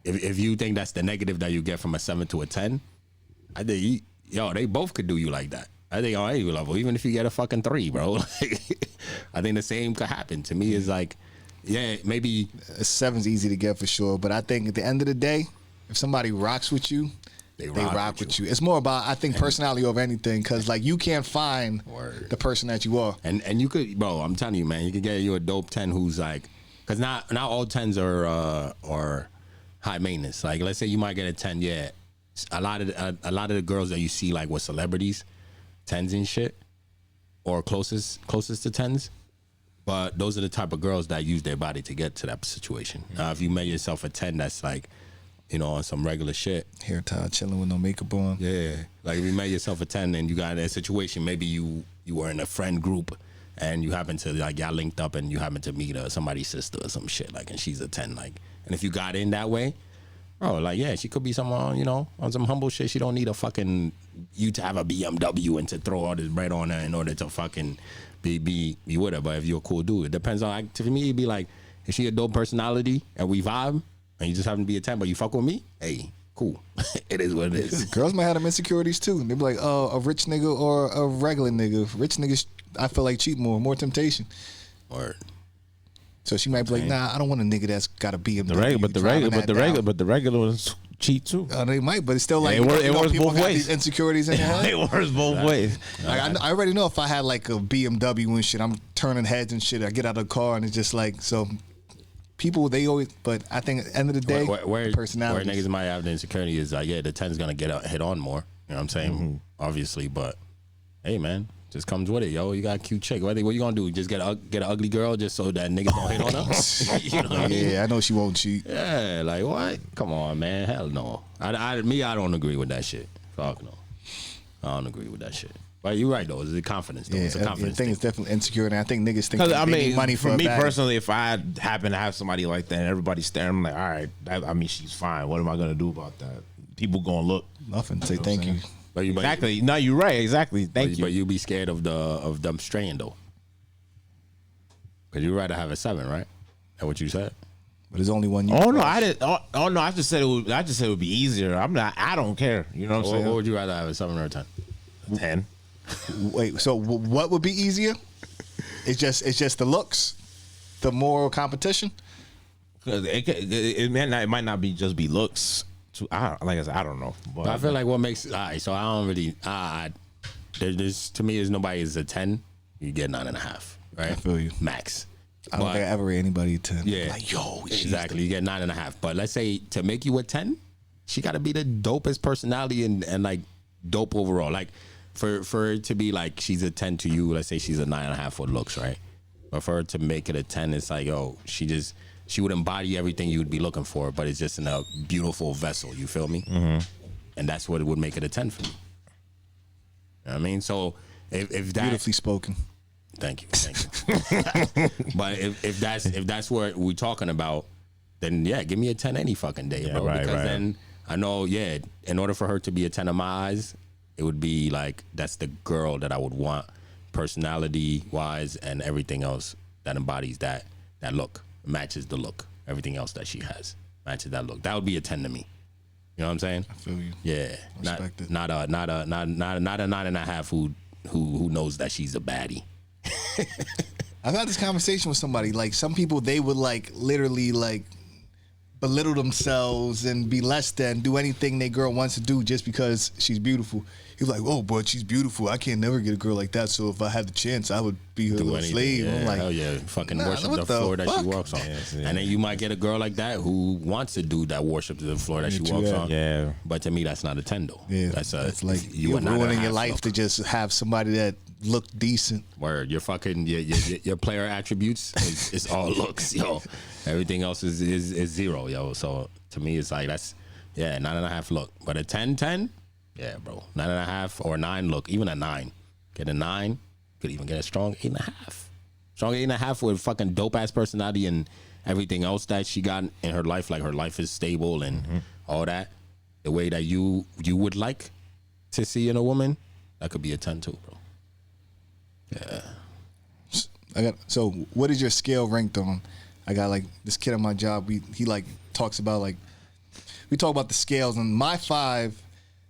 if you think that's the negative that you get from a 7 to a 10, I think they both could do you like that. I think on any level, even if you get a fucking 3, bro. I think the same could happen. To me, it's like yeah, maybe A 7's easy to get for sure, but I think at the end of the day, if somebody rocks with you, they rock with you. It's more about, I think, personality over anything, because like you can't find the person that you are. And you could, bro. I'm telling you, man, you could get you a dope 10 who's like, because not all 10s are high maintenance. Like let's say you might get a 10, yeah. A lot of the girls that you see like with celebrities, 10s and shit, or closest to 10s. But those are the type of girls that use their body to get to that situation. Now, if you made yourself a 10 that's like, on some regular shit. Hair tied, chilling with no makeup on. Yeah. Like if you made yourself a 10 and you got in a situation, maybe you were in a friend group and you happen to, like, y'all linked up and you happen to meet somebody's sister or some shit, like, and she's a 10, like, and if you got in that way, bro, like, yeah, she could be someone, on some humble shit. She don't need you to have a BMW and to throw all this bread on her in order to fucking be with her. But if you're a cool dude, it depends on, like, to me, it'd be like, if she a dope personality and we vibe and you just happen to be a 10, but you fuck with me, hey, cool. It is what it is. Girls might have them insecurities too. They be like, oh, a rich nigga or a regular nigga. Rich niggas, I feel like cheat more temptation. Word. So she might be like, nah, I don't want a nigga that's got a BMW. But the regular ones cheat too. They might, but it's still like, it works people both got ways. these insecurities in their head. It works both ways. Like, I already know if I had like a BMW and shit, I'm turning heads and shit. I get out of the car and it's just like, so people, they always, but I think at the end of the day, personality. Where niggas might have the insecurity is like, yeah, the 10's gonna get hit on more. You know what I'm saying? Mm-hmm. Obviously, but hey, man, just comes with it, yo. You got a cute chick. What you gonna do? Just get an ugly girl just so that niggas don't hit on her? You know what I mean? Yeah, I know she won't cheat. Yeah, like what? Come on, man. Hell no. I don't agree with that shit. Fuck no. I don't agree with that shit. But you're right though. It's a confidence though. Yeah, It's a confidence I think thing. it's definitely insecure, and I think niggas think Because they need money for a me bag. personally, if I happen to have somebody like that and everybody's staring, I'm like, all right, I mean, she's fine. What am I gonna do about that? People gonna look. Nothing. Say thank you. But Exactly. No, you're right. Exactly. Thank you. But you be scared of them straying though. Because you'd rather have a 7, right? That's what you said. But there's only one. Oh no, I didn't. Oh no, I just said it would. I just said it would be easier. I'm not. I don't care. You know what I'm saying? What would you rather have, a 7 or a 10? 10. Wait. So what would be easier? It's just the looks, the moral competition. Because it might not be just be looks. Like I said, I don't know. But I feel like what makes all right. So I don't really. There's to me, there's nobody is a 10. You get 9.5. Right. I feel you. Max. I don't think I ever rate anybody a 10. Yeah. Like, yo, exactly. You get 9.5. But let's say to make you a 10, she got to be the dopest personality and like dope overall. Like for it to be like she's a 10 to you, let's say she's a 9.5 for looks, right? But for her to make it a 10, it's like, yo, she would embody everything you would be looking for, but it's just in a beautiful vessel. You feel me? Mm-hmm. And that's what would make it a 10 for me. You know what I mean? So if that beautifully spoken. Thank you. But if that's what we're talking about, then yeah, give me a 10 any fucking day, bro. Right, because then I know, yeah, in order for her to be a 10 in my eyes, it would be like that's the girl that I would want, personality wise and everything else that embodies that look, matches the look. Everything else that she has matches that look. That would be a 10 to me. You know what I'm saying? I feel you. Yeah, Respect it. Not a 9.5 who knows that she's a baddie. I've had this conversation with somebody. Like, some people, they would like literally like belittle themselves and be less than, do anything their girl wants to do just because she's beautiful. He's like, oh, but she's beautiful. I can't never get a girl like that. So if I had the chance, I would be her little slave. Yeah, I'm like, hell yeah, fucking worship what the floor that fuck? she walks on. Yeah. And then you might get a girl like that who wants to do that worship the floor that she walks on. Yeah. But to me, that's not a 10 though. yeah, That's like you're ruining your life to just have somebody that look decent. Word, your fucking your player attributes is all looks, yo. Everything else is 0, yo. So to me, it's like that's 9.5 look, but a 10, yeah, bro, 9.5 or 9 look, even a 9. Get a 9, could even get a strong 8.5. Strong 8.5 with fucking dope ass personality and everything else that she got in her life. Like her life is stable and all that. The way that you would like to see in a woman, that could be a 10 too, bro. Yeah. So what is your scale ranked on? I got like this kid at my job. He like talks about like, we talk about the scales, and my 5.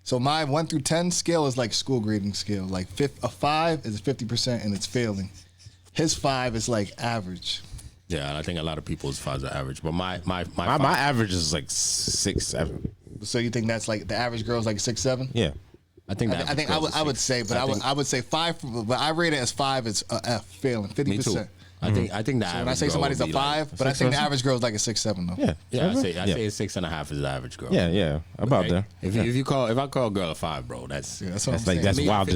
So my 1 through 10 scale is like school grading scale. Like a 5 is 50% and it's failing. His 5 is like average. Yeah, I think a lot of people's 5's are average, but my average is like 6, 7. So you think that's like the average girl's like 6, 7? Yeah. I think I would say, but I would say 5. But I rate it as 5 is a F, failing 50%. Me too. I think the So average when I say somebody's a 5, but I think the average girl is like a 6, 7 though. Yeah. I say a 6.5 is the average girl. Yeah. About Right? there. If I call a girl a 5, bro, that's Yeah, that's what I'm That's like saying. that's me, wild.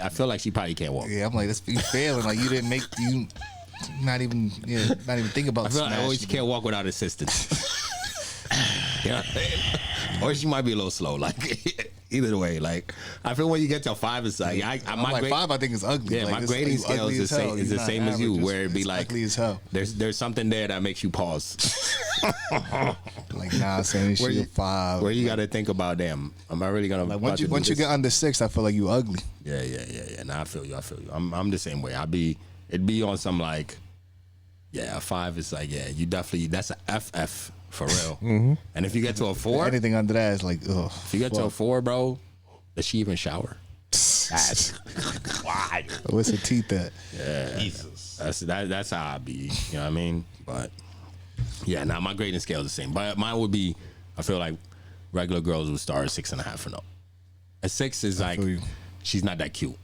I feel like she probably can't walk. Yeah, I'm like, that's you failing. Like you didn't make you. Not even think about. I feel like I always smashing. can't walk without assistance. You know what I mean? Or she might be a little slow. Like either way, like I feel when you get to a 5, it's like I'm like 5. I think is ugly. Yeah, like, my it's- grading you scale ugly is as hell. the You're same not as you, average. where it'd be It's like ugly as hell. there's something there that makes you pause. Like nah, saying Where she you- a 5. Where you got to think about, damn, am I really gonna like about to do once you this? get under 6, I feel like you ugly. Yeah. Nah, I feel you. I'm the same way. It'd be on some like, yeah, a 5 is like, yeah, you definitely, that's a FF for real. And if you get to a 4, Anything under that is like, ugh. if you get to a 4, bro, does she even shower? That's wild. What's her teeth at? Jesus. That's how I be. You know what I mean? But yeah, now my grading scale is the same. But mine would be, I feel like regular girls would start at 6.5 and up. A 6 is like, feel you. she's not that cute,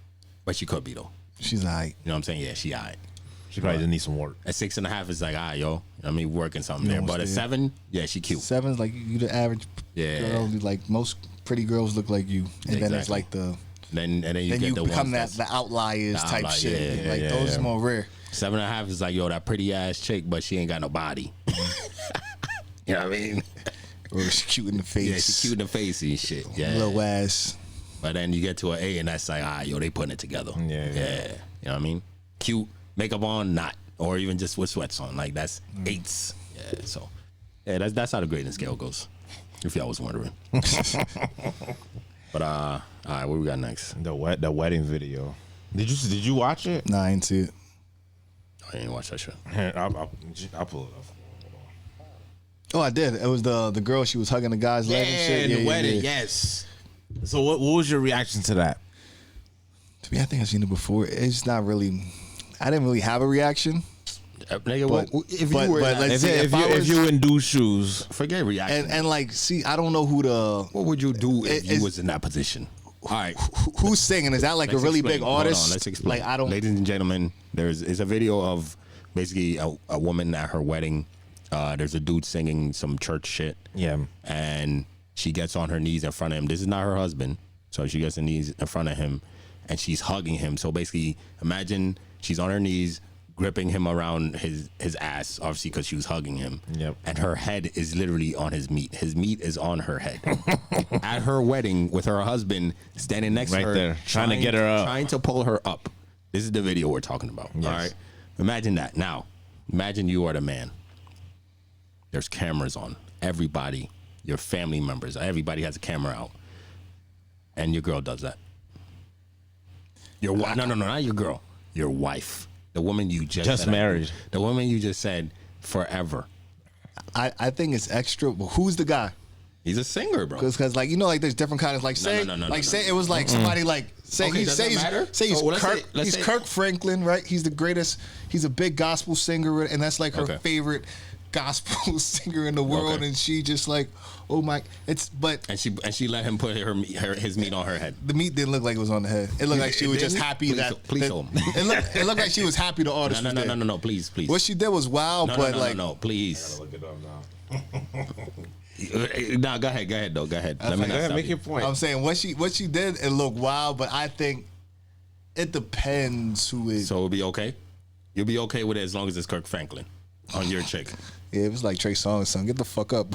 but she could be though. She's alright. You know what I'm saying? Yeah, she alright. She probably didn't need some work. At 6.5 is like, yo. You know what I mean, working something there. almost But at there. 7, yeah, she cute. 7's like you the average Yeah. girl. Like most pretty girls look like you, and then it's Exactly. like the And then you then get you the become ones the outliers the type outlier, shit. yeah, Like yeah, those yeah. are more rare. 7.5 is like, yo, that pretty ass chick, but she ain't got no body. You know what I mean? Or she's cute in the face. Yeah, she cute in the face and shit. Yeah. Little ass. But then you get to an 8 and that's like, yo, they putting it together. Yeah. You know what I mean? Cute, makeup on, not. Or even just with sweats on. Like that's 8s. Yeah, so yeah, that's how the grading scale goes. If y'all was wondering. But all right, what we got next? The wedding video. Did you watch it? Nah, I ain't see it. I didn't watch that shit. I'll pull it up. Oh, I did. It was the girl. She was hugging the guy's leg and shit. the wedding. Yeah. Yes. So what was your reaction to that? To me, I think I've seen it before. It's not really. I didn't really have a reaction. Nigga, But- if but- you were but that- let's say If you in dude's shoes, forget reaction. And like, see, I don't know who the what would you do if you it's- was in that position? All right. who's singing. Is that like Let's a really explain. big Hold on, artist? let's explain. Like I don't. Ladies and gentlemen, it's a video of basically a woman at her wedding. There's a dude singing some church shit. yeah, And she gets on her knees in front of him. This is not her husband. So she gets her knees in front of him and she's hugging him. So basically, imagine she's on her knees, gripping him around his ass, obviously because she was hugging him. Yep. And her head is literally on his meat. His meat is on her head. At her wedding with her husband standing next Right to her. there, trying to get her up. Trying to pull her up. This is the video we're talking about. Yes. All right. Imagine that. Now, imagine you are the man. There's cameras on. Everybody, your family members, everybody has a camera out. And your girl does that. Your wife. No, not your girl. Your wife. The woman you just said, married. The woman you just said forever. I think it's extra. But who's the guy? He's a singer, bro. Because like there's different kinds. Like say no, say it was like somebody like say Okay, he does say that he's, matter? say he's So let's Kirk say- let's he's say- Kirk Franklin, right? He's the greatest. He's a big gospel singer, and that's like her Okay. favorite gospel singer in the world. Okay. And she just like, oh my, it's but. And she let him put his meat on her head. The meat didn't look like it was on the head. It looked like she was just happy Please- that. please that- show 'em. it looked like she was happy the artist was there. No, please. What she did was wild, No, but no, like no, please. look it up now. No, go ahead, though. Go ahead. Let me like, not Go ahead, stop make you. your point. I'm saying what she did, it looked wild, but I think it depends who it. So it'll be okay? You'll be okay with it as long as it's Kirk Franklin on your chick. Yeah, it was like Trey Songz, son. Get the fuck up.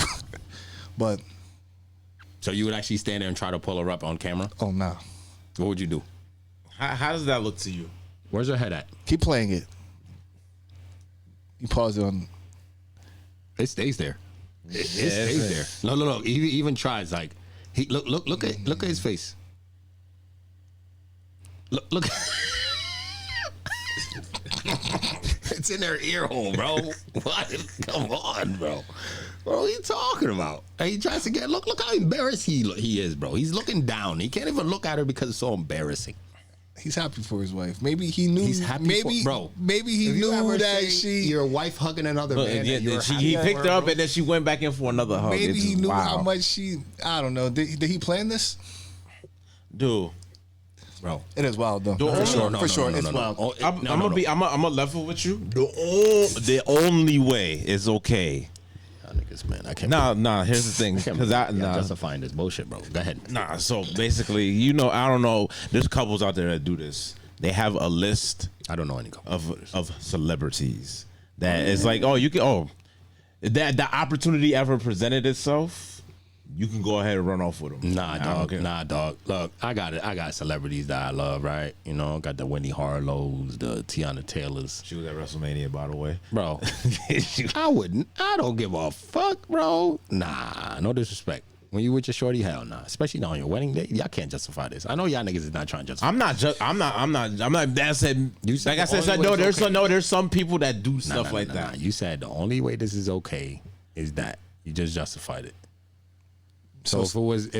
But So you would actually stand there and try to pull her up on camera? oh nah, What would you do? How does that look to you? Where's her head at? keep playing it. You pause it on. It stays there. It stays there. No. He even tries like he look at his face. Look. It's in their ear hole, bro. What? Come on, bro. Bro, what are you talking about? And he tries to get look how embarrassed he is, bro. He's looking down. He can't even look at her because it's so embarrassing. He's happy for his wife. Maybe he knew. He's happy maybe, for, bro. Maybe he If you knew ever that say your wife hugging another Look, man. yeah, he picked her up and then she went back in for another hug. Maybe It's he knew wild. how much she. I don't know. Did he plan this? Dude. Bro. It is wild though. No, For sure. no, For sure. It's wild. Oh, I'm gonna level with you. The only way is okay. Niggas, man, I can't. Nah. Here's the thing, because justifying this bullshit, bro. Go ahead. Nah. So basically, I don't know. There's couples out there that do this. They have a list. I don't know any couple of celebrities that is like, oh, you can, that the opportunity ever presented itself. You can go ahead and run off with them. Nah, dog. Look, I got it. I got celebrities that I love, right? Got the Wendy Harlows, the Tiana Taylors. She was at WrestleMania, by the way, bro. I wouldn't. I don't give a fuck, bro. Nah, no disrespect. When you with your shorty, hell nah. Especially not on your wedding day, y'all can't justify this. I know y'all niggas is not trying to justify. I'm not. That said, like I said, no. There's some people that do stuff like that. You said the only way this is okay is that you just justified it. So if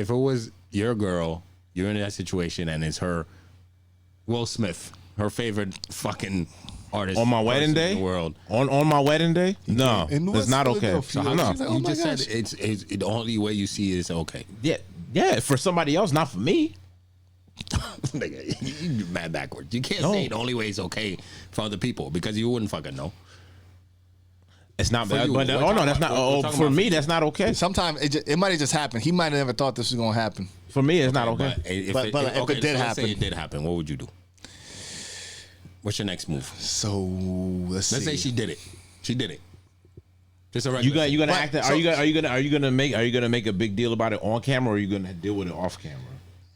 it was your girl, you're in that situation, and it's her, Will Smith, her favorite fucking artist on my wedding day, in the world. On my wedding day, no, it's not okay. So no, you just said it's the only way you see it is okay. Yeah, for somebody else, not for me. Nigga, you mad backwards. You can't say the only way is okay for other people because you wouldn't fucking know. It's not bad, but that's not. For me, that's not okay. Sometimes it might have just happened. He might have never thought this was gonna happen. For me, it's not okay. But if it did happen, say it did happen. What would you do? What's your next move? So let's say she did it. She did it. Just a regular. You gonna act? Are you gonna make a big deal about it on camera, or are you gonna deal with it off camera?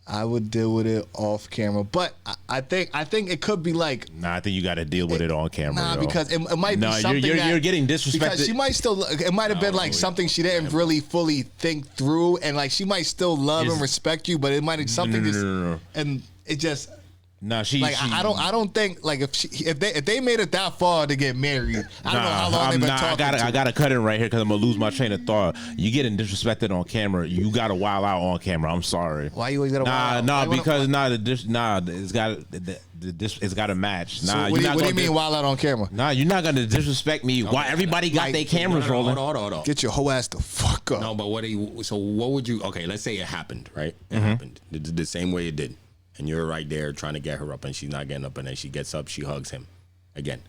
I would deal with it off camera, but I think it could be like. Nah, I think you got to deal with it on camera. Nah, because it might be something you're getting disrespected. Because she might still. It might have been like something she didn't really fully think through, and like she might still love and respect you, but it might be something and it just. No, I don't think like if they made it that far to get married, I don't know how long they've been talking. I gotta cut it right here because I'm gonna lose my train of thought. You getting disrespected on camera, you gotta wild out on camera. I'm sorry. Why you always gotta wild out? It's gotta match. What do you mean wild out on camera? Nah, you're not gonna disrespect me. Why everybody got their cameras rolling? Hold on. Get your whole ass the fuck up. No, but what would you? Okay, let's say it happened, right? It happened the same way it did. And you're right there trying to get her up, and she's not getting up, and then she gets up, she hugs him again.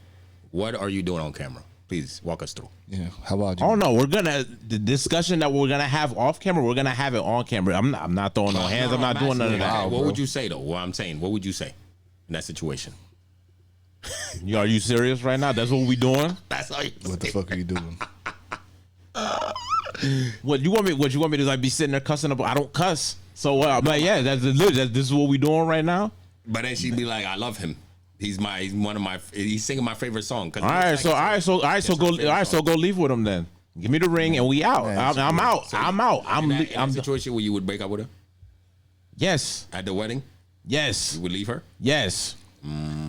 What are you doing on camera? Please walk us through. Yeah, how about you? Oh no, the discussion that we're gonna have off camera, we're gonna have it on camera. I'm not throwing no hands. I'm not doing none of that. What would you say though? What I'm saying, what would you say in that situation? Are you serious right now? That's what we doing? That's all you. What the fuck are you doing? What you want me to like be sitting there cussing up? I don't cuss. So I'm like, yeah, this is what we doing right now. But then she'd be like, I love him. He's singing my favorite song. All right, so go leave with him then. Give me the ring and we out. I'm out. So I'm out. I'm in that situation where you would break up with her Yes. at the wedding. Yes. You would leave her. Yes.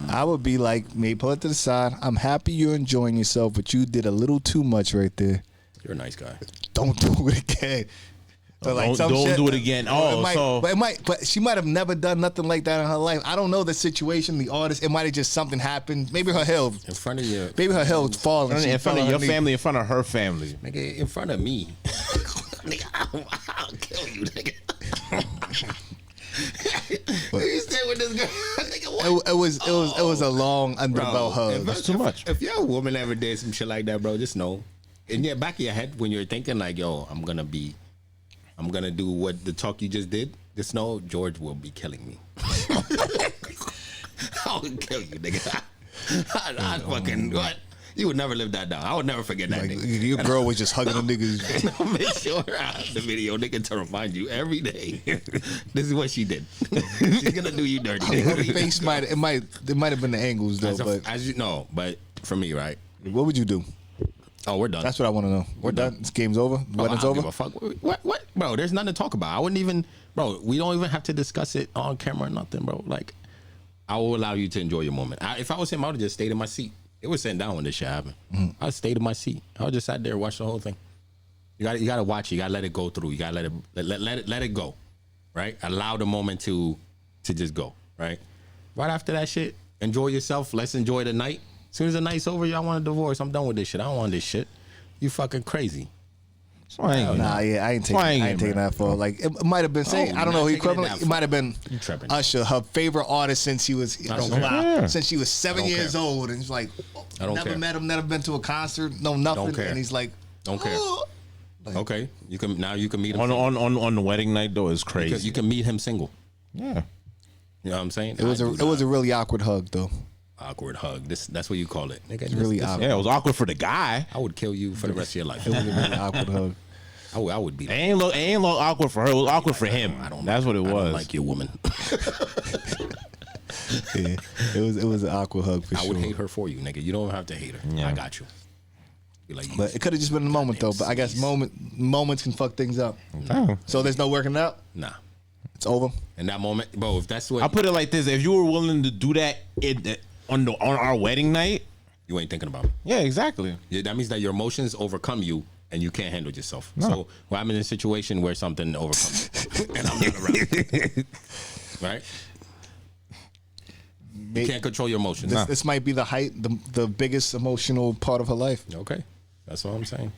I would be like, maybe pull it to the side. I'm happy you're enjoying yourself, but you did a little too much right there. You're a nice guy. Don't do it again. So don't do it again. But she might have never done nothing like that in her life. I don't know the situation, the artist. It might have just something happened. Maybe her heel in front of you. Maybe her heel falling. In front of your family, in front of her family. Nigga, in front of me. Nigga, I'll kill you, nigga. What you stay with this girl? Nigga, what? It was a long underbelt hug. That's too much. If your woman ever did some shit like that, bro, just know in your back of your head when you're thinking like, yo, I'm gonna do what the talk you just did. Just know George will be killing me. I'll kill you, nigga. I'd fucking what? You would never live that down. I would never forget that. Nigga. Your girl was just hugging the niggas. And I'll make sure I have the video, nigga, to remind you every day. This is what she did. She's gonna do you dirty. Her face might have been the angles though. But for me, right? What would you do? Oh, we're done. That's what I want to know. We're done. This game's over. Wedding's over. Give a fuck. What, bro? There's nothing to talk about. I wouldn't even, bro. We don't even have to discuss it on camera or nothing, bro. Like, I will allow you to enjoy your moment. If I was him, I would have just stayed in my seat. It was sitting down when this shit happened. I stayed in my seat. I would just sat there and watched the whole thing. You gotta watch it. You gotta let it go through. You gotta let it go, right? Allow the moment to just go, right? Right after that shit, enjoy yourself. Let's enjoy the night. As soon as the night's over, y'all want a divorce. I'm done with this shit. I don't want this shit. You fucking crazy. Nah, yeah, I ain't taking that for. Like, it might have been saying, I don't know, equivalent. It might have been Usher, her favorite artist since she was since she was 7 years old, and he's like, never met him, never been to a concert, no nothing, and he's like, don't care. Like, okay, you can meet him on the wedding night though. Is crazy because you can meet him single. Yeah, you know what I'm saying? It was a really awkward hug though. Awkward hug. That's what you call it. Nigga, really awkward. Yeah, it was awkward for the guy. I would kill you for the rest of your life. It was a really awkward hug. I would be. It ain't look awkward for her. It was awkward for him. That's what it was. I don't like your woman. Yeah, it was an awkward hug for sure. I would hate her for you, nigga. You don't have to hate her. Yeah. I got you. But it could have just been a moment though. But I guess moments can fuck things up. Oh. So there's no working out. Nah, it's over. In that moment, bro. If that's what I put it like this: if you were willing to do that on our wedding night, you ain't thinking about me. Yeah, exactly. Yeah, that means that your emotions overcome you. And you can't handle yourself. No. So I'm in a situation where something overcomes me, and I'm not around. Right? You can't control your emotions. This might be the biggest emotional part of her life. Okay, that's what I'm saying.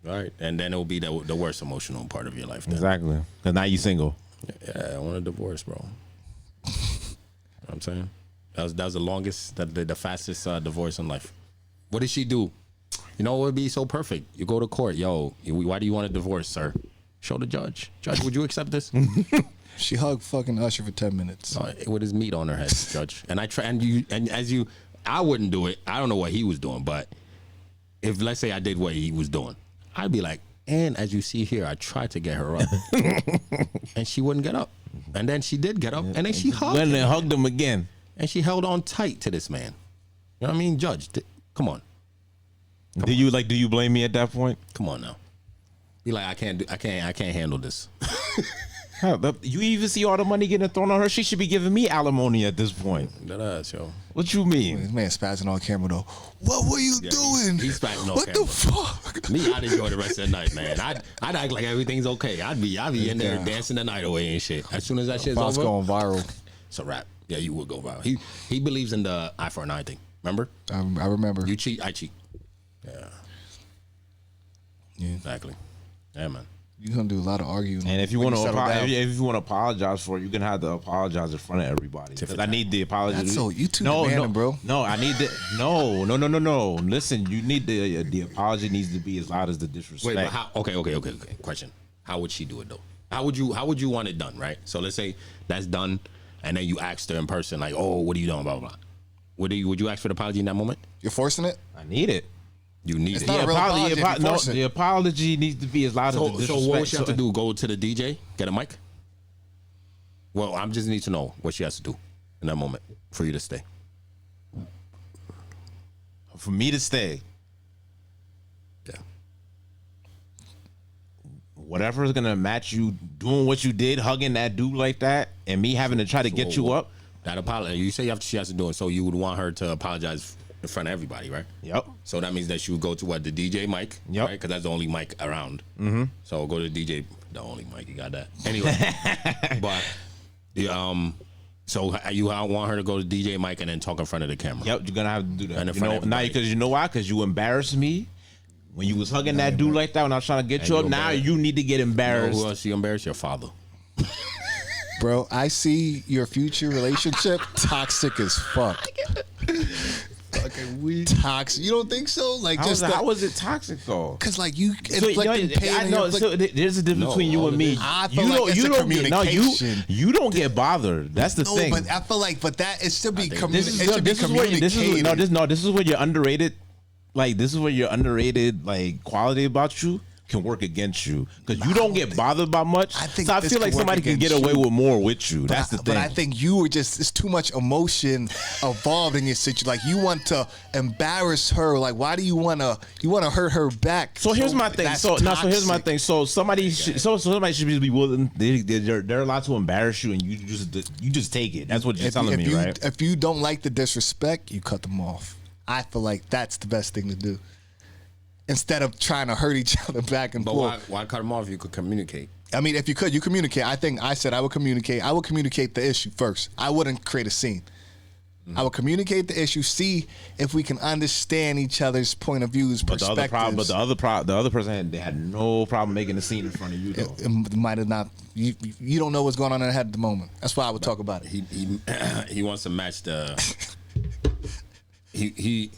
All right, and then it will be the worst emotional part of your life. Then. Exactly, because now you single. Yeah, I want a divorce, bro. You know what I'm saying that was the longest, the fastest divorce in life. What did she do? You know what would be so perfect? You go to court, yo. Why do you want a divorce, sir? Show the judge. Judge, would you accept this? She hugged fucking Usher for 10 minutes with his meat on her head, Judge. And I wouldn't do it. I don't know what he was doing, but if let's say I did what he was doing, I'd be like, and as you see here, I tried to get her up, and she wouldn't get up, and then she did get up, and then she hugged him again, and she held on tight to this man. You know what I mean, Judge? Come on. Do you blame me at that point? Come on now. Be like, I can't handle this. You even see all the money getting thrown on her? She should be giving me alimony at this point. That ass, yo. What you mean? This man spazzing on camera though. What were you doing? He's spazzing on what camera. What the fuck? Me, I'd enjoy the rest of the night, man. I'd act like everything's okay. I'd be in there dancing the night away and shit. As soon as that shit's over, going viral. It's a wrap. Yeah, you would go viral. He believes in the eye for an eye thing. Remember? I remember. You cheat, I cheat. Yeah. Exactly. Yeah, man. You're gonna do a lot of arguing. And if you want to apologize for it, you're gonna have to apologize in front of everybody. I need the apology. That's so you too demanding, bro. No, I need the no. Listen, you need the apology needs to be as loud as the disrespect. Wait, but how? Okay. Question: how would she do it though? How would you want it done? Right. So let's say that's done, and then you asked her in person, like, "Oh, what are you doing?" Blah blah. Would you ask for the apology in that moment? You're forcing it. I need it. You need it. The apology needs to be as loud as the disrespect. So what would she have to do? Go to the DJ, get a mic? Well, I just need to know what she has to do in that moment for you to stay. For me to stay. Yeah. Whatever is gonna match you doing what you did, hugging that dude like that, and me having to try to get you up. That apology. You say she has to do it, so you would want her to apologize in front of everybody, right? Yep. So that means that she would go to the DJ mic, yep, right? Because that's the only mic around. Mm-hmm. So go to the DJ, the only mic. You got that. Anyway, but so you want her to go to DJ mic and then talk in front of the camera. Yep, you're gonna have to do that. And because you know why? Because you embarrassed me when you was hugging that dude like that when I was trying to get you up. Now you need to get embarrassed. You know who else you embarrassed? Your father. Bro, I see your future relationship toxic as fuck. Fucking weak. Toxic. You don't think so? Like, how was it toxic though? Because like you inflicting pain. I know. So there's a difference between you and me. I feel like it's a communication. You don't get bothered. That's the thing. But I feel like, it should be communicated. This is where you're underrated. Like this is where your underrated quality about you can work against you because you don't get bothered by much. I feel like somebody can get away with more with you. That's the thing. But I think you were it's too much emotion involved in your situation. Like you want to embarrass her. Like why do you want to hurt her back? So here's my thing. So here's my thing. So somebody should be willing. They're allowed to embarrass you, and you just take it. That's what you're telling me, right? If you don't like the disrespect, you cut them off. I feel like that's the best thing to do. Instead of trying to hurt each other back and forth. Why cut them off? You could communicate. I mean, if you could, you communicate. I think I said I would communicate. I would communicate the issue first. I wouldn't create a scene. I would communicate the issue, see if we can understand each other's point of views, perspectives. The other person had no problem making a scene in front of you, though. It might have not. You don't know what's going on in their head at the moment. That's why I would talk about it. He wants to match the. he.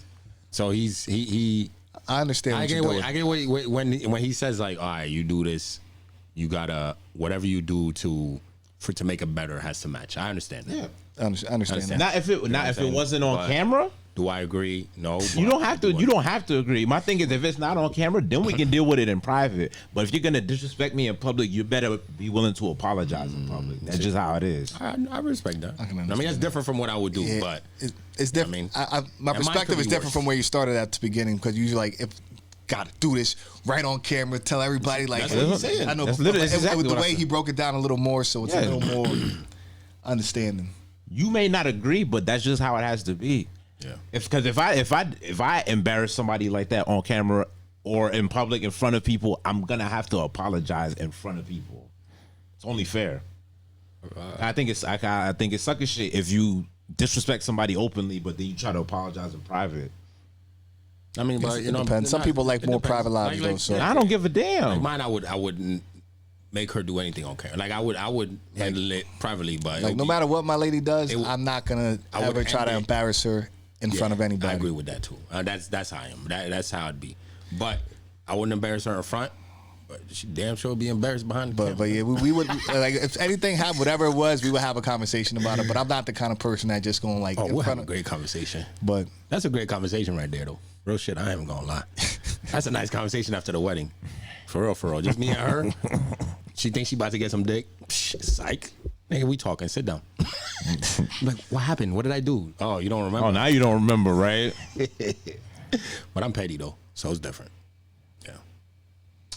I understand. I get what when he says like, all right, you do this, you gotta whatever you do to make it better has to match. I understand that. Yeah. I understand that. Not if it wasn't on camera. Do I agree? No. You don't have to. You don't have to agree. My thing is, if it's not on camera, then we can deal with it in private. But if you're gonna disrespect me in public, you better be willing to apologize in public. That's just how it is. I respect that. I mean, that's different from what I would do, but it's different. My perspective is different from where you started at the beginning, because usually like if. Gotta do this right on camera. Tell everybody like that's what he's saying. I know, that's with the way he broke it down a little more, so it's a little more understanding. You may not agree, but that's just how it has to be. Yeah. Because if I embarrass somebody like that on camera or in public in front of people, I'm gonna have to apologize in front of people. It's only fair. I think it's sucker shit if you disrespect somebody openly, but then you try to apologize in private. I mean, but it depends. Some people like more private lives, though. So I don't give a damn. Like mine, I wouldn't make her do anything on camera. Like I would handle it privately, but like no matter what my lady does, I'm not gonna ever try to embarrass her in front of anybody. I agree with that too. That's how I am. That's how I'd be. But I wouldn't embarrass her in front. But she damn sure would be embarrassed behind the camera. But yeah, we would like if anything happened, whatever it was, we would have a conversation about it. But I'm not the kind of person that just going like. We'll have a great conversation. But that's a great conversation right there, though. Real shit, I ain't gonna lie. That's a nice conversation after the wedding. For real. Just me and her. She thinks she about to get some dick. Psh, psych. Nigga, we talking. Sit down. Like, what happened? What did I do? Oh, you don't remember? Oh, now you don't remember, right? But I'm petty though, so it's different. Yeah.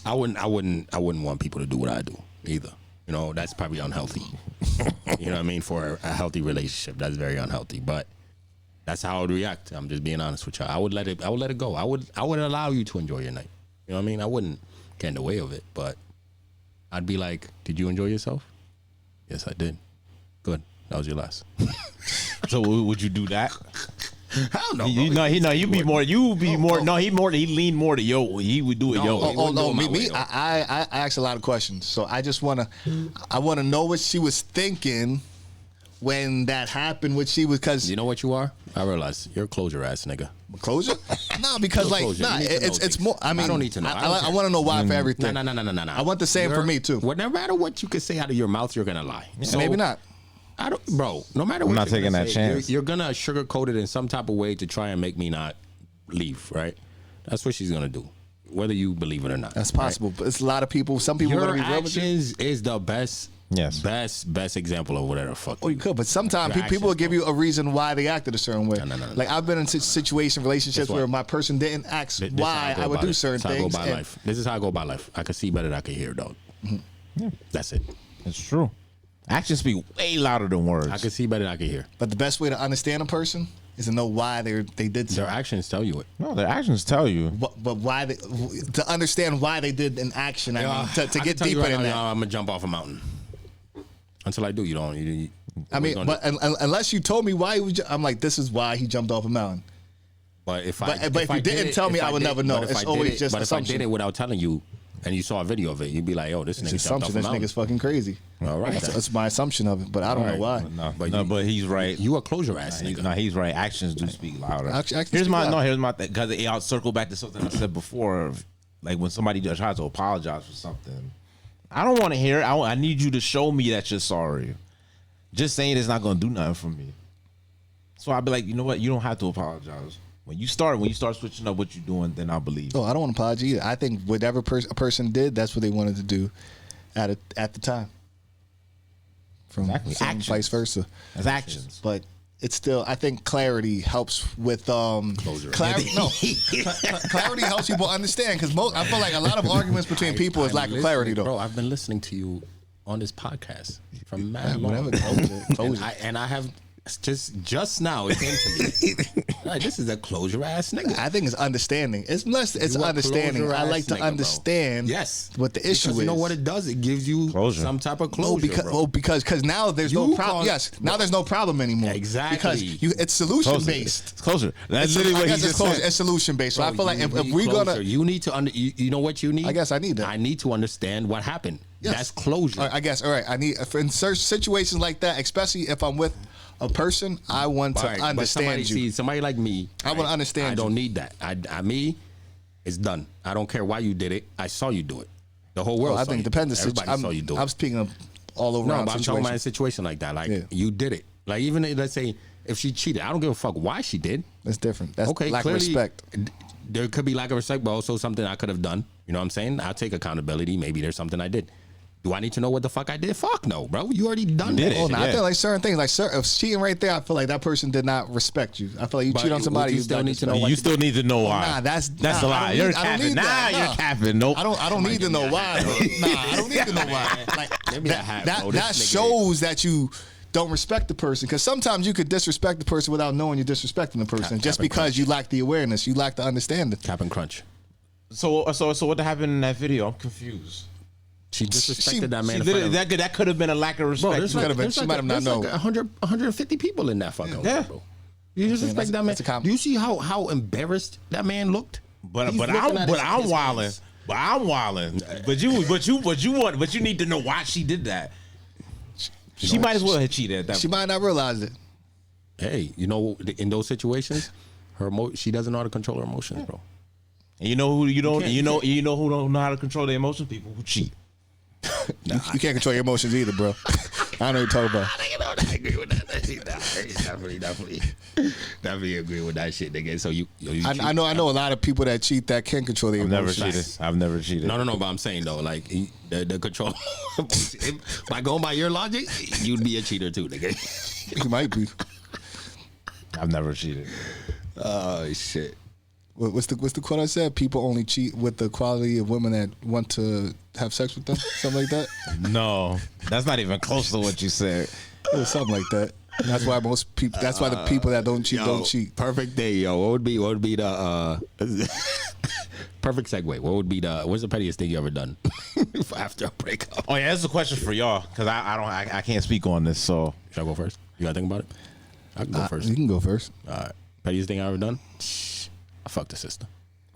I wouldn't want people to do what I do either. You know, that's probably unhealthy. You know what I mean? For a healthy relationship, that's very unhealthy. But that's how I would react. I'm just being honest with y'all. I would let it go. I would allow you to enjoy your night. You know what I mean? I wouldn't get in the way of it, but I'd be like, did you enjoy yourself? Yes, I did. Good. That was your last. So would you do that? I don't know. He lean more to yo. He would do it, me. I asked a lot of questions, so I just wanna know what she was thinking when that happened. What she was, because you know what you are. I realize you're a closure ass nigga. Closure? No, because it's more. I mean, I don't need to know. I want to know why for everything. No. I want the same for me too. No matter what you can say out of your mouth, you're gonna lie. So, maybe not. I don't, bro. No matter what, I'm not taking that chance. You're gonna sugarcoat it in some type of way to try and make me not leave, right? That's what she's gonna do, whether you believe it or not. That's possible, right? But it's a lot of people. Some people your gonna be actions is the best. Yes. Best example of whatever the fuck. Oh, you could, but sometimes people will give you a reason why they acted a certain way. No. Like I've been in relationships where my person didn't ask why I would do certain things. This is how I go by life. I can see better than I can hear, dog. Mm-hmm. Yeah. That's it. It's true. Actions speak way louder than words. I can see better than I can hear. But the best way to understand a person is to know why they did something. Their actions tell you it. No, their actions tell you. But why to understand why they did an action, to get deeper in that. I'm gonna jump off a mountain. Until I do, you don't. I mean, but unless you told me why he was, I'm like, this is why he jumped off a mountain. But if you didn't tell me, I would never know. It's always just assumption. But if I did it without telling you, and you saw a video of it, you'd be like, "Oh, this nigga jumped off a mountain." This nigga's fucking crazy. All right, that's my assumption of it, but I don't know why. But he's right. You a closure ass nigga. No, he's right. Actions do speak louder. Here's my thing, because I'll circle back to something I said before. Like when somebody tries to apologize for something, I don't want to hear it. I need you to show me that you're sorry. Just saying it's not gonna do nothing for me. So I'll be like, you know what? You don't have to apologize. When you start switching up what you're doing, then I'll believe. Oh, I don't want to apologize either. I think whatever a person did, that's what they wanted to do at the time. From actions. Vice versa. That's actions. But it's still, I think clarity helps with closure. Clarity helps people understand, because I feel like a lot of arguments between people is lack of clarity though. Bro, I've been listening to you on this podcast from mad long. Whatever. And I have It's just now it came to me. Like, this is a closure ass nigga. I think it's understanding. It's less. It's You a understanding. closure I like ass to nigga, bro. understand. Yes, what the issue because is. You know what it does? It gives you Closure. some type of closure. Because now there's no You problem. call- Yes, now there's no problem anymore. Exactly. Because it's solution Closure. based. It's closure. That's literally what he just said. It's solution based. So I feel like if we're gonna, you need to you know what you need. I guess I need that. I need to understand what happened. Yes. That's closure. I guess. All right. I need in certain situations like that, especially if I'm with a person, I want to Right, but understand somebody like me. I want to understand I you. don't need that. Me, it's done. I don't care why you did it. I saw you do it. The whole world. I saw think you it depends. Everybody saw you do it. I'm speaking of all over. No, around but I'm talking about a situations. situation like that. Like Yeah. you did it. Like even let's say if she cheated, I don't give a fuck why she did. That's different. That's Okay, lack clearly, of respect. There could be lack of respect, but also something I could have done. You know what I'm saying? I'll take accountability. Maybe there's something I did. Do I need to know what the fuck I did? Fuck no, bro. You already done did that. it. Oh, no, I Yeah. feel like certain things, like if cheating right there, I feel like that person did not respect you. I feel like you But cheat on somebody, you you still don't need to respect. know You still need to know why. Nah, that's a I lie. don't You're need- I don't capping. need that. Nah, you're Nah. capping. Nope. I don't need to know why. Nah, I don't need to know why. Like Give me a hat, bro. This that nigga- shows that you don't respect the person, because sometimes you could disrespect the person without knowing you're disrespecting the person, just Cap and because you lack the awareness, you lack the understanding. Cap and crunch. So what happened in that video? I'm confused. She disrespected that man. She in front literally, of- that could have been a lack of Bro, respect. there's She like, might have been- there's she like, might have not there's like known. 150 people in that fucking Yeah. bro. You disrespect that man. that's a compliment. Do you see how embarrassed that man looked? But He's looking I'm at his wilding. hands. But I'm wilding. But you need to know why she did that. She might as well have cheated at that. She might not realize it. Hey, you know, in those situations, she doesn't know how to control her emotions, bro. And you know who you don't. can't- You know you who don't know how to control their emotions? People who cheat. You can't control your emotions either, bro. I know what you're talking about. I agree with that. Definitely agree with that shit, nigga. So you I know a lot of people that cheat that can control their I've never emotions. cheated. I've never cheated. No, but I'm saying though, like the control. By going by your logic, you'd be a cheater too, nigga. You might be. I've never cheated. Oh shit. What's the quote I said? People only cheat with the quality of women that want to have sex with them. Something like that. No, that's not even close to what you said. It was something like that. And that's why most people. That's why the people that don't cheat don't cheat. Perfect day, yo. What would be the perfect segue? What's the pettiest thing you ever done after a breakup? Oh yeah, that's a question for y'all because I can't speak on this. So Should I go first? You gotta think about it. I can go first. You can go first. All right. Pettiest thing I ever done? I fucked the sister.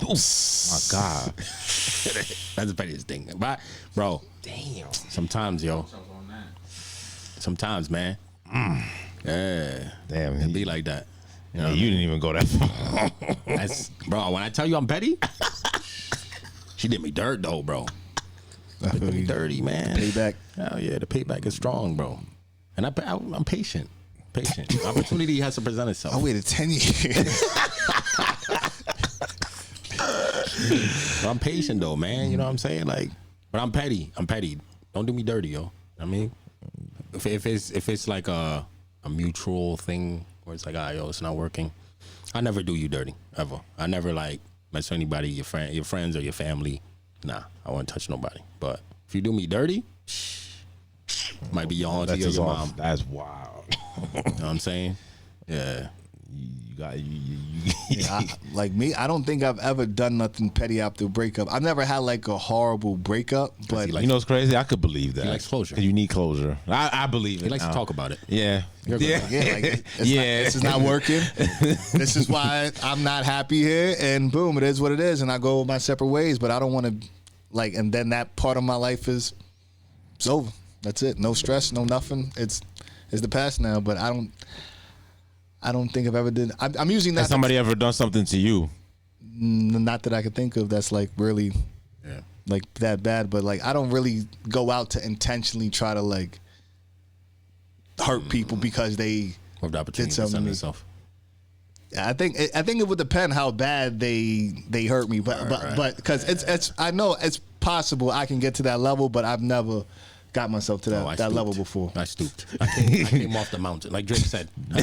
my God, That's the pettiest thing. But bro, damn. sometimes, yo. Sometimes, man. Yeah. Damn, It be like that. You know, you didn't even go that far. that's bro. When I tell you I'm petty, she did me dirt though, bro. Did me dirty, man. Payback. Hell yeah, the payback is strong, bro. And I'm patient. Opportunity has to present itself. I waited 10 years. But I'm patient though, man. You know what I'm saying? Like, but I'm petty. Don't do me dirty, yo. I mean, if it's like a mutual thing where it's like, yo, it's not working. I never do you dirty ever. I never like mess with anybody, your friends or your family. Nah, I won't touch nobody. But if you do me dirty, might be your auntie or That's your off. mom. That's wild. You know what I'm saying? Yeah. You got you. Like me, I don't think I've ever done nothing petty after a breakup. I've never had like a horrible breakup, but he You know what's crazy? I could believe that. He likes closure. 'Cause you need closure. I believe it. He likes to now. talk about it. Yeah. You're good. yeah, like it's Yeah. this is not working. This is why I'm not happy here, and boom, it is what it is, and I go my separate ways. But I don't want to, like, and then that part of my life it's over. That's it. No stress, no nothing. It's the past now. But I don't think I've ever did. I'm using that. Has somebody ever done something to you? Not that I could think of. That's like really, Yeah. like that bad. But like I don't really go out to intentionally try to like hurt people because they Of the opportunity did to something to present me. itself. I think it would depend how bad they hurt me, but because it's I know it's possible I can get to that level, but I've never got myself to I that level stooped. before. I stooped. I came off the mountain, like Drake said. I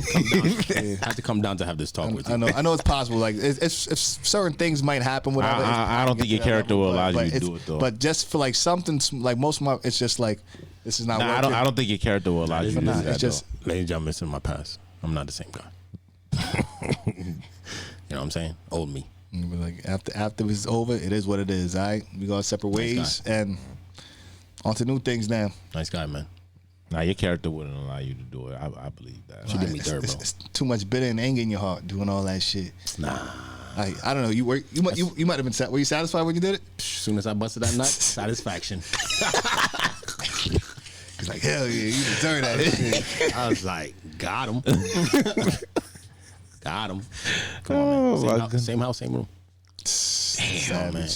had to come down to have this talk with you. I know it's possible. Like it's certain things might happen. Whatever. I don't think your character will allow you to do it though. But just for like something like most of my, it's just like this is not Nah, working. I don't think your character will allow you to do Nah, that. it's just Ladies and gentlemen, it's in my past. I'm not the same guy. You know what I'm saying? Old me. But like after it's over, it is what it is. All right, we go our separate ways and on to new things now. Nice guy, man. Nah, your character wouldn't allow you to do it. I believe that. She give me dirt, bro. It's too much bitter and anger in your heart doing all that shit. Nah. I don't know. You might have been. Were you satisfied when you did it? As soon as I busted that nut, satisfaction. He's like, hell yeah, you deserve that shit. I was like, got him. Got him. Come on, man. Same house, same room. Damn, man.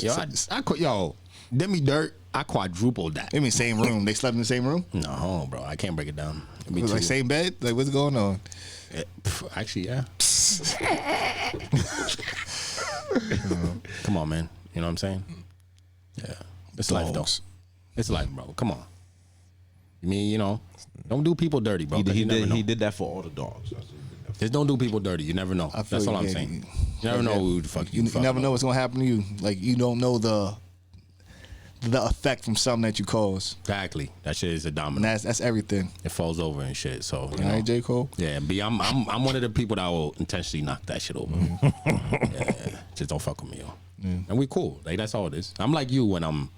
Yo, Demi Dirt, I quadrupled that. You mean same room? They slept in the same room? No, bro. I can't break it down. It was like same bed? Like, what's going on? Actually, yeah. Come on, man. You know what I'm saying? Yeah. It's life, though. It's life, bro. Come on. You mean, don't do people dirty, bro. He did that for all the dogs. Just don't do people dirty. You never know. That's all I'm saying. You never know who the fuck you never know what's gonna happen to you. Like, you don't know the effect from something that you cause. Exactly. That shit is a domino. And that's everything. It falls over and shit. So all right, J. Cole. Yeah, I'm one of the people that will intentionally knock that shit over. Yeah, just don't fuck with me, yo. Yeah. And we cool. Like, that's all it is. I'm like you when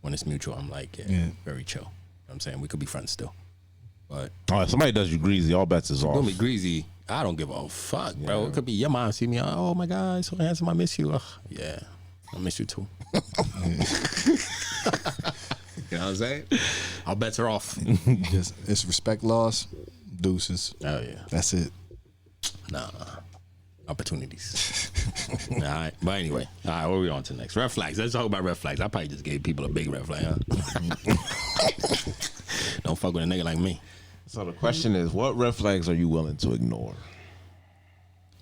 it's mutual. I'm like, very chill. You know what I'm saying? We could be friends still. But if somebody does you greasy, all bets is off. Doing me greasy, I don't give a fuck, bro. It could be your mom see me. Oh my God, so handsome. I miss you. Yeah, I miss you too. You know what I'm saying? All bets are off. It's respect loss, deuces. Oh yeah, that's it. Nah, opportunities. All right, but anyway, all right. What are we on to next? Red flags. Let's talk about red flags. I probably just gave people a big red flag. Huh? Don't fuck with a nigga like me. So the question is, what red flags are you willing to ignore?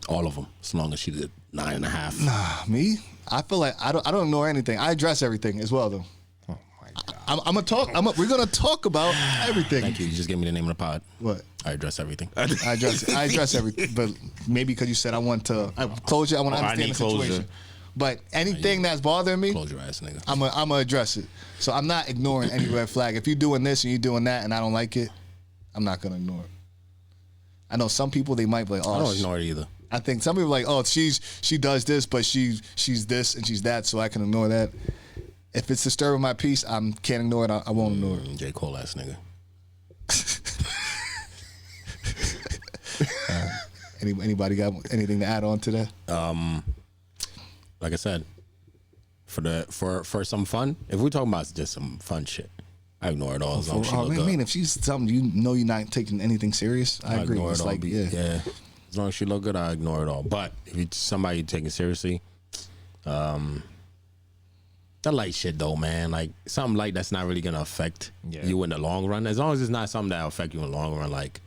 All of them, as long as she's at 9.5. Nah, me? I feel like I don't ignore anything. I address everything as well, though. Oh my God. We're gonna talk about everything. Thank you. You just gave me the name of the pod. What? I address everything. I address everything, but maybe because you said I want closure. I want to understand the situation. Closure. But anything that's bothering me, close your ass, nigga. I'm gonna address it. So I'm not ignoring any red flag. If you're doing this and you're doing that, and I don't like it, I'm not gonna ignore it. I know some people, they might be like, oh, I don't ignore it either. I think some people are like, oh, she does this, but she's this and she's that, so I can ignore that. If it's disturbing my peace, I can't ignore it. I won't ignore it. J. Cole ass nigga. Anybody got anything to add on to that? Like I said, for some fun, if we're talking about just some fun shit, I ignore it all as long as she look good. I mean, if she's something you're not taking anything serious, I agree. Ignore it's it all. Like, yeah. As long as she look good, I ignore it all. But if it's somebody you taking seriously, that light shit though, man. Like something like that's not really gonna affect you in the long run. As long as it's not something that'll affect you in the long run, like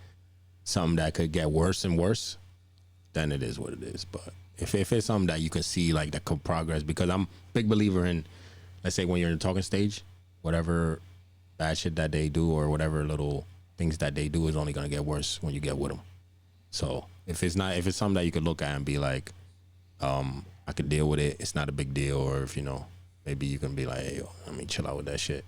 something that could get worse and worse, then it is what it is. But if it's something that you can see like that could progress, because I'm a big believer in, let's say when you're in the talking stage, whatever bad shit that they do or whatever little things that they do is only gonna get worse when you get with them. So if it's something that you could look at and be like, I could deal with it, it's not a big deal, or if maybe you can be like, hey, I mean, chill out with that shit,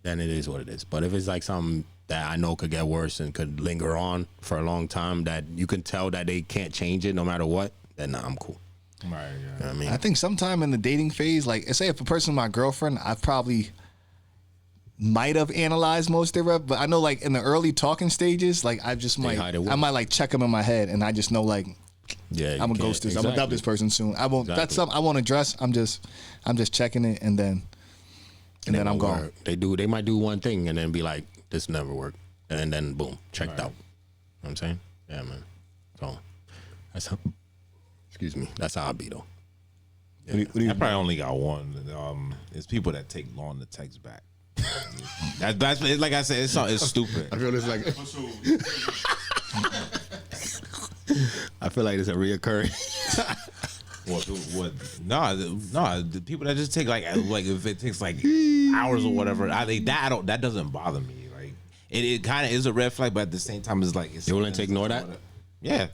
then it is what it is. But if it's like something that I know could get worse and could linger on for a long time, that you can tell that they can't change it no matter what, then nah, I'm cool. Right, yeah. You know what I mean? I think sometime in the dating phase, like say if a person is my girlfriend, I probably might have analyzed most of it, but I know like in the early talking stages, like I might like check them in my head, and I just know like, I'm gonna ghost this. Exactly. I'm gonna dub this person soon. I won't. Exactly. That's something I won't address. I'm just checking it, and then I'm gone. They might do one thing and then be like, this never worked, and then boom, checked out. You know what I'm saying? Yeah, man. So that's how. Excuse me. That's how I be though. Yeah. I probably only got one. It's people that take long to text back. That's like I said, it's stupid. I feel it's like I feel like it's a reoccurring. What? No. The people that just take like if it takes like hours or whatever, that doesn't bother me. Like it kind of is a red flag, but at the same time, it's like you willing to ignore that? Yeah.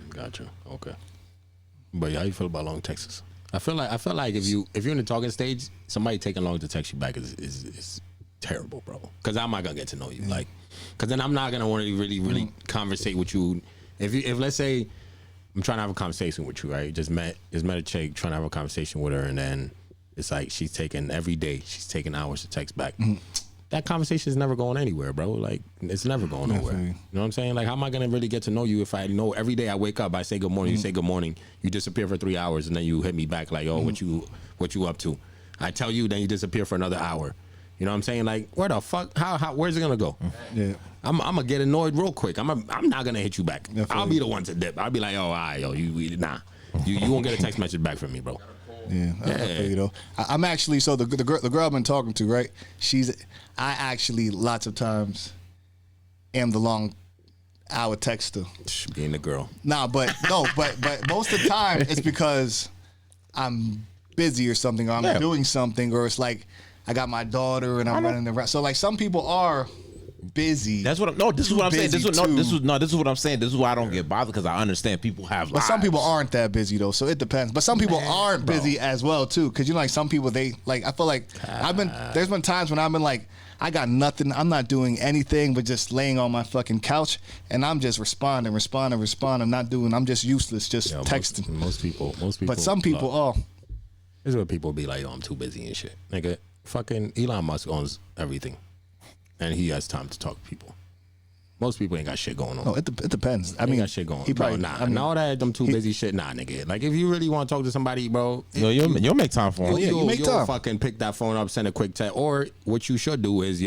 Gotcha. Okay. But how you feel about long texts? I feel like if you're in the talking stage, somebody taking long to text you back is terrible, bro. Because I'm not gonna get to know you, like, because then I'm not gonna want to really conversate with you. If let's say I'm trying to have a conversation with you, right? Just met a chick, trying to have a conversation with her, and then it's like she's taking hours to text back. That conversation is never going anywhere, bro. Like, it's never going nowhere. You know what I'm saying? Like, how am I gonna really get to know you if I know every day I wake up, I say good morning, you say good morning, you disappear for 3 hours, and then you hit me back like, oh, what you up to? I tell you, then you disappear for another hour. You know what I'm saying? Like, where the fuck? Where's it gonna go? Yeah. I'm gonna get annoyed real quick. I'm not gonna hit you back. Definitely. I'll be the one to dip. I'll be like, oh, all right, yo, you won't get a text message back from me, bro. Yeah, I feel you though. I'm actually the girl I've been talking to, right? I actually lots of times am the long hour texter. Being the girl. But most of the time it's because I'm busy or something, or I'm doing something, or it's like I got my daughter and I'm running around. So like some people are busy. This is what I'm saying. This is what I'm saying. This is why I don't get bothered, because I understand people have lives. But some people aren't that busy though, so it depends. But some people aren't busy as well too, because like some people I feel like there's been times when I've been like, I got nothing. I'm not doing anything but just laying on my fucking couch, and I'm just responding. I'm just useless, just texting. Most people. But some people, this is what people be like, oh, I'm too busy and shit. Nigga, fucking Elon Musk owns everything, and he has time to talk to people. Most people ain't got shit going on. No, it depends. I mean, got shit going. He probably, all that them too busy shit. Nah, nigga. Like, if you really want to talk to somebody, bro, you'll make time for him. You make time. Fucking pick that phone up, send a quick text, or what you should do is,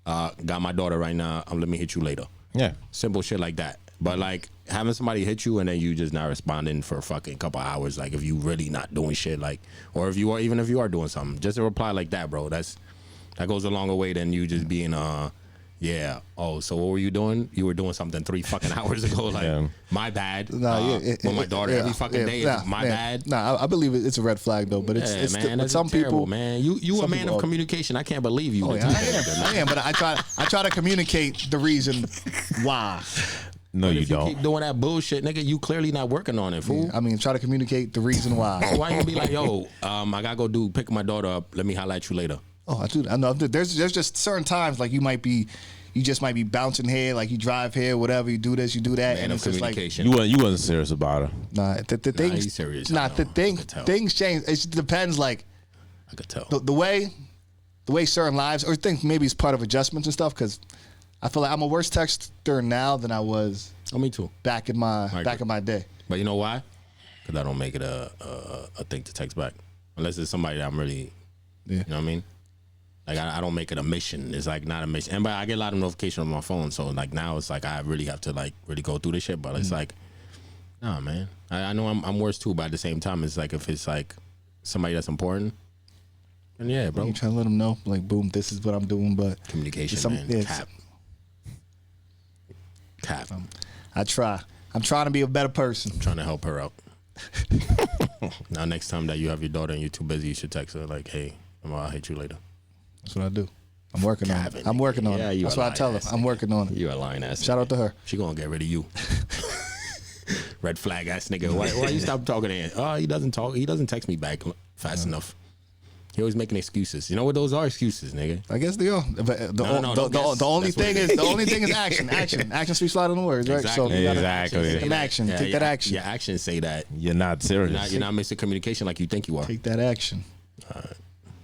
got my daughter right now. Let me hit you later. Yeah, simple shit like that. But like having somebody hit you and then you just not responding for a fucking couple hours, like if you really not doing shit, like, or if you are doing something, just a reply like that, bro. That goes a longer way than you just being yeah. Oh, so what were you doing? You were doing something 3 fucking hours ago. Like, my bad. With my daughter every fucking day. My bad. I believe it's a red flag though. But it's man, but some terrible, people, man. You a man of communication. I can't believe you. I am. But I try to communicate the reason why. No, you don't. Keep doing that bullshit, nigga. You clearly not working on it, fool. Yeah, I mean, try to communicate the reason why. So why you be like, yo, I gotta pick my daughter up. Let me holler at you later. Oh, I do. I know. There's just certain times like you just might be bouncing here, like you drive here, whatever. You do this, you do that, Man and of it's just like you wasn't serious about her. Nah, things. He's serious. Things change. It just depends. Like I could tell the way certain lives, or think maybe it's part of adjustments and stuff. Because I feel like I'm a worse texter now than I was. Oh, me too. Back in my day. But you know why? Because I don't make it a thing to text back, unless it's somebody that I'm really. Yeah. You know what I mean? Like I don't make it a mission. It's like not a mission. And but I get a lot of notifications on my phone, so like now it's like I really have to like really go through this shit. But it's like, nah, man. I know I'm worse too, but at the same time, it's like if it's like somebody that's important, and yeah, bro. You trying to let them know, like, boom, this is what I'm doing. But communication, man. Cap. I try. I'm trying to be a better person. I'm trying to help her out. Now, next time that you have your daughter and you're too busy, you should text her like, "Hey, I'll hit you later." That's what I do. I'm working on it. I'm working on it. That's what I tell her. I'm working on it. You a lying ass. Shout out to her. She gonna get rid of you. Red flag ass nigga. Why you stop talking to him? Oh, he doesn't talk. He doesn't text me back fast enough. He always making excuses. You know what those are? Excuses, nigga. I guess they are. But the only thing is action. Action speaks louder than words, right? Exactly. So you gotta Exactly. take some action. Take that action. Your actions say that You're not serious. you're not missing communication like you think you are. Take that action.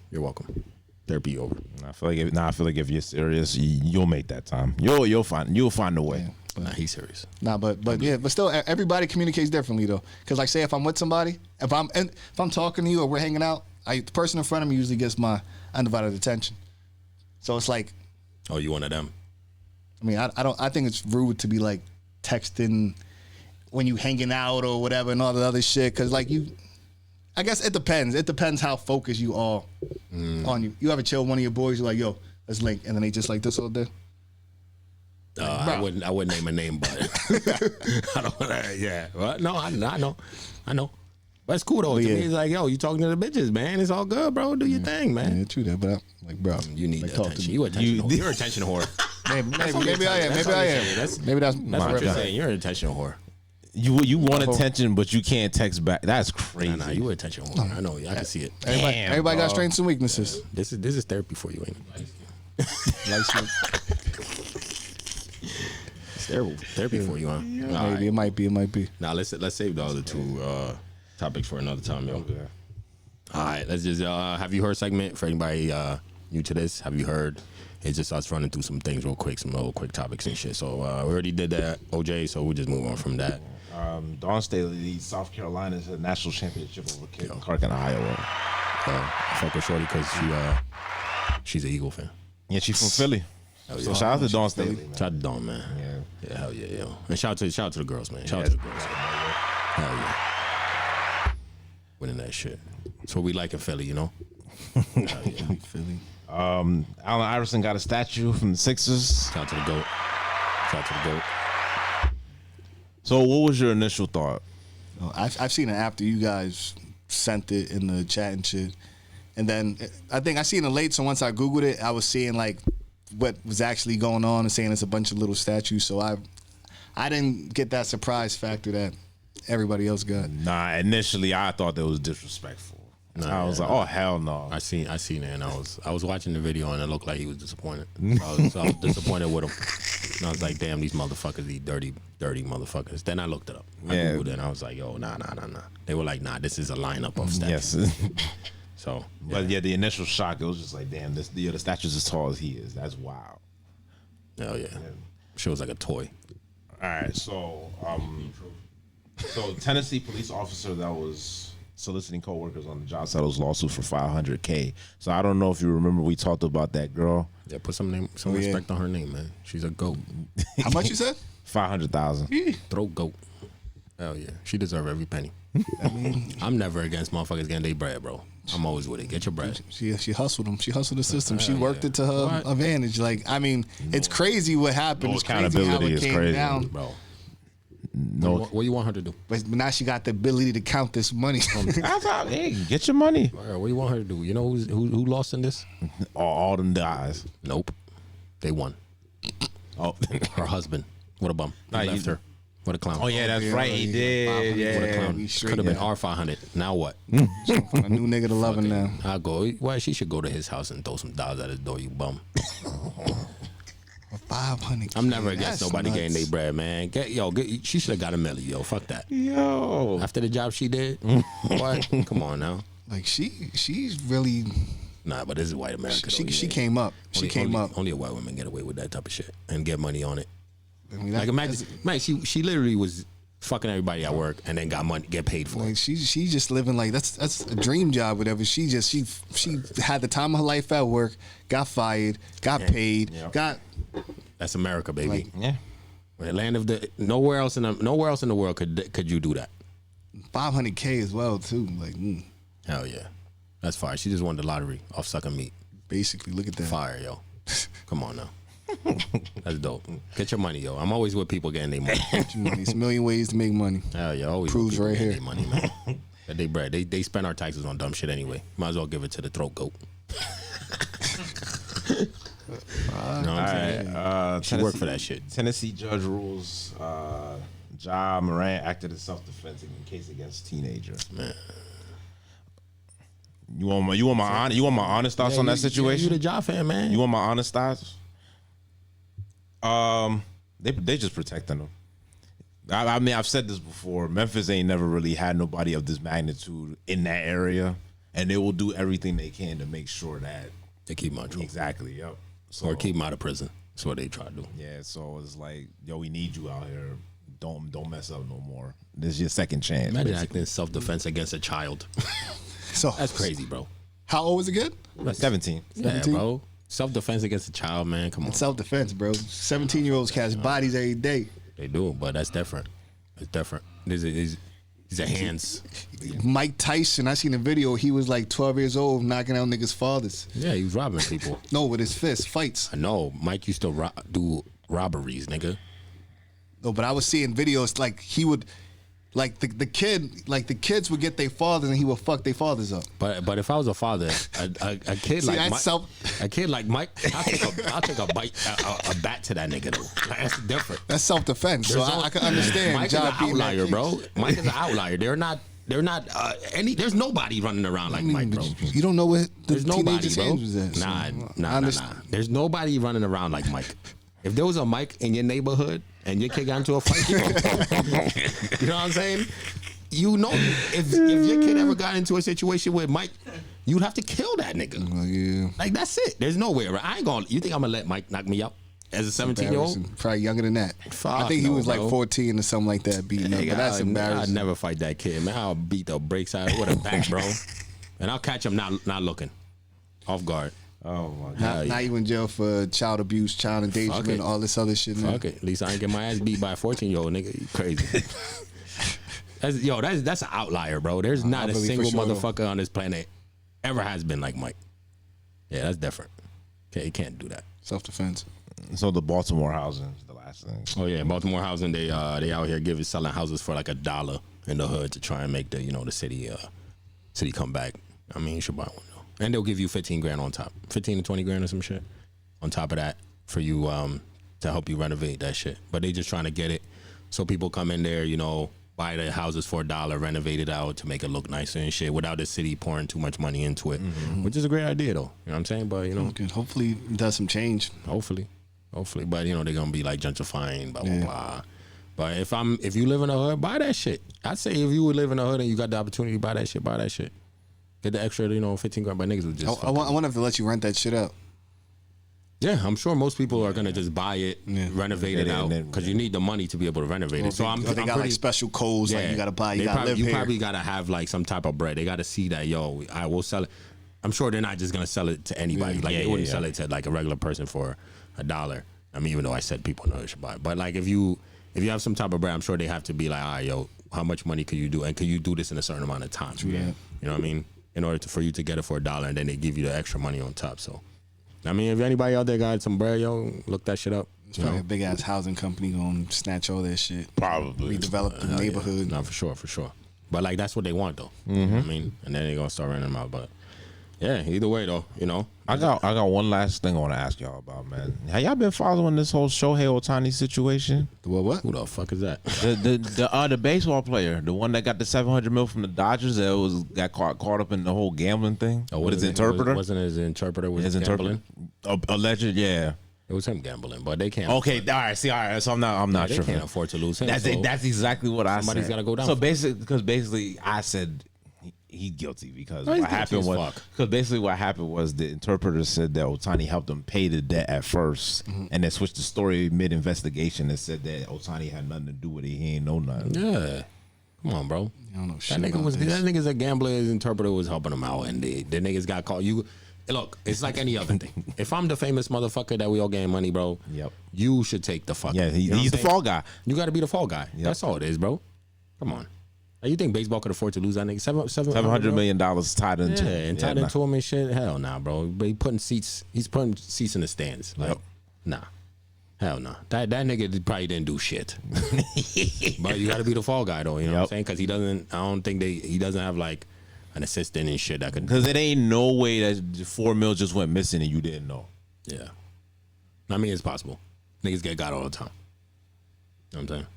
You're welcome. Therapy over. I feel like if you're serious, you'll make that time. You'll find a way. Yeah. Nah, he's serious. Nah, but still, everybody communicates differently though. Because like, say if I'm with somebody, if I'm talking to you or we're hanging out, the person in front of me usually gets my undivided attention. So it's like, oh, you one of them? I mean, I think it's rude to be like texting when you hanging out or whatever and all the other shit. Because like I guess it depends. It depends how focused you are on you. You ever chill with one of your boys? You're like, yo, let's link, and then they just like this all day. I wouldn't name a name, but I don't. Yeah, well, no, I know. But it's cool though. To me, it's like, yo, you talking to the bitches, man. It's all good, bro. Do your thing, man. Yeah, true that. But I'm like, bro, you need like, attention. You're attention whore. Maybe I am. Maybe that's what you're saying. You're an attention whore. You want attention, but you can't text back. That's crazy. Nah, you an attention whore. I know. I can see it. Everybody got strengths and weaknesses. This is therapy for you, ain't it? Light skin. It's terrible. Therapy for you, huh? Maybe it might be. Now let's save the other two topics for another time, yo. Okay. All right, let's just have you heard segment for anybody new to this? Have you heard? It's just us running through some things real quick, some little quick topics and shit. So we already did that, OJ. So we'll just move on from that. Dawn Staley leads South Carolina's national championship over Caitlin Clark in Iowa. I fuck with Shorty because she's an Eagle fan. Yeah, she's from Philly. So shout out to Dawn Staley. Shout out to Dawn, man. Yeah, hell yeah, yo. And shout out to the girls, man. Shout out to the girls. Hell yeah. Winning that shit. That's what we like in Philly, you know? Hell yeah. Philly. Allen Iverson got a statue from the Sixers. Shout out to the GOAT. Shout out to the GOAT. So what was your initial thought? I've seen it after you guys sent it in the chat and shit. And then I think I seen it late, so once I Googled it, I was seeing like what was actually going on and saying it's a bunch of little statues. So I didn't get that surprise factor that everybody else got. Nah, initially I thought that was disrespectful. I was like, oh hell no. I seen it, and I was watching the video, and it looked like he was disappointed. I was disappointed with him, and I was like, damn, these motherfuckers, these dirty motherfuckers. Then I looked it up. I Googled it, and I was like, yo, nah. They were like, nah, this is a lineup of statues. Yes. So, but yeah, the initial shock, it was just like, damn, the statue's as tall as he is. That's wild. Hell yeah. Shit was like a toy. All right, so Tennessee police officer that was soliciting coworkers on the job settles lawsuit for $500K. So I don't know if you remember, we talked about that girl. Yeah, put some respect on her name, man. She's a goat. How much you said? $500,000. Throat goat. Hell yeah, she deserves every penny. I'm never against motherfuckers getting their bread, bro. I'm always with it. Get your bread. She hustled them. She hustled the system. She worked it to her advantage. Like, I mean, it's crazy what happened. No it's crazy how it came crazy, down, bro. No, What do you want her to do? But now she got the ability to count this money. hey, get your money. What do you want her to do? You know who lost in this? All them guys. Nope. They won. Oh, her husband. What a bum. He left her. What a clown. Oh yeah, that's right. He did. What a Yeah. clown. Could have been our 500. Now what? Find a new nigga to love her now. I'll go. Well, she should go to his house and throw some dollars at his door, you bum. 500. I'm never against nobody getting their bread, man. She should have got a milli, yo. Fuck that. Yo. After the job she did, what? Come on now. Like she's really. Nah, but this is white America. She came up. Only a white woman get away with that type of shit and get money on it. I mean, Like imagine, man, she literally was fucking everybody at work and then got money, get paid for like it. she just living like that's a dream job, whatever. She had the time of her life at work, got fired, got paid, got. That's America, baby. Like, Yeah. The land of the nowhere else in the world could you do that. $500K as well too. Like, Hell yeah, that's fire. She just won the lottery off sucking meat. basically, look at that. Fire, yo. Come on now. That's dope. Get your money, yo. I'm always with people getting their money. Get your money. There's a million ways to make money. Hell yeah, always Proves with people right getting here. their money, man. Get they bread. They spend our taxes on dumb shit anyway. Might as well give it to the throat goat. Know what I'm saying? She worked for that shit. Tennessee judge rules Ja Morant acted in self-defense in case against teenager. Man. You want my honest thoughts on that situation? You the Ja fan, man. You want my honest thoughts? They just protecting them. I mean, I've said this before. Memphis ain't never really had nobody of this magnitude in that area, and they will do everything they can to make sure that They keep him out of trouble. exactly. Yep. So, Or keep him out of prison. That's what they try to do. yeah. So it's like, yo, we need you out here. Don't mess up no more. This is your second chance. Imagine basically. acting self-defense against a child. So That's crazy, bro. How old was it again? 17. Yeah, 17? bro. Self-defense against a child, man. Come on. Self defense, bro. 17-year-olds catch bodies every day. They do, but that's different. It's different. These are hands. Mike Tyson, I seen a video. He was like 12 years old, knocking out niggas' fathers. Yeah, he was robbing people. No, with his fists, fights. I know. Mike used to do robberies, nigga. No, but I was seeing videos like he would, like the kids would get their fathers and he would fuck their fathers up. But if I was a father, a kid See, like that's Mike, a kid like Mike, I'll take a bite, a bat to that nigga though. That's different. That's self defense. So I can understand. Mike is an outlier, bro. Mike is an outlier. They're not They're not there's nobody running around like Mike, bro. You don't know what the There's nobody, teenagers' bro. hands was at. So Nah. There's nobody running around like Mike. If there was a Mike in your neighborhood and your kid got into a fight, you know what I'm saying? You know, if your kid ever got into a situation with Mike, you'd have to kill that nigga. Yeah. Like, that's it. There's nowhere. I ain't gonna. You think I'm gonna let Mike knock me out as a 17-year-old? Probably younger than that. Fuck I think he no, was like bro. 14 or something like that, beating up. But that's embarrassing. I'd never fight that kid, man. I'll beat the brakes out with a back, bro. And I'll catch him not looking, off guard. Oh my god. Now you in jail for child abuse, child endangerment, all this other shit. Fuck it. At least I ain't get my ass beat by a 14-year-old nigga. You crazy. That's an outlier, bro. There's not a single motherfucker on this planet ever has been like Mike. Yeah, that's different. Okay, you can't do that. Self-defense. So the Baltimore housing is the last thing. Oh yeah, Baltimore housing. They out here selling houses for like $1 in the hood to try and make the the city come back. I mean, you should buy one though, and they'll give you 15 grand on top, 15 to 20 grand or some shit on top of that for you to help you renovate that shit. But they just trying to get it so people come in there, buy the houses for $1, renovate it out to make it look nicer and shit without the city pouring too much money into it, which is a great idea though. You know what I'm saying? But Okay, hopefully it does some change. Hopefully, but they're gonna be like gentrifying, blah blah blah. But if you live in a hood, buy that shit. I'd say if you would live in a hood and you got the opportunity to buy that shit. Get the extra, 15 grand. But niggas would just. I wonder if they let you rent that shit out. Yeah, I'm sure most people are gonna just buy it, renovate it out, because you need the money to be able to renovate it. So they got like special codes, like you gotta buy, you gotta live here. You probably gotta have like some type of bread. They gotta see that, I will sell it. I'm sure they're not just gonna sell it to anybody. They wouldn't sell it to like a regular person for $1. I mean, even though I said people know they should buy it, but like if you have some type of bread, I'm sure they have to be like, all right, how much money could you do, and can you do this in a certain amount of time? Yeah. You know what I mean? In order for you to get it for $1, and then they give you the extra money on top. So. I mean, if anybody out there got some bread, look that shit up. It's probably a big ass housing company gonna snatch all that shit. Probably redevelop the neighborhood. Yeah. No, for sure. But like that's what they want though. You know what I mean, and then they gonna start renting them out. But yeah, either way though, I got one last thing I want to ask y'all about, man. Have y'all been following this whole Shohei Ohtani situation? What? Who the fuck is that? The baseball player, the one that got the $700 million from the Dodgers, that got caught up in the whole gambling thing. Oh, with his interpreter? Wasn't his interpreter? Was his gambling? Alleged, yeah. It was him gambling, but they can't. Okay, all right. So I'm not sure. They can't afford to lose him. That's exactly what I said. Somebody's gotta go down. So basically, I said he's guilty because what happened was the interpreter said that Ohtani helped him pay the debt at first, and then switched the story mid investigation and said that Ohtani had nothing to do with it. He ain't know nothing. Yeah. Come on, bro. I don't know shit That about nigga's a gambler. His interpreter was helping him out, and the niggas got caught. Look, it's like any other thing. If I'm the famous motherfucker that we all getting money, bro, you should take the fuck. Yeah, he's the fall guy. You got to be the fall guy. Yep. That's all it is, bro. Come on. You think baseball could afford to lose that nigga? $700 million tied into him. And tied into him and shit. Hell nah, bro. But he's putting seats in the stands. Like, nah. Hell no. That nigga probably didn't do shit. But you got to be the fall guy though. You know what I'm saying? Because he doesn't have like an assistant and shit that could. Because it ain't no way that $4 million just went missing and you didn't know. Yeah. I mean, it's possible. Niggas get got all the time. You know what I'm saying?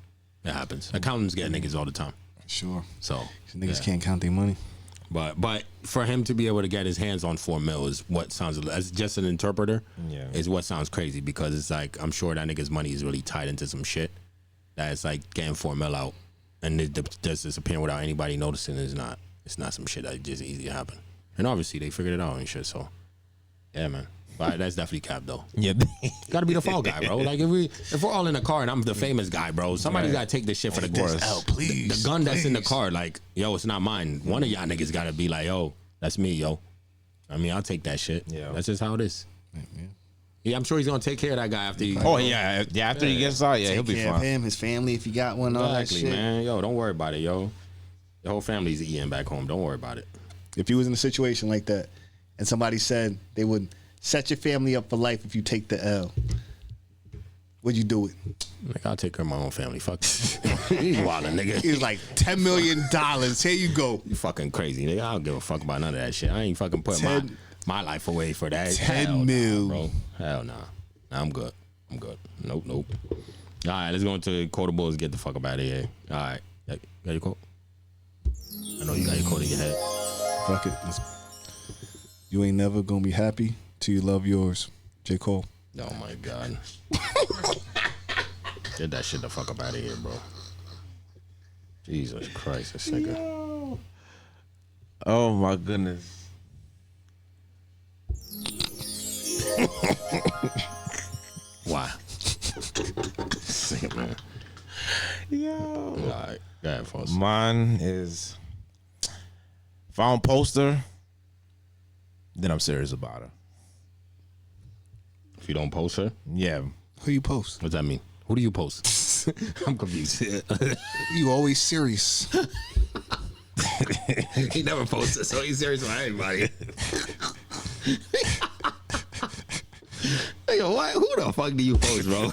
It happens. Accountants get niggas all the time. Sure. So niggas can't count their money. But for him to be able to get his hands on $4 million is what sounds, as just an interpreter, is what sounds crazy, because it's like, I'm sure that nigga's money is really tied into some shit that it's like getting $4 million out and it just disappearing without anybody noticing. It's not some shit that just easy to happen. And obviously they figured it out and shit. So yeah, man. But that's definitely cap though. Yeah, got to be the fall guy, bro. Like if we're all in a car and I'm the famous guy, bro, somebody's got to take this shit for the course. Please. The gun that's in the car, like, yo, it's not mine. One of y'all niggas got to be like, yo, that's me, yo. I mean, I'll take that shit. Yeah, that's just how it is. Yeah, I'm sure he's gonna take care of that guy after he. Oh yeah, after he gets out, he'll be fine. Him, his family, if he got one, all that shit. Man. Yo, don't worry about it, yo. The whole family's eating back home. Don't worry about it. If you was in a situation like that, and somebody said they would set your family up for life if you take the L, would you do it? Like, I'll take care of my own family. Fuck. He's wildin', nigga. He's like, $10 million. Here you go. You fucking crazy, nigga. I don't give a fuck about none of that shit. I ain't fucking putting my life away for that. 10 mil. Bro. Hell nah. I'm good. Nope. All right, let's go into Quotables. Get the fuck up out of here. All right. Got your quote? I know you got your code in your head. Fuck it. You ain't never gonna be happy till you love yours. J. Cole. Oh my God. Get that shit the fuck up out of here, bro. Jesus Christ, this nigga. Yo. Oh my goodness. Why? Sing it, man. Yo. All right, go ahead, folks. Mine is if I don't post her, then I'm serious about her. If you don't post her, Yeah. Who you post? what's that mean? Who do you post? I'm confused. You always serious. He never posted, so he's serious with anybody. Nigga, what? Who the fuck do you post, bro?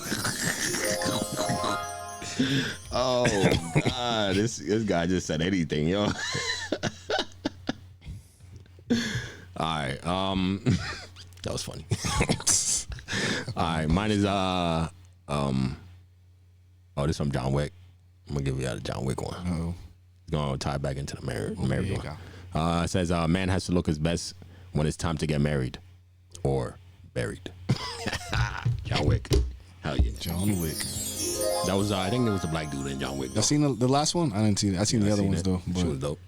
Oh God, this guy just said anything, yo. All right, that was funny. All right, mine is oh, this from John Wick. I'm gonna give you a John Wick one. Oh, It's gonna tie back into the marriage there you one. It says man has to look his best when it's time to get married or buried. John Wick. Hell yeah. John Wick. That was I think there was a black dude in John Wick. I seen the last one. I didn't see it. I seen the other ones it. though. She was But dope.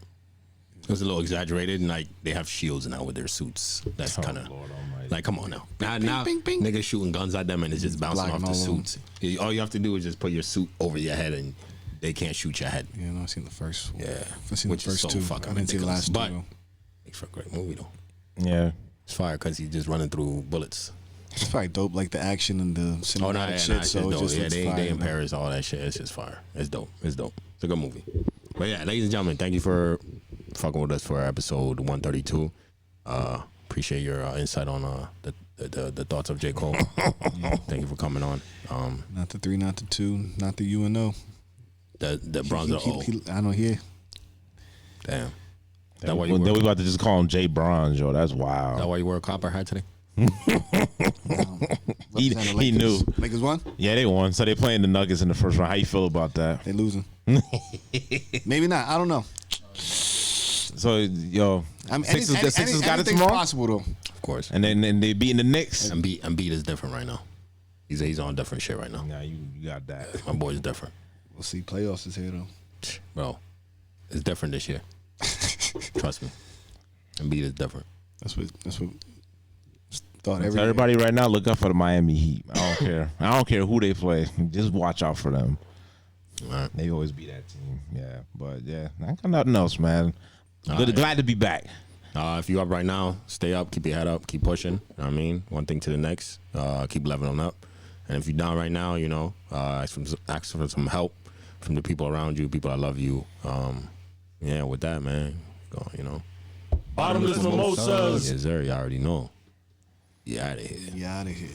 It was a little exaggerated, and like they have shields now with their suits. That's kind of Lord Almighty. like, come on now. Now bing, bing. niggas shooting guns at them, and it's just bouncing Blocking off the all of them. suits. All you have to do is just put your suit over your head, and they can't shoot your head. yeah, no, I seen the first one. Yeah, I seen which the is first so two. fucking I didn't see the ridiculous. last But two. Though. makes for a great movie though. Yeah. It's fire because he's just running through bullets. It's probably dope, like the action and the cinematic Oh no, yeah, shit. it's So just it dope. just Yeah, looks they fire, in man. Paris, all that shit. It's just fire. It's dope. It's dope. It's a good movie. But yeah, ladies and gentlemen, thank you for fucking with us for episode 132. Appreciate your insight on the thoughts of J. Cole. Thank you for coming on. Not the 3, not the 2, not the UNO. The bronze of O. I know here. Damn. Then we about to just call him Jay Bronze, yo. That's wild. Is that why you wore a copper hat today? He knew. Lakers won. Yeah, they won. So they playing the Nuggets in the first round. How you feel about that? They losing. Maybe not. I don't know. So, yo, I mean, Sixers got it anything's tomorrow? possible though. Of course. And then they beating the Knicks. Embiid is different right now. He's on different shit right now. Nah, you got that. My boy's different. We'll see. Playoffs is here though. Bro, it's different this year. Trust me. Embiid is different. That's what thought Tell every everybody right now, look up for the Miami Heat. I don't care. I don't care who they play. Just watch out for them. All right. They always be that team. Yeah. But yeah, I got nothing else, man. Glad to be back. If you up right now, stay up, keep your head up, keep pushing. You know what I mean, one thing to the next. Keep leveling up. And if you're down right now, you know, ask for some help from the people around you, people that love you. Yeah, with that, man, go, you know. Bottomless mimosas. Yes, sir. You already know. You out of here. You out of here.